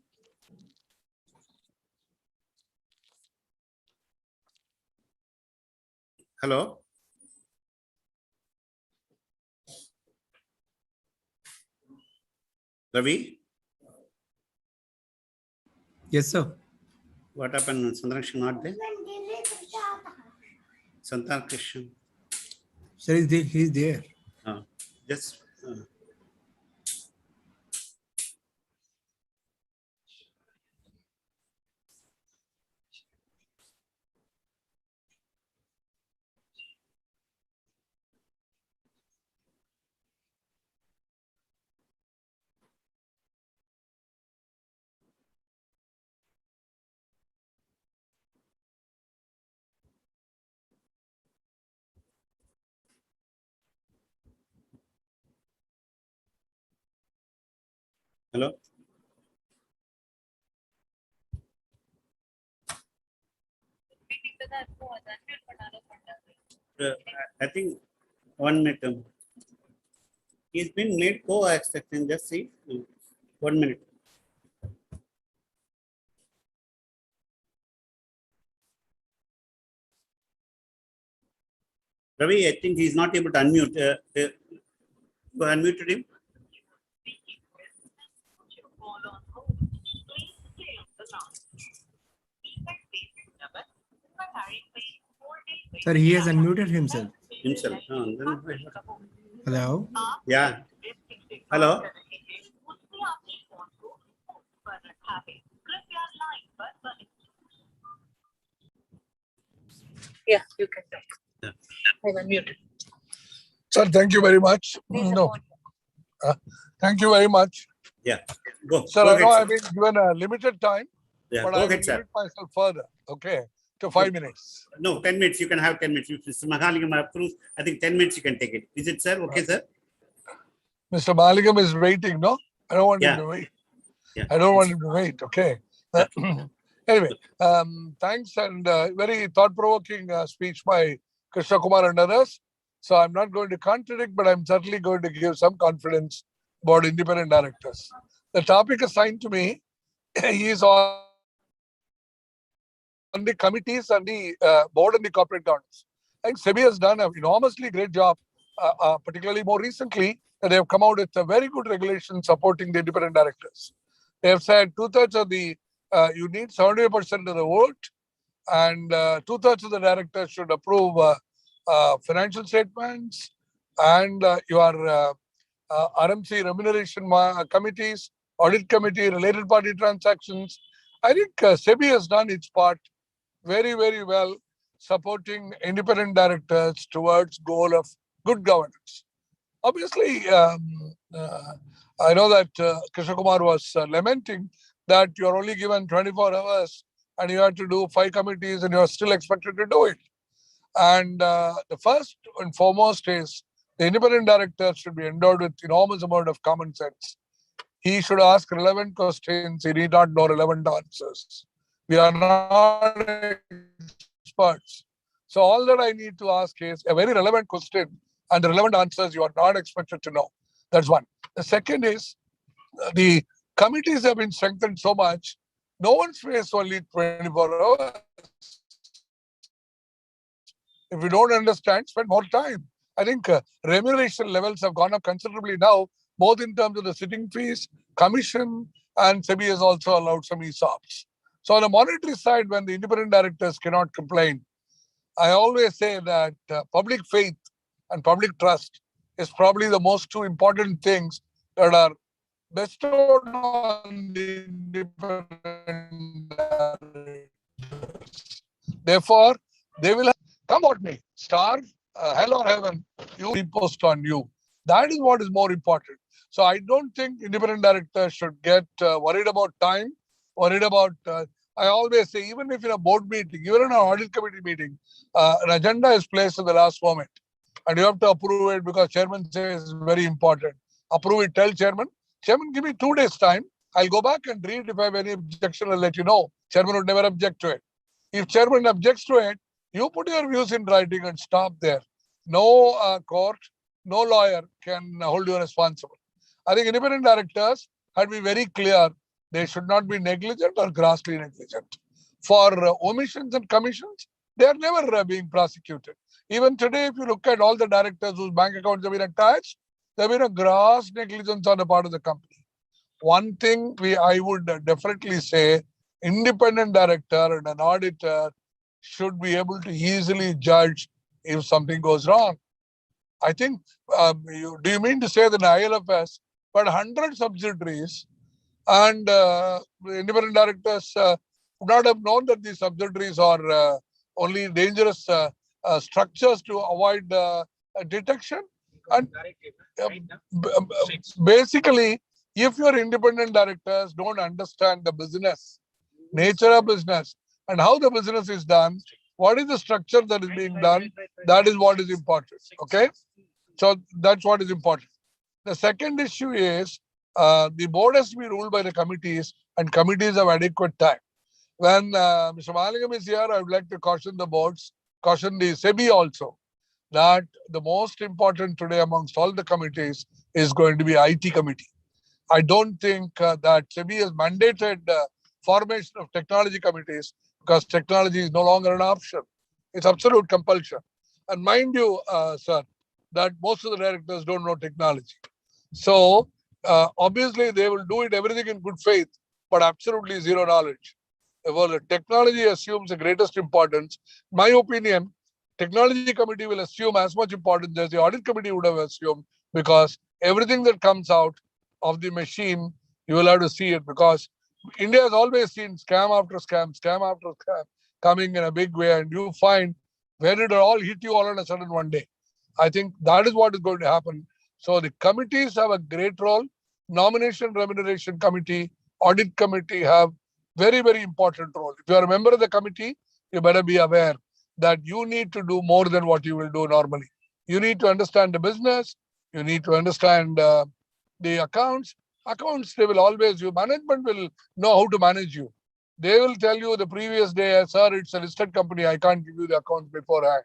Hello. Ravi? Yes, sir. What happened? Santana Krishnan not there? Santana Krishnan. Sir, he's there. Just. Hello. I think 1 minute. He's been made co-accepting. Just see. 1 minute. Ravi, I think he's not able to unmute. You unmuted him. Sir, he has unmuted himself. Hello? Yeah. Hello? Yeah, you can talk. I'm unmuted. Sir, thank you very much. No. Thank you very much. Yeah. Go. Sir, go I ahead, know sir. I've been given a limited time, Yeah, but go I will ahead, sir. limit myself further, okay, to 5 minutes. No, 10 minutes. You can have 10 minutes. If Mr. Mahalingam approves, I think 10 minutes you can take it. Is it, sir? Okay, sir? Mr. Mahalingam is waiting, no? I don't want Yeah. him to wait. Yeah. I don't want him to wait, okay? Anyway, thanks and very thought-provoking speech by Krishna Kumar and others. So I'm not going to contradict, but I'm certainly going to give some confidence about independent directors. The topic assigned to me is on the committees and the board and the corporate governance. I think SEBI has done an enormously great job, particularly more recently, that they have come out with a very good regulation supporting the independent directors. They have said 2/3 of the, you need 70% of the vote, and 2/3 of the directors should approve financial statements and your RMC remuneration committees, audit committee, related party transactions. I think SEBI has done its part very, very well, supporting independent directors towards goal of good governance. Obviously, I know that Krishna Kumar was lamenting that you are only given 24 hours and you have to do 5 committees and you are still expected to do it. And the first and foremost is the independent director should be endowed with enormous amount of common sense. He should ask relevant questions. He need not know relevant answers. We are not experts. So all that I need to ask is a very relevant question and the relevant answers you are not expected to know. That's one. The second is the committees have been strengthened so much. No one's faced only 24 hours. If you don't understand, spend more time. I think remuneration levels have gone up considerably now, both in terms of the sitting fees, commission, and SEBI has also allowed some ESOPs. So on the monetary side, when the independent directors cannot complain, I always say that public faith and public trust is probably the most two important things that are bestowed on the independent directors. Therefore, they will come what may, starve, hell or heaven, you repost on you. That is what is more important. So I don't think independent directors should get worried about time, worried about, I always say, even if in a board meeting, even in an audit committee meeting, an agenda is placed at the last moment and you have to approve it because chairman says it's very important. Approve it, tell chairman, chairman, give me 2 days time. I'll go back and read. If I have any objection, I'll let you know. Chairman would never object to it. If chairman objects to it, you put your views in writing and stop there. No court, no lawyer can hold you responsible. I think independent directors had to be very clear. They should not be negligent or grossly negligent. For omissions and commissions, they are never being prosecuted. Even today, if you look at all the directors whose bank accounts have been attached, there have been a gross negligence on the part of the company. One thing I would definitely say, independent director and an auditor should be able to easily judge if something goes wrong. I think, do you mean to say that in ILFS, but 100 subsidiaries and the independent directors would not have known that these subsidiaries are only dangerous structures to avoid detection? And basically, if your independent directors don't understand the business, nature of business, and how the business is done, what is the structure that is being done, that is what is important. Okay? So that's what is important. The second issue is the board has to be ruled by the committees and committees have adequate time. When Mr. Mahalingam is here, I would like to caution the boards, caution the SEBI also, that the most important today amongst all the committees is going to be IT committee. I don't think that SEBI has mandated formation of technology committees because technology is no longer an option. It's absolute compulsion. And mind you, sir, that most of the directors don't know technology. So obviously they will do it everything in good faith, but absolutely zero knowledge. Well, the technology assumes the greatest importance. My opinion, technology committee will assume as much importance as the audit committee would have assumed, because everything that comes out of the machine, you will have to see it, because India has always seen scam after scam, scam after scam coming in a big way, and you find where did it all hit you all on a sudden one day. I think that is what is going to happen. So the committees have a great role. Nomination Remuneration Committee, Audit Committee have very, very important role. If you are a member of the committee, you better be aware that you need to do more than what you will do normally. You need to understand the business. You need to understand the accounts. Accounts, they will always, your management will know how to manage you. They will tell you the previous day, sir, it's a listed company. I can't give you the accounts beforehand.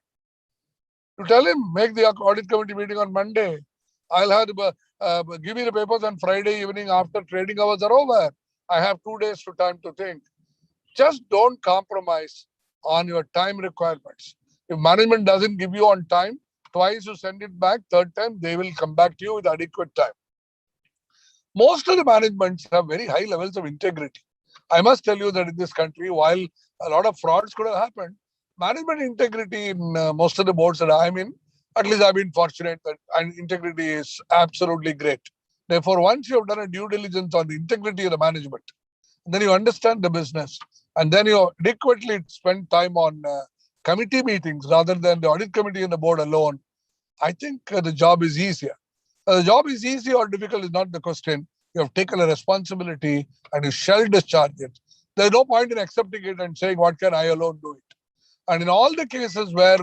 You tell him, make the audit committee meeting on Monday. I'll have to give me the papers on Friday evening after trading hours are over. I have 2 days to time to think. Just don't compromise on your time requirements. If management doesn't give you on time, twice you send it back, third time they will come back to you with adequate time. Most of the managements have very high levels of integrity. I must tell you that in this country, while a lot of frauds could have happened, management integrity in most of the boards that I'm in, at least I've been fortunate that integrity is absolutely great. Therefore, once you have done a due diligence on the integrity of the management, then you understand the business, and then you adequately spend time on committee meetings rather than the audit committee and the board alone, I think the job is easier. The job is easy or difficult is not the question. You have taken a responsibility and you shall discharge it. There's no point in accepting it and saying, what can I alone do it? And in all the cases where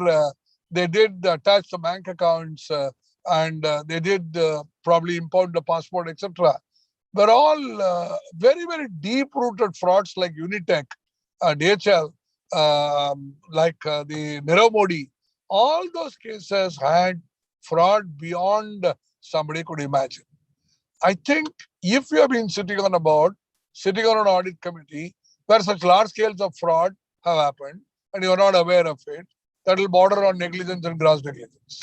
they did attach the bank accounts and they did probably impound the passport, etc., were all very, very deep-rooted frauds like Unitech, DHL, like the Nirav Modi. All those cases had fraud beyond somebody could imagine. I think if you have been sitting on a board, sitting on an audit committee where such large scales of fraud have happened and you are not aware of it, that will border on negligence and gross negligence.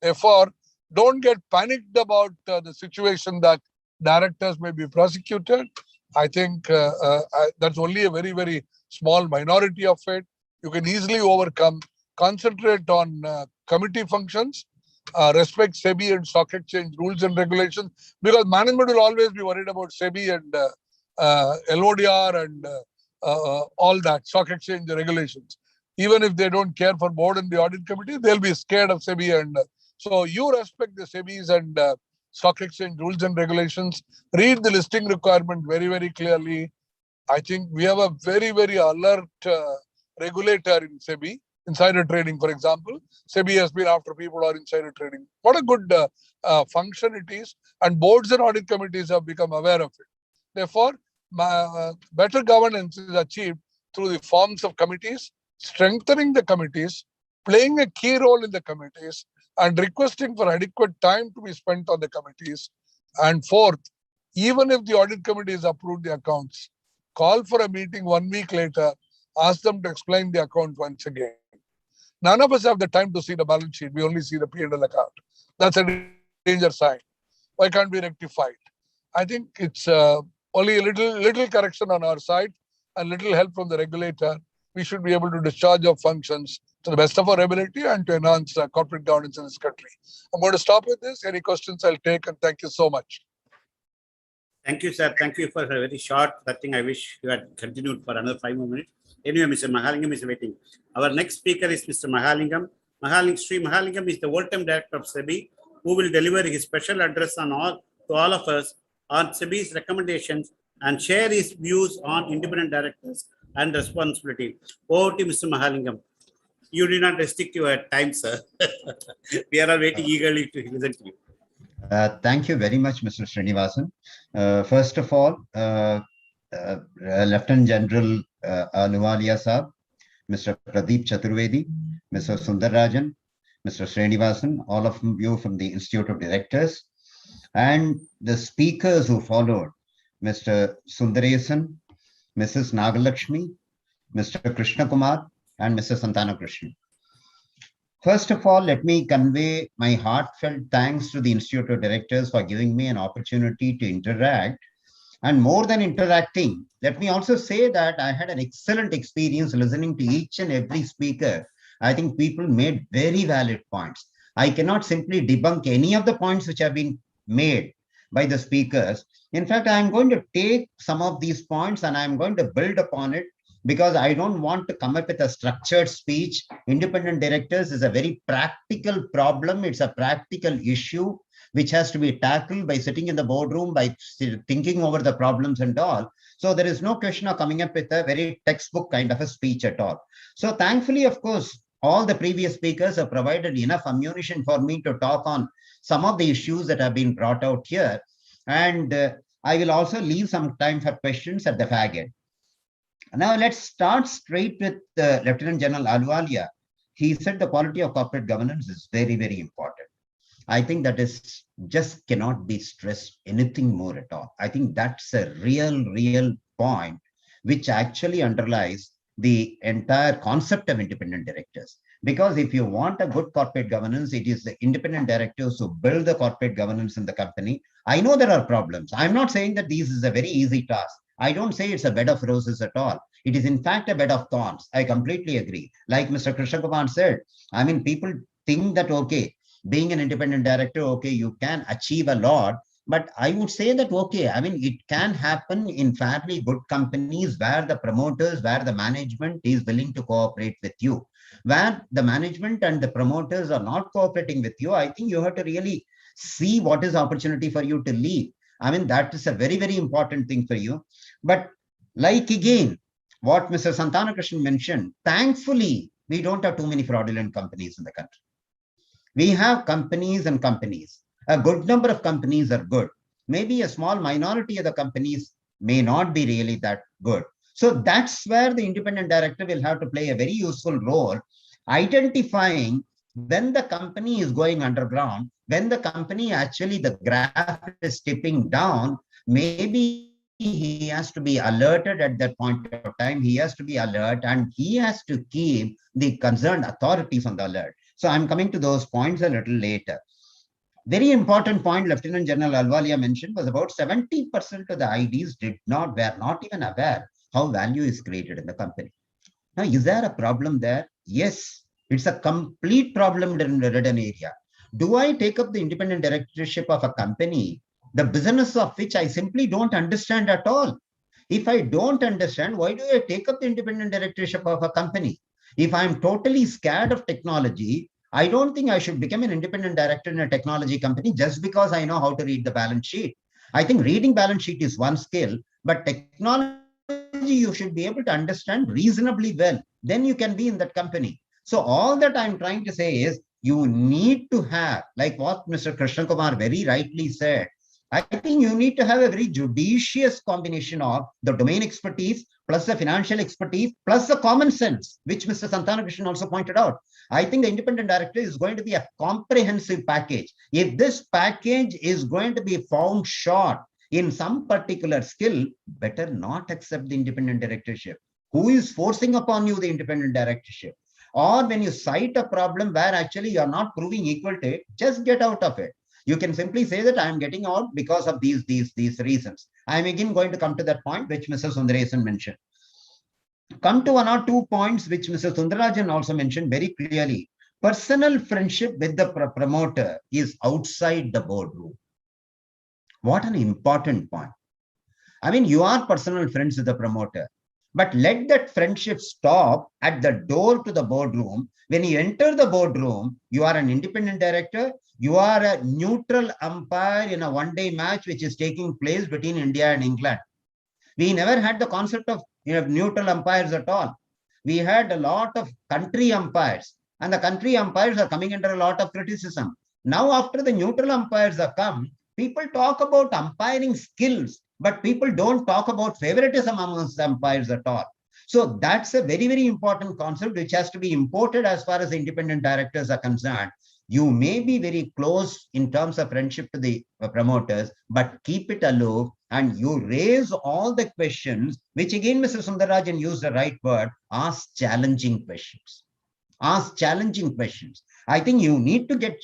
Therefore, don't get panicked about the situation that directors may be prosecuted. I think that's only a very, very small minority of it. You can easily overcome. Concentrate on committee functions, respect SEBI and stock exchange rules and regulations, because management will always be worried about SEBI and LODR and all that, stock exchange regulations. Even if they don't care for board and the audit committee, they'll be scared of SEBI. And so you respect the SEBI's and stock exchange rules and regulations. Read the listing requirement very, very clearly. I think we have a very, very alert regulator in SEBI. Insider trading, for example. SEBI has been after people who are insider trading. What a good function it is. And boards and audit committees have become aware of it. Therefore, better governance is achieved through the forms of committees, strengthening the committees, playing a key role in the committees, and requesting for adequate time to be spent on the committees. And fourth, even if the audit committee has approved the accounts, call for a meeting 1 week later, ask them to explain the account once again. None of us have the time to see the balance sheet. We only see the P&L account. That's a danger sign. Why can't we rectify it? I think it's only a little correction on our side and little help from the regulator. We should be able to discharge our functions to the best of our ability and to enhance corporate governance in this country. I'm going to stop with this. Any questions I'll take, and thank you so much. Thank you, sir. Thank you for a very short thing. I wish you had continued for another 5 more minutes. Anyway, Mr. Mahalingam is waiting. Our next speaker is Mr. Mahalingam. Sri Mahalingam is the Full-time Director of SEBI, who will deliver his special address to all of us on SEBI's recommendations and share his views on independent directors and responsibility. Over to Mr. Mahalingam. You did not restrict your time, sir. We are all waiting eagerly to listen to you. Thank you very much, Mr. Srinivasan. First of all, Lieutenant General Ahluwalia Saab, Mr. Pradeep Chaturvedi, Mr. Sundarajan, Mr. Srinivasan, all of you from the Institute of Directors, and the speakers who followed, Mr. Sundaresan, Mrs. Nagalakshmi, Mr. Krishna Kumar, and Mr. Santana Krishnan. First of all, let me convey my heartfelt thanks to the Institute of Directors for giving me an opportunity to interact. And more than interacting, let me also say that I had an excellent experience listening to each and every speaker. I think people made very valid points. I cannot simply debunk any of the points which have been made by the speakers. In fact, I'm going to take some of these points and I'm going to build upon it, because I don't want to come up with a structured speech. Independent directors is a very practical problem. It's a practical issue which has to be tackled by sitting in the boardroom, by thinking over the problems and all. So there is no question of coming up with a very textbook kind of a speech at all. So thankfully, of course, all the previous speakers have provided enough ammunition for me to talk on some of the issues that have been brought out here. And I will also leave some time for questions at the fag end. Now let's start straight with Lieutenant General Ahluwalia. He said the quality of corporate governance is very, very important. I think that is just cannot be stressed anything more at all. I think that's a real point which actually underlies the entire concept of independent directors. Because if you want a good corporate governance, it is the independent directors who build the corporate governance in the company. I know there are problems. I'm not saying that this is a very easy task. I don't say it's a bed of roses at all. It is in fact a bed of thorns. I completely agree. Like Mr. Krishna Kumar said, I mean, people think that, okay, being an independent director, okay, you can achieve a lot. But I would say that, okay, I mean, it can happen in fairly good companies where the promoters, where the management is willing to cooperate with you. Where the management and the promoters are not cooperating with you, I think you have to really see what is opportunity for you to leave. I mean, that is a very, very important thing for you. But like again, what Mr. Santana Krishnan mentioned, thankfully, We don't have too many fraudulent companies in the country. We have companies and companies. A good number of companies are good. Maybe a small minority of the companies may not be really that good. So that's where the independent director will have to play a very useful role, identifying when the company is going underground, when the company actually the graph is tipping down, maybe he has to be alerted at that point of time. He has to be alert and he has to keep the concerned authorities on the alert. So I'm coming to those points a little later. Very important point Lieutenant General Ahluwalia mentioned was about 70% of the IDs were not even aware how value is created in the company. Now, is there a problem there? Yes, it's a complete problem in the ridden area. Do I take up the independent directorship of a company, the business of which I simply don't understand at all? If I don't understand, why do I take up the independent directorship of a company? If I'm totally scared of technology, I don't think I should become an independent director in a technology company just because I know how to read the balance sheet. I think reading balance sheet is one skill, but technology you should be able to understand reasonably well. Then you can be in that company. So all that I'm trying to say is you need to have, like what Mr. Krishna Kumar very rightly said, I think you need to have a very judicious combination of the domain expertise plus the financial expertise plus the common sense, which Mr. Santanakrishnan also pointed out. I think the independent director is going to be a comprehensive package. If this package is going to be found short in some particular skill, better not accept the independent directorship. Who is forcing upon you the independent directorship? Or when you cite a problem where actually you are not proving equal to it, just get out of it. You can simply say that I am getting out because of these reasons. I am again going to come to that point which Mr. Sundaresan mentioned. Come to 1 or 2 points which Mr. Sundarajan also mentioned very clearly. Personal friendship with the promoter is outside the boardroom. What an important point. I mean, you are personal friends with the promoter, but let that friendship stop at the door to the boardroom. When you enter the boardroom, you are an independent director. You are a neutral umpire in a one-day match which is taking place between India and England. We never had the concept of neutral umpires at all. We had a lot of country umpires, and the country umpires are coming under a lot of criticism. Now, after the neutral umpires have come, people talk about umpiring skills, but people don't talk about favoritism amongst the umpires at all. So that's a very, very important concept which has to be imported as far as the independent directors are concerned. You may be very close in terms of friendship to the promoters, but keep it aloof and you raise all the questions, which again, Mr. Sundarajan used the right word, ask challenging questions. Ask challenging questions. I think you need to get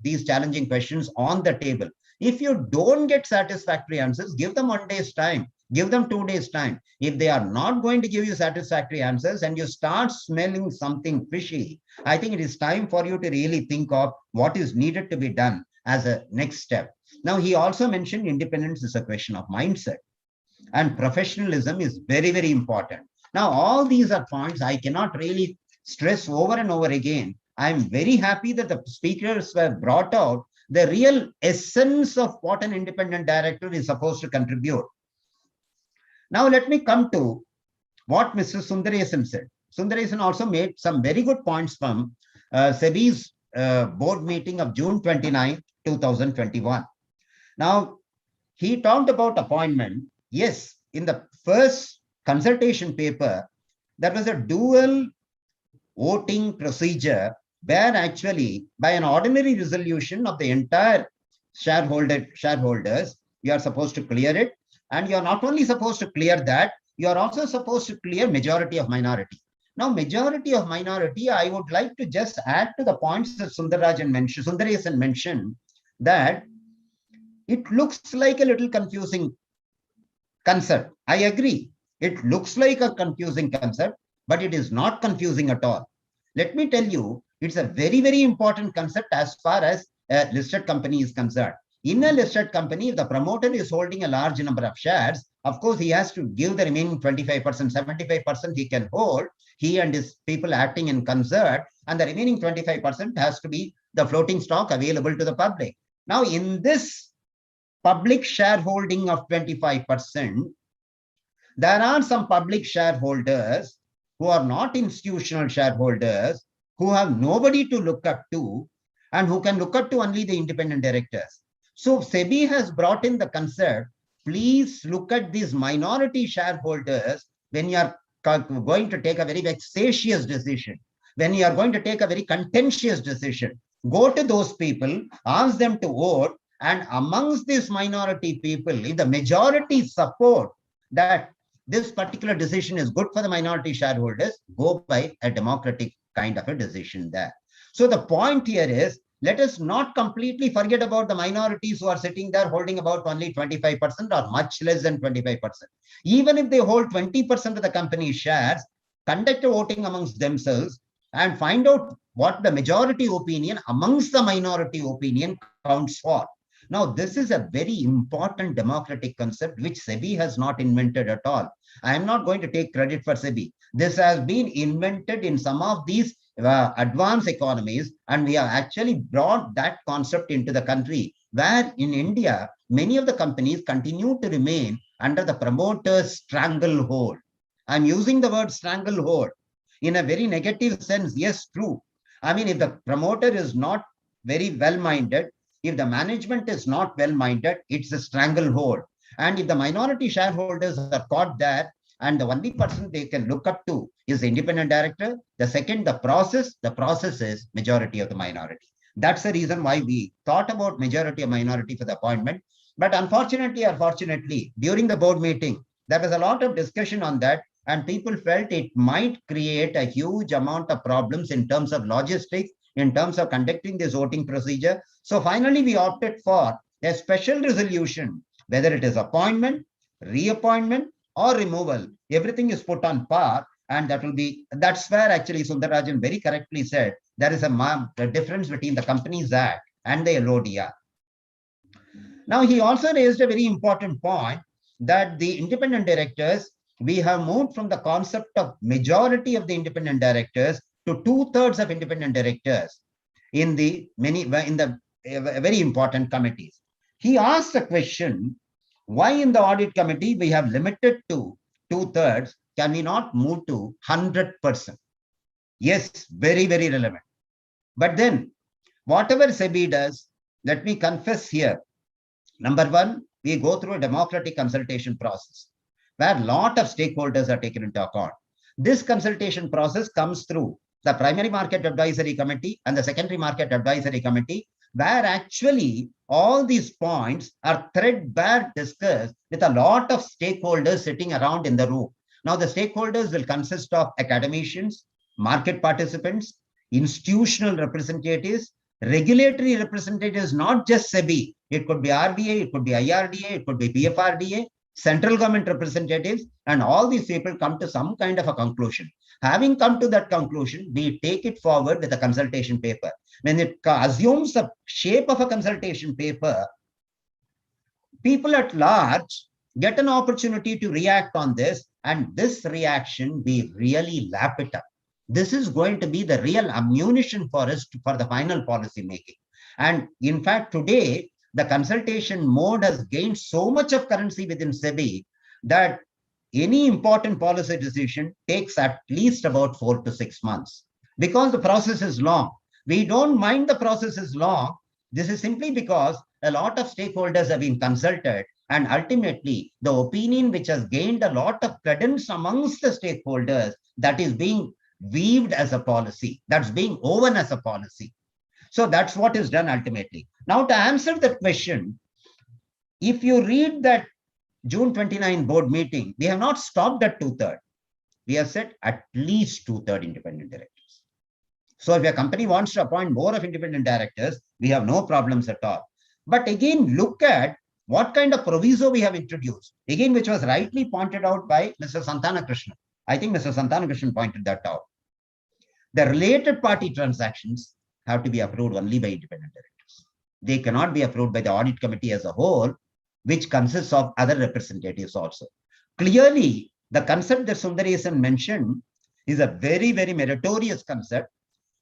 these challenging questions on the table. If you don't get satisfactory answers, give them 1 day's time. Give them 2 days' time. If they are not going to give you satisfactory answers and you start smelling something fishy, I think it is time for you to really think of what is needed to be done as a next step. Now, he also mentioned independence is a question of mindset and professionalism is very, very important. Now, all these are points I cannot really stress over and over again. I'm very happy that the speakers were brought out the real essence of what an independent director is supposed to contribute. Now, let me come to what Mr. Sundaresan said. Sundaresan also made some very good points from SEBI's board meeting of June 29, 2021. Now, he talked about appointment. Yes, in the first consultation paper, there was a dual voting procedure where actually by an ordinary resolution of the entire shareholders, you are supposed to clear it. And you're not only supposed to clear that, you are also supposed to clear majority of minority. Now, majority of minority, I would like to just add to the points that Sundaresan mentioned that it looks like a little confusing concept. I agree. It looks like a confusing concept, but it is not confusing at all. Let me tell you, it's a very, very important concept as far as a listed company is concerned. In a listed company, if the promoter is holding a large number of shares, of course, he has to give the remaining 25%, 75% he can hold, he and his people acting in concert, and the remaining 25% has to be the floating stock available to the public. Now, in this public shareholding of 25%, there are some public shareholders who are not institutional shareholders, who have nobody to look up to, and who can look up to only the independent directors. So SEBI has brought in the concept, please look at these minority shareholders when you are going to take a very vexatious decision, when you are going to take a very contentious decision. Go to those people, ask them to vote, and amongst these minority people, if the majority support that this particular decision is good for the minority shareholders, go by a democratic kind of a decision there. So the point here is, let us not completely forget about the minorities who are sitting there holding about only 25% or much less than 25%. Even if they hold 20% of the company's shares, conduct a voting amongst themselves and find out what the majority opinion amongst the minority opinion counts for. Now, this is a very important democratic concept which SEBI has not invented at all. I am not going to take credit for SEBI. This has been invented in some of these advanced economies, and we have actually brought that concept into the country, where in India, many of the companies continue to remain under the promoter's stranglehold. I'm using the word stranglehold in a very negative sense. Yes, true. I mean, if the promoter is not very well-minded, if the management is not well-minded, it's a stranglehold. And if the minority shareholders are caught there, and the only person they can look up to is the independent director, the second, the process is majority of the minority. That's the reason why we thought about majority of minority for the appointment. But unfortunately or fortunately, during the board meeting, there was a lot of discussion on that, and people felt it might create a huge amount of problems in terms of logistics, in terms of conducting this voting procedure. So finally, we opted for a special resolution, whether it is appointment, reappointment, or removal. Everything is put on par, and that's where actually Sundararajan very correctly said there is a difference between the Companies Act and the LODR. Now, he also raised a very important point that the independent directors, we have moved from the concept of majority of the independent directors to 2/3 of independent directors in the very important committees. He asked a question, why in the audit committee we have limited to 2/3? Can we not move to 100%? Yes, very, very relevant. But then, whatever SEBI does, let me confess here. Number one, we go through a democratic consultation process where a lot of stakeholders are taken into account. This consultation process comes through the primary market advisory committee and the secondary market advisory committee, where actually all these points are threadbare discussed with a lot of stakeholders sitting around in the room. Now, the stakeholders will consist of academicians, market participants, institutional representatives, regulatory representatives, not just SEBI. It could be RBI, it could be IRDA, it could be PFRDA, central government representatives, and all these people come to some kind of a conclusion. Having come to that conclusion, we take it forward with a consultation paper. When it assumes the shape of a consultation paper, people at large get an opportunity to react on this, and this reaction, we really lap it up. This is going to be the real ammunition for us for the final policy making. And in fact, today, the consultation mode has gained so much of currency within SEBI that any important policy decision takes at least about 4 to 6 months because the process is long. We don't mind the process is long. This is simply because a lot of stakeholders have been consulted, and ultimately the opinion which has gained a lot of credence amongst the stakeholders, that is being weaved as a policy, that's being woven as a policy. So that's what is done ultimately. Now, to answer that question, if you read that June 29 board meeting, we have not stopped at 2/3. We have said at least 2/3 independent directors. So if a company wants to appoint more of independent directors, we have no problems at all. But again, look at what kind of proviso we have introduced, again, which was rightly pointed out by Mr. Santanakrishnan. I think Mr. Santanakrishnan pointed that out. The related party transactions have to be approved only by independent directors. They cannot be approved by the audit committee as a whole, which consists of other representatives also. Clearly, the concept that Sundaresan mentioned is a very, very meritorious concept.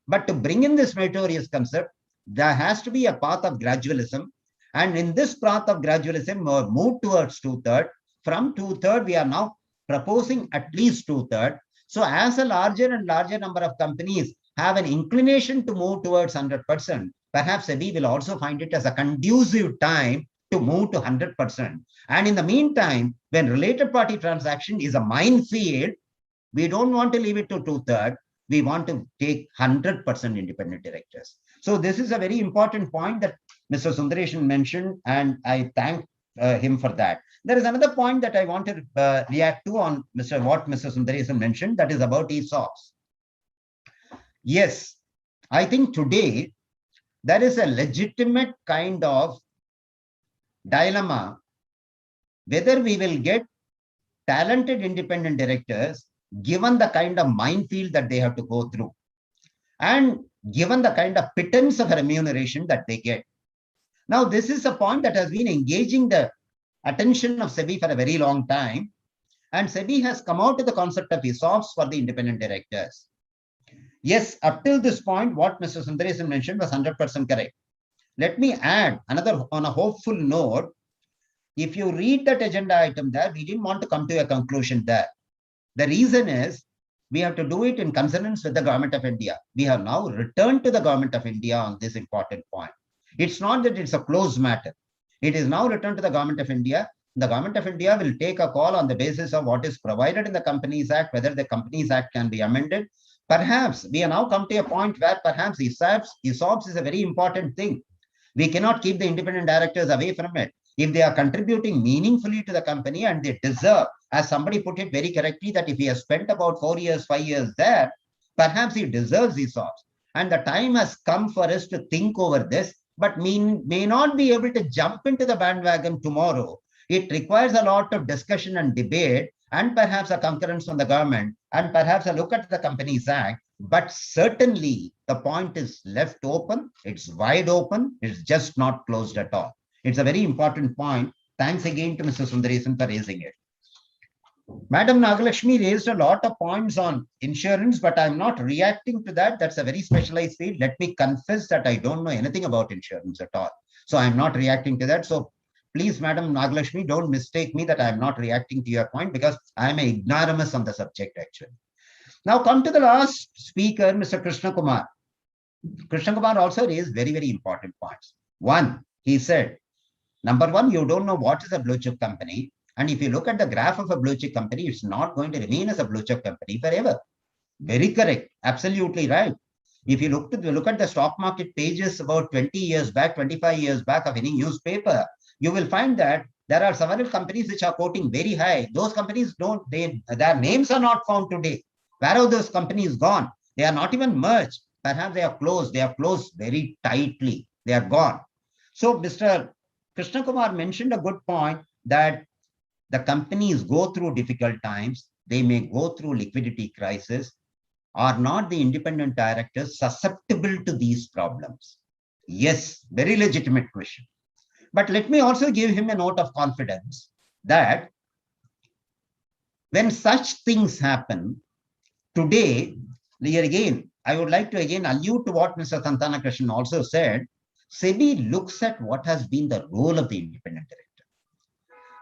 But to bring in this meritorious concept, there has to be a path of gradualism. And in this path of gradualism, we move towards 2/3. From 2/3, we are now proposing at least 2/3. So as a larger and larger number of companies have an inclination to move towards 100%, perhaps SEBI will also find it as a conducive time to move to 100%. And in the meantime, when related party transaction is a minefield, we don't want to leave it to 2/3. We want to take 100% independent directors. So this is a very important point that Mr. Sundaresan mentioned, and I thank him for that. There is another point that I want to react to on what Mr. Sundaresan mentioned, that is about ESOPs. Yes, I think today there is a legitimate kind of dilemma whether we will get talented independent directors given the kind of minefield that they have to go through and given the kind of pittance of remuneration that they get. Now, this is a point that has been engaging the attention of SEBI for a very long time, and SEBI has come out with the concept of ESOPs for the independent directors. Yes, up till this point, what Mr. Sundaresan mentioned was 100% correct. Let me add another on a hopeful note. If you read that agenda item there, we didn't want to come to a conclusion there. The reason is we have to do it in consonance with the Government of India. We have now returned to the Government of India on this important point. It's not that it's a closed matter. It is now returned to the Government of India. The Government of India will take a call on the basis of what is provided in the Companies Act, whether the Companies Act can be amended. Perhaps we have now come to a point where perhaps ESOPs is a very important thing. We cannot keep the independent directors away from it. If they are contributing meaningfully to the company and they deserve, as somebody put it very correctly, that if he has spent about 4 years, 5 years there, perhaps he deserves ESOPs. And the time has come for us to think over this, but may not be able to jump into the bandwagon tomorrow. It requires a lot of discussion and debate, and perhaps a concurrence from the government, and perhaps a look at the Companies Act. But certainly the point is left open. It's wide open. It's just not closed at all. It's a very important point. Thanks again to Mr. Sundaresan for raising it. Madam Nagalakshmi raised a lot of points on insurance, but I'm not reacting to that. That's a very specialized field. Let me confess that I don't know anything about insurance at all. So I'm not reacting to that. So please, Madam Nagalakshmi, don't mistake me that I'm not reacting to your point, because I'm an ignoramus on the subject actually. Now come to the last speaker, Mr. Krishna Kumar. Krishna Kumar also raised very, very important points. One, he said, number one, you don't know what is a blue chip company. And if you look at the graph of a blue chip company, it's not going to remain as a blue chip company forever. Very correct. Absolutely right. If you look at the stock market pages about 20 years back, 25 years back of any newspaper, you will find that there are several companies which are quoting very high. Those companies their names are not found today. Where are those companies gone? They are not even merged. Perhaps they are closed. They are closed very tightly. They are gone. So Mr. Krishna Kumar mentioned a good point that the companies go through difficult times. They may go through liquidity crisis. Are not the independent directors susceptible to these problems? Yes, very legitimate question. But let me also give him a note of confidence that when such things happen, today, here again, I would like to again allude to what Mr. Santana Krishnan also said. SEBI looks at what has been the role of the independent director.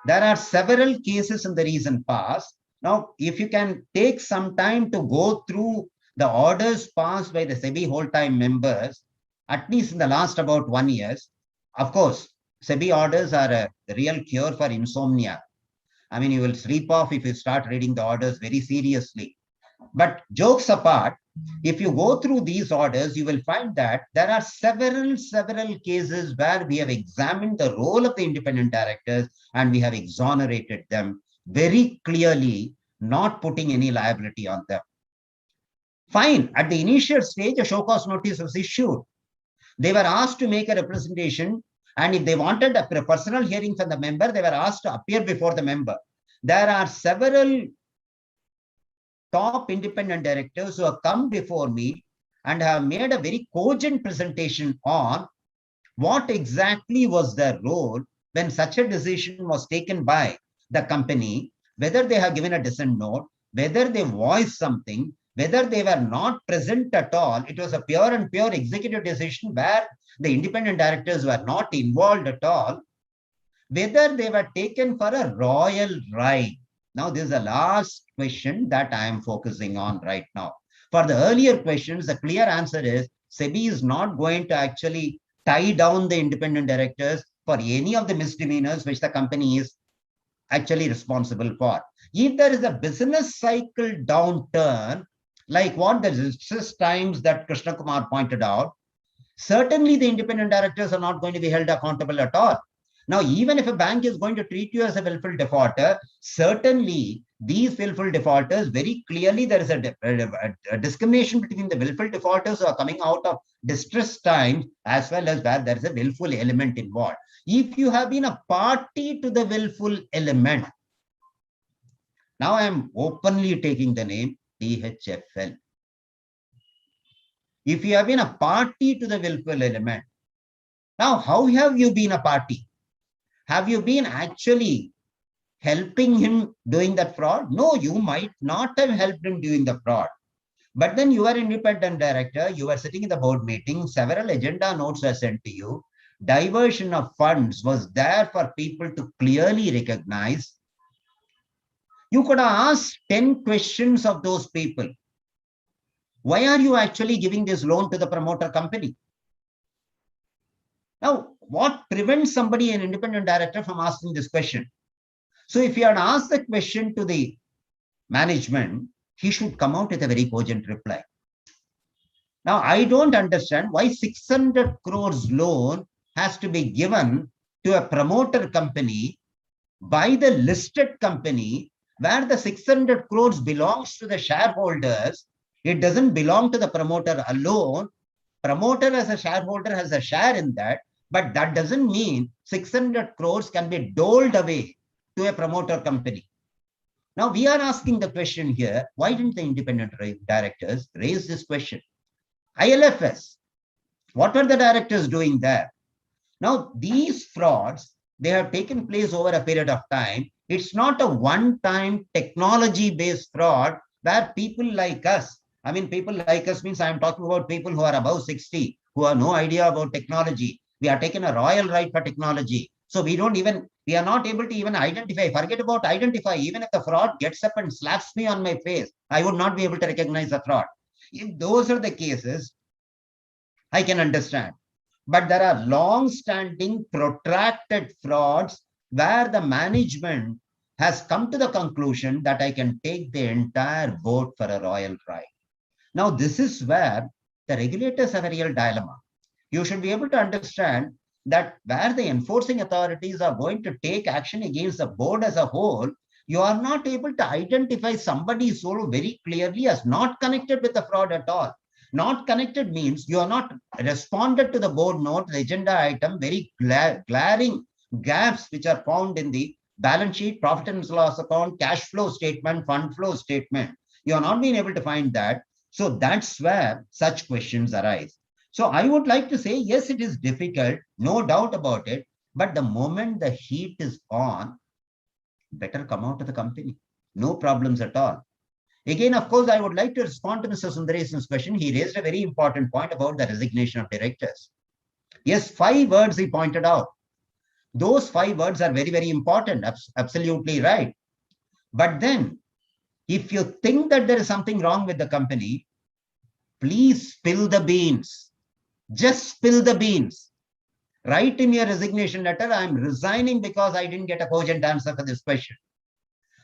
There are several cases in the recent past. Now, if you can take some time to go through the orders passed by the SEBI whole-time members, at least in the last about 1 year, of course, SEBI orders are a real cure for insomnia. I mean, you will sleep off if you start reading the orders very seriously. But jokes apart, if you go through these orders, you will find that there are several cases where we have examined the role of the independent directors and we have exonerated them very clearly, not putting any liability on them. Fine. At the initial stage, a show cause notice was issued. They were asked to make a representation, and if they wanted a personal hearing from the member, they were asked to appear before the member. There are several top independent directors who have come before me and have made a very cogent presentation on what exactly was their role when such a decision was taken by the company, whether they have given a dissent note, whether they voiced something, whether they were not present at all. It was a pure executive decision where the independent directors were not involved at all, whether they were taken for a royal ride. Now, this is the last question that I am focusing on right now. For the earlier questions, the clear answer is SEBI is not going to actually tie down the independent directors for any of the misdemeanors which the company is actually responsible for. If there is a business cycle downturn, like what the distress times that Krishna Kumar pointed out, certainly the independent directors are not going to be held accountable at all. Now, even if a bank is going to treat you as a willful defaulter, certainly these willful defaulters, very clearly there is a discrimination between the willful defaulters who are coming out of distress times as well as where there is a willful element involved. If you have been a party to the willful element, now I am openly taking the name DHFL. If you have been a party to the willful element, now how have you been a party? Have you been actually helping him doing that fraud? No, you might not have helped him doing the fraud. But then you are independent director, you are sitting in the board meeting, several agenda notes were sent to you. Diversion of funds was there for people to clearly recognize. You could have asked 10 questions of those people. Why are you actually giving this loan to the promoter company? Now, what prevents somebody, an independent director, from asking this question? So if you had asked the question to the management, he should come out with a very cogent reply. Now, I don't understand why 600 crores loan has to be given to a promoter company by the listed company where the 600 crores belongs to the shareholders. It doesn't belong to the promoter alone. Promoter as a shareholder has a share in that, but that doesn't mean 600 crores can be doled away to a promoter company. Now we are asking the question here, why didn't the independent directors raise this question? ILFS, what were the directors doing there? Now these frauds, they have taken place over a period of time. It's not a one-time technology-based fraud where people like us, I mean, people like us means I'm talking about people who are above 60, who have no idea about technology. We are taking a royal right for technology. So we are not able to even identify, forget about identify. Even if the fraud gets up and slaps me on my face, I would not be able to recognize the fraud. If those are the cases, I can understand. But there are long-standing, protracted frauds where the management has come to the conclusion that I can take the entire boat for a royal ride. Now, this is where the regulators have a real dilemma. You should be able to understand that where the enforcing authorities are going to take action against the board as a whole, you are not able to identify somebody so very clearly as not connected with the fraud at all. Not connected means you are not responded to the board note, the agenda item, very glaring gaps which are found in the balance sheet, profit and loss account, cash flow statement, fund flow statement. You are not being able to find that. So that's where such questions arise. So I would like to say, yes, it is difficult, no doubt about it. But the moment the heat is on, better come out of the company. No problems at all. Again, of course, I would like to respond to Mr. Sundaresan's question. He raised a very important point about the resignation of directors. Yes, 5 words he pointed out. Those 5 words are very, very important. Absolutely right. But then, if you think that there is something wrong with the company, please spill the beans. Just spill the beans. Write in your resignation letter, I am resigning because I didn't get a cogent answer for this question.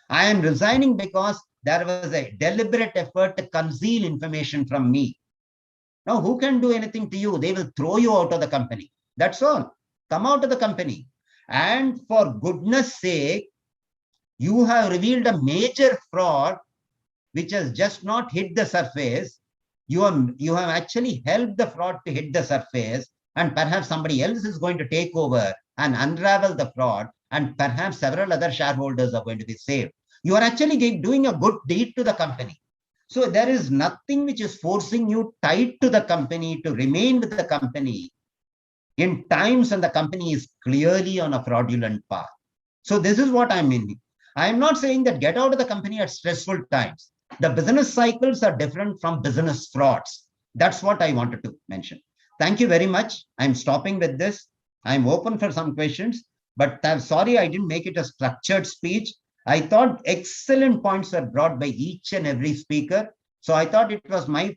I am resigning because there was a deliberate effort to conceal information from me. Now, who can do anything to you? They will throw you out of the company. That's all. Come out of the company. And for goodness sake, you have revealed a major fraud which has just not hit the surface. You have actually helped the fraud to hit the surface, and perhaps somebody else is going to take over and unravel the fraud, and perhaps several other shareholders are going to be saved. You are actually doing a good deed to the company. So there is nothing which is forcing you tied to the company to remain with the company in times when the company is clearly on a fraudulent path. So this is what I mean. I am not saying that get out of the company at stressful times. The business cycles are different from business frauds. That's what I wanted to mention. Thank you very much. I'm stopping with this. I'm open for some questions, but I'm sorry I didn't make it a structured speech. I thought excellent points were brought by each and every speaker. So I thought it was my,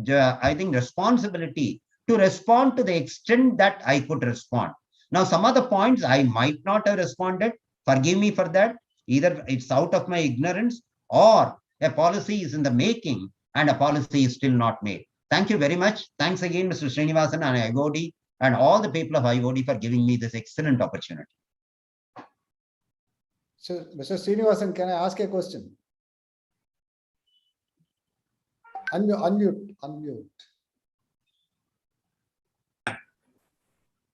I think, responsibility to respond to the extent that I could respond. Now, some of the points I might not have responded. Forgive me for that. Either it's out of my ignorance or a policy is in the making and a policy is still not made. Thank you very much. Thanks again, Mr. Srinivasan and IOD and all the people of IOD for giving me this excellent opportunity. So, Mr. Srinivasan, can I ask a question? Unmute.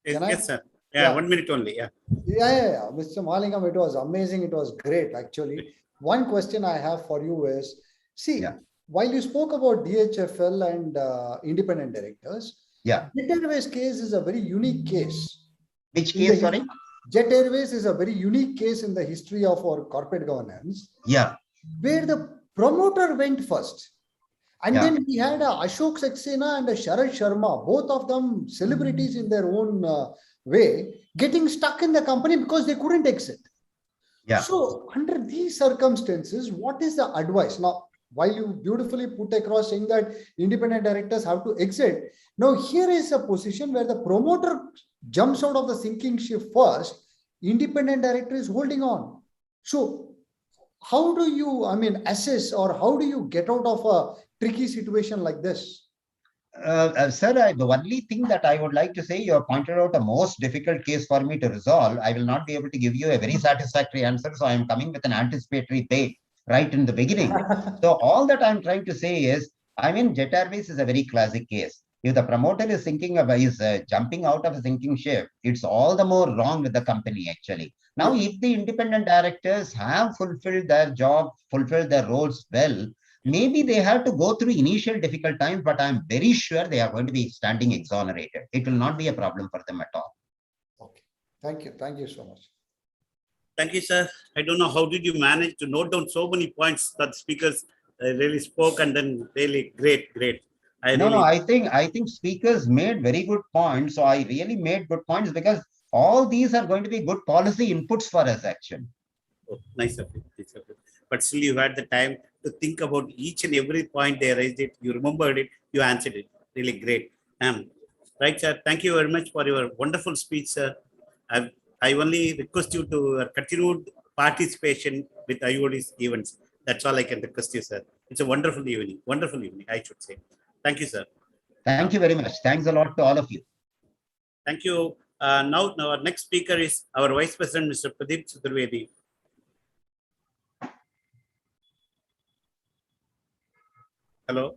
Yes, sir. Yeah, 1 minute only. Yeah. Yeah. Mr. Mahalingam, it was amazing. It was great, actually. One question I have for you is, see, while you spoke about DHFL and independent directors, Jet Airways case is a very unique case. Which case, sorry? Jet Airways is a very unique case in the history of our corporate governance. Yeah. Where the promoter went first. And then we had Ashok Saxena and Sharad Sharma, both of them celebrities in their own way, getting stuck in the company because they couldn't exit. Yeah. So under these circumstances, what is the advice? Now, while you beautifully put across saying that independent directors have to exit, now here is a position where the promoter jumps out of the sinking ship first, independent director is holding on. So how do you, assess, or how do you get out of a tricky situation like this? Sir, the only thing that I would like to say, you have pointed out a most difficult case for me to resolve. I will not be able to give you a very satisfactory answer. So I am coming with an anticipatory bait right in the beginning. So all that I'm trying to say is, Jet Airways is a very classic case. If the promoter is thinking of jumping out of a sinking ship, it's all the more wrong with the company, actually. Now, if the independent directors have fulfilled their job, fulfilled their roles well, maybe they have to go through initial difficult times, but I'm very sure they are going to be standing exonerated. It will not be a problem for them at all. Okay. Thank you. Thank you so much. Thank you, sir. I don't know how did you manage to note down so many points that speakers really spoke, and then really great. I think speakers made very good points. So I really made good points because all these are going to be good policy inputs for us, actually. Oh, nice of it. But still, you had the time to think about each and every point they raised it. You remembered it. You answered it. Really great. Right, sir. Thank you very much for your wonderful speech, sir. I only request you to continue participation with IOD's events. That's all I can request you, sir. It's a wonderful evening. I should say. Thank you, sir. Thank you very much. Thanks a lot to all of you. Thank you. Now our next speaker is our Vice President, Mr. Pradeep Chaturvedi. Hello.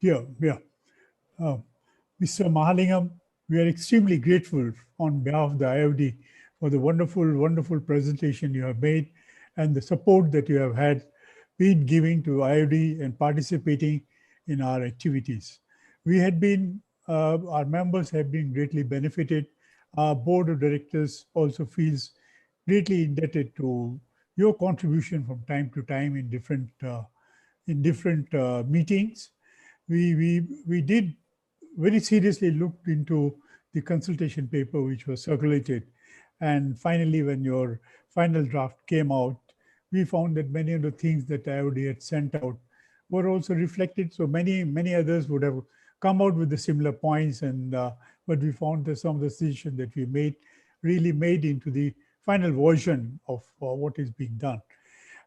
Yeah. Mr. Mahalingam, we are extremely grateful on behalf of the IOD for the wonderful presentation you have made and the support that you have been giving to IOD and participating in our activities. We had been, our members have been greatly benefited. Our board of directors also feels greatly indebted to your contribution from time to time in different meetings. We did very seriously looked into the consultation paper which was circulated, and finally when your final draft came out, we found that many of the things that IOD had sent out were also reflected. So many others would have come out with the similar points, and but we found that some of the decisions that we made really made into the final version of what is being done.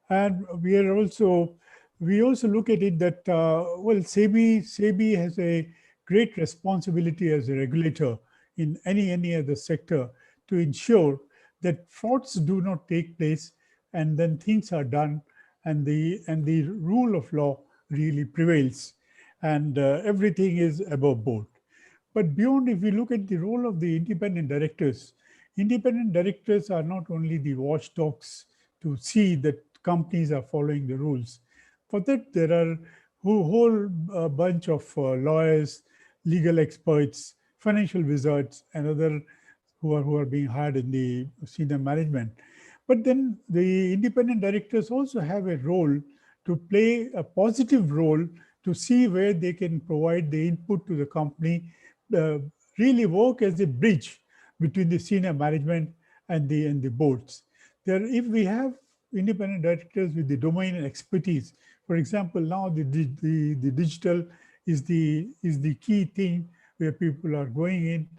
And we also look at it that SEBI has a great responsibility as a regulator in any other sector to ensure that frauds do not take place, and then things are done, and the rule of law really prevails, and everything is above board. But beyond, if we look at the role of the independent directors are not only the watchdogs to see that companies are following the rules. For that, there are a whole bunch of lawyers, legal experts, financial wizards, and other who are being hired in the senior management. But then the independent directors also have a role to play, a positive role to see where they can provide the input to the company, really work as a bridge between the senior management and the boards. If we have independent directors with the domain and expertise. For example, now the digital is the key thing where people are going in,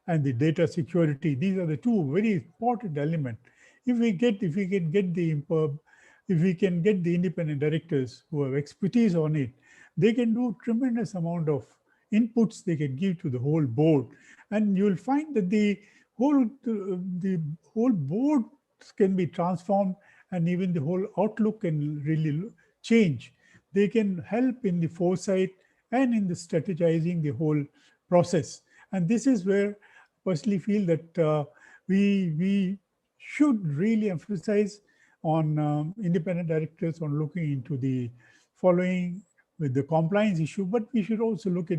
and the data security. These are the two very important elements. If we can get the independent directors who have expertise on it, they can do tremendous amount of inputs they can give to the whole board, and you will find that the whole board can be transformed, and even the whole outlook can really change. They can help in the foresight and in the strategizing the whole process. And this is where I personally feel that we should really emphasize on independent directors on looking into the following with the compliance issue, but we should also look at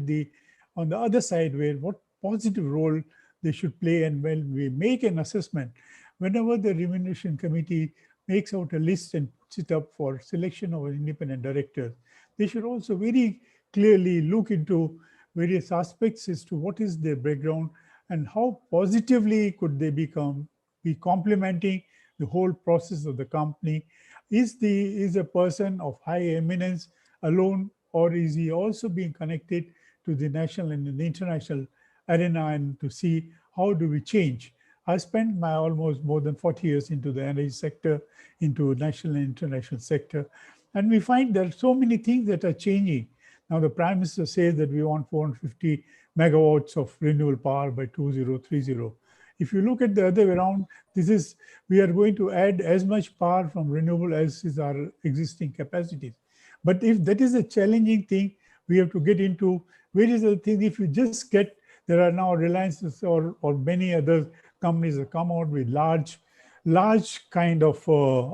on the other side where what positive role they should play. And when we make an assessment, whenever the remuneration committee makes out a list and puts it up for selection of an independent director, they should also very clearly look into various aspects as to what is their background and how positively could they be complementing the whole process of the company. Is a person of high eminence alone, or is he also being connected to the national and the international arena, and to see how do we change? I spent my almost more than 40 years into the energy sector, into national and international sector, and we find there are so many things that are changing. Now the Prime Minister says that we want 450 megawatts of renewable power by 2030. If you look at the other way around, we are going to add as much power from renewable as is our existing capacities. But if that is a challenging thing, we have to get into various other things. If you just there are now Reliances or many other companies that come out with large kind of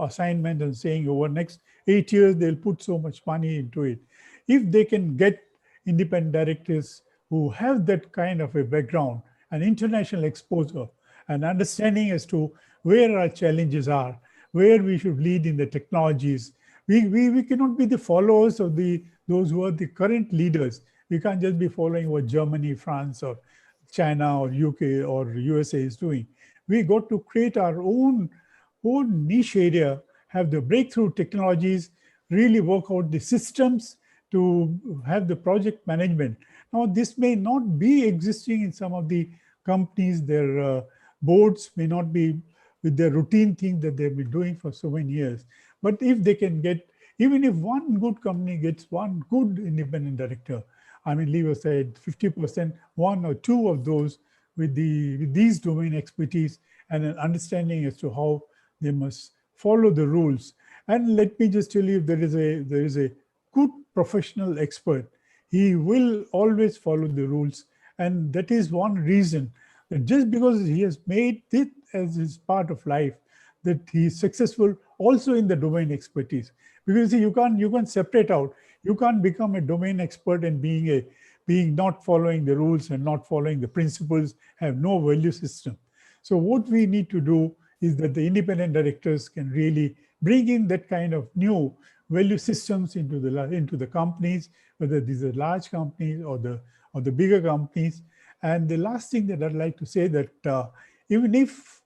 assignment and saying over next 8 years, they'll put so much money into it. If they can get independent directors who have that kind of a background, an international exposure, an understanding as to where our challenges are, where we should lead in the technologies. We cannot be the followers of those who are the current leaders. We can't just be following what Germany, France, or China, or UK, or USA is doing. We got to create our own niche area, have the breakthrough technologies, really work out the systems to have the project management. Now, this may not be existing in some of the companies. Their boards may not be with their routine thing that they've been doing for so many years. But if they can get, even if one good company gets one good independent director, I mean, leave aside 50%, one or two of those with these domain expertise and an understanding as to how they must follow the rules. And let me just tell you, if there is a good professional expert, he will always follow the rules. And that is one reason that just because he has made it as his part of life, that he is successful also in the domain expertise. Because you can't separate out. You can't become a domain expert and being not following the rules and not following the principles, have no value system. So what we need to do is that the independent directors can really bring in that kind of new value systems into the companies, whether these are large companies or the bigger companies. And the last thing that I'd like to say that even if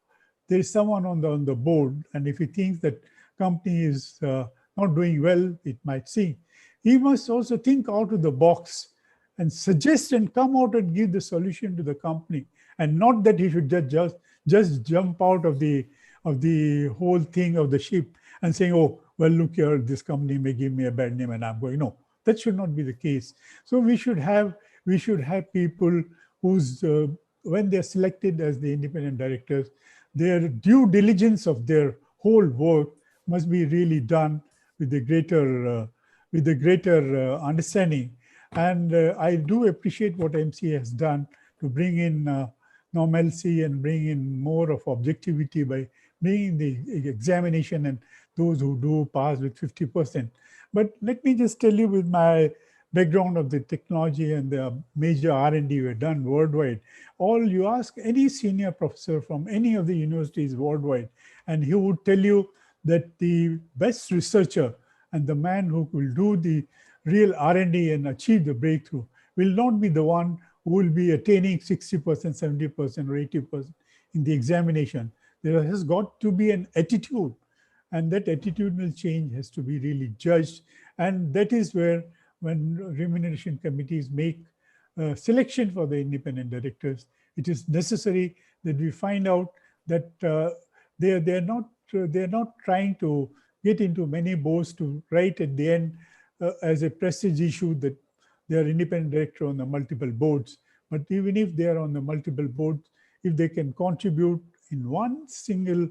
there is someone on the board, and if he thinks that company is not doing well, it might seem, he must also think out of the box and suggest and come out and give the solution to the company, and not that he should just jump out of the whole thing of the ship and saying, oh, well, look here, this company may give me a bad name and I'm going. No, that should not be the case. So we should have people whose, when they're selected as the independent directors, their due diligence of their whole work must be really done with the greater understanding. And I do appreciate what MC has done to bring in normalcy and bring in more of objectivity by bringing the examination and those who do pass with 50%. But let me just tell you, with my background of the technology and the major R&D we've done worldwide, you ask any senior professor from any of the universities worldwide, and he would tell you that the best researcher and the man who will do the real R&D and achieve the breakthrough will not be the one who will be attaining 60%, 70%, or 80% in the examination. There has got to be an attitude And that attitudinal change has to be really judged. And that is where, when remuneration committees make selection for the independent directors, it is necessary that we find out that they're not trying to get into many boards to write at the end as a prestige issue that they are independent director on the multiple boards. But even if they are on the multiple boards, if they can contribute in one single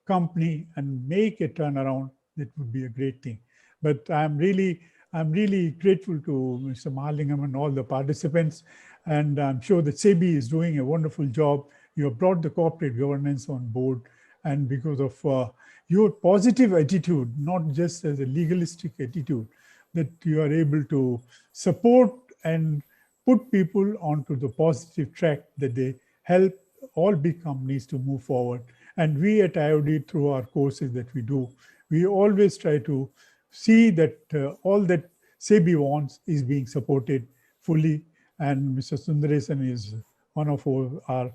company and make a turnaround, that would be a great thing. But I'm really grateful to Mr. Mahalingam and all the participants. And I'm sure that SEBI is doing a wonderful job. You have brought the corporate governance on board. And because of your positive attitude, not just as a legalistic attitude, that you are able to support and put people onto the positive track, that they help all big companies to move forward. And we at IOD, through our courses that we do, we always try to see that all that SEBI wants is being supported fully. And Mr. Sundaresan is one of our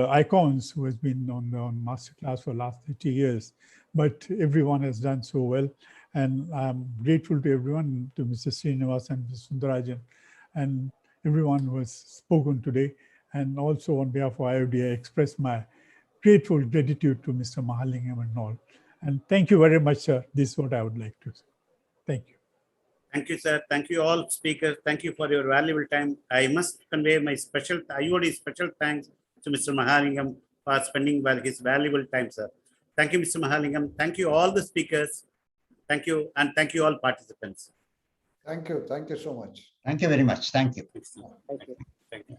icons who has been on Masterclass for the last 30 years. But everyone has done so well. And I'm grateful to everyone, to Mr. Srinivas and Mr. Sundarajan, and everyone who has spoken today. And also on behalf of IOD, I express my grateful gratitude to Mr. Mahalingam and all. And thank you very much, sir. This is what I would like to say. Thank you. Thank you, sir. Thank you all speakers. Thank you for your valuable time. I must convey my IOD special thanks to Mr. Mahalingam for spending his valuable time, sir. Thank you, Mr. Mahalingam. Thank you all the speakers. Thank you, and thank you all participants. Thank you. Thank you so much. Thank you very much. Thank you. Thank you. Thank you.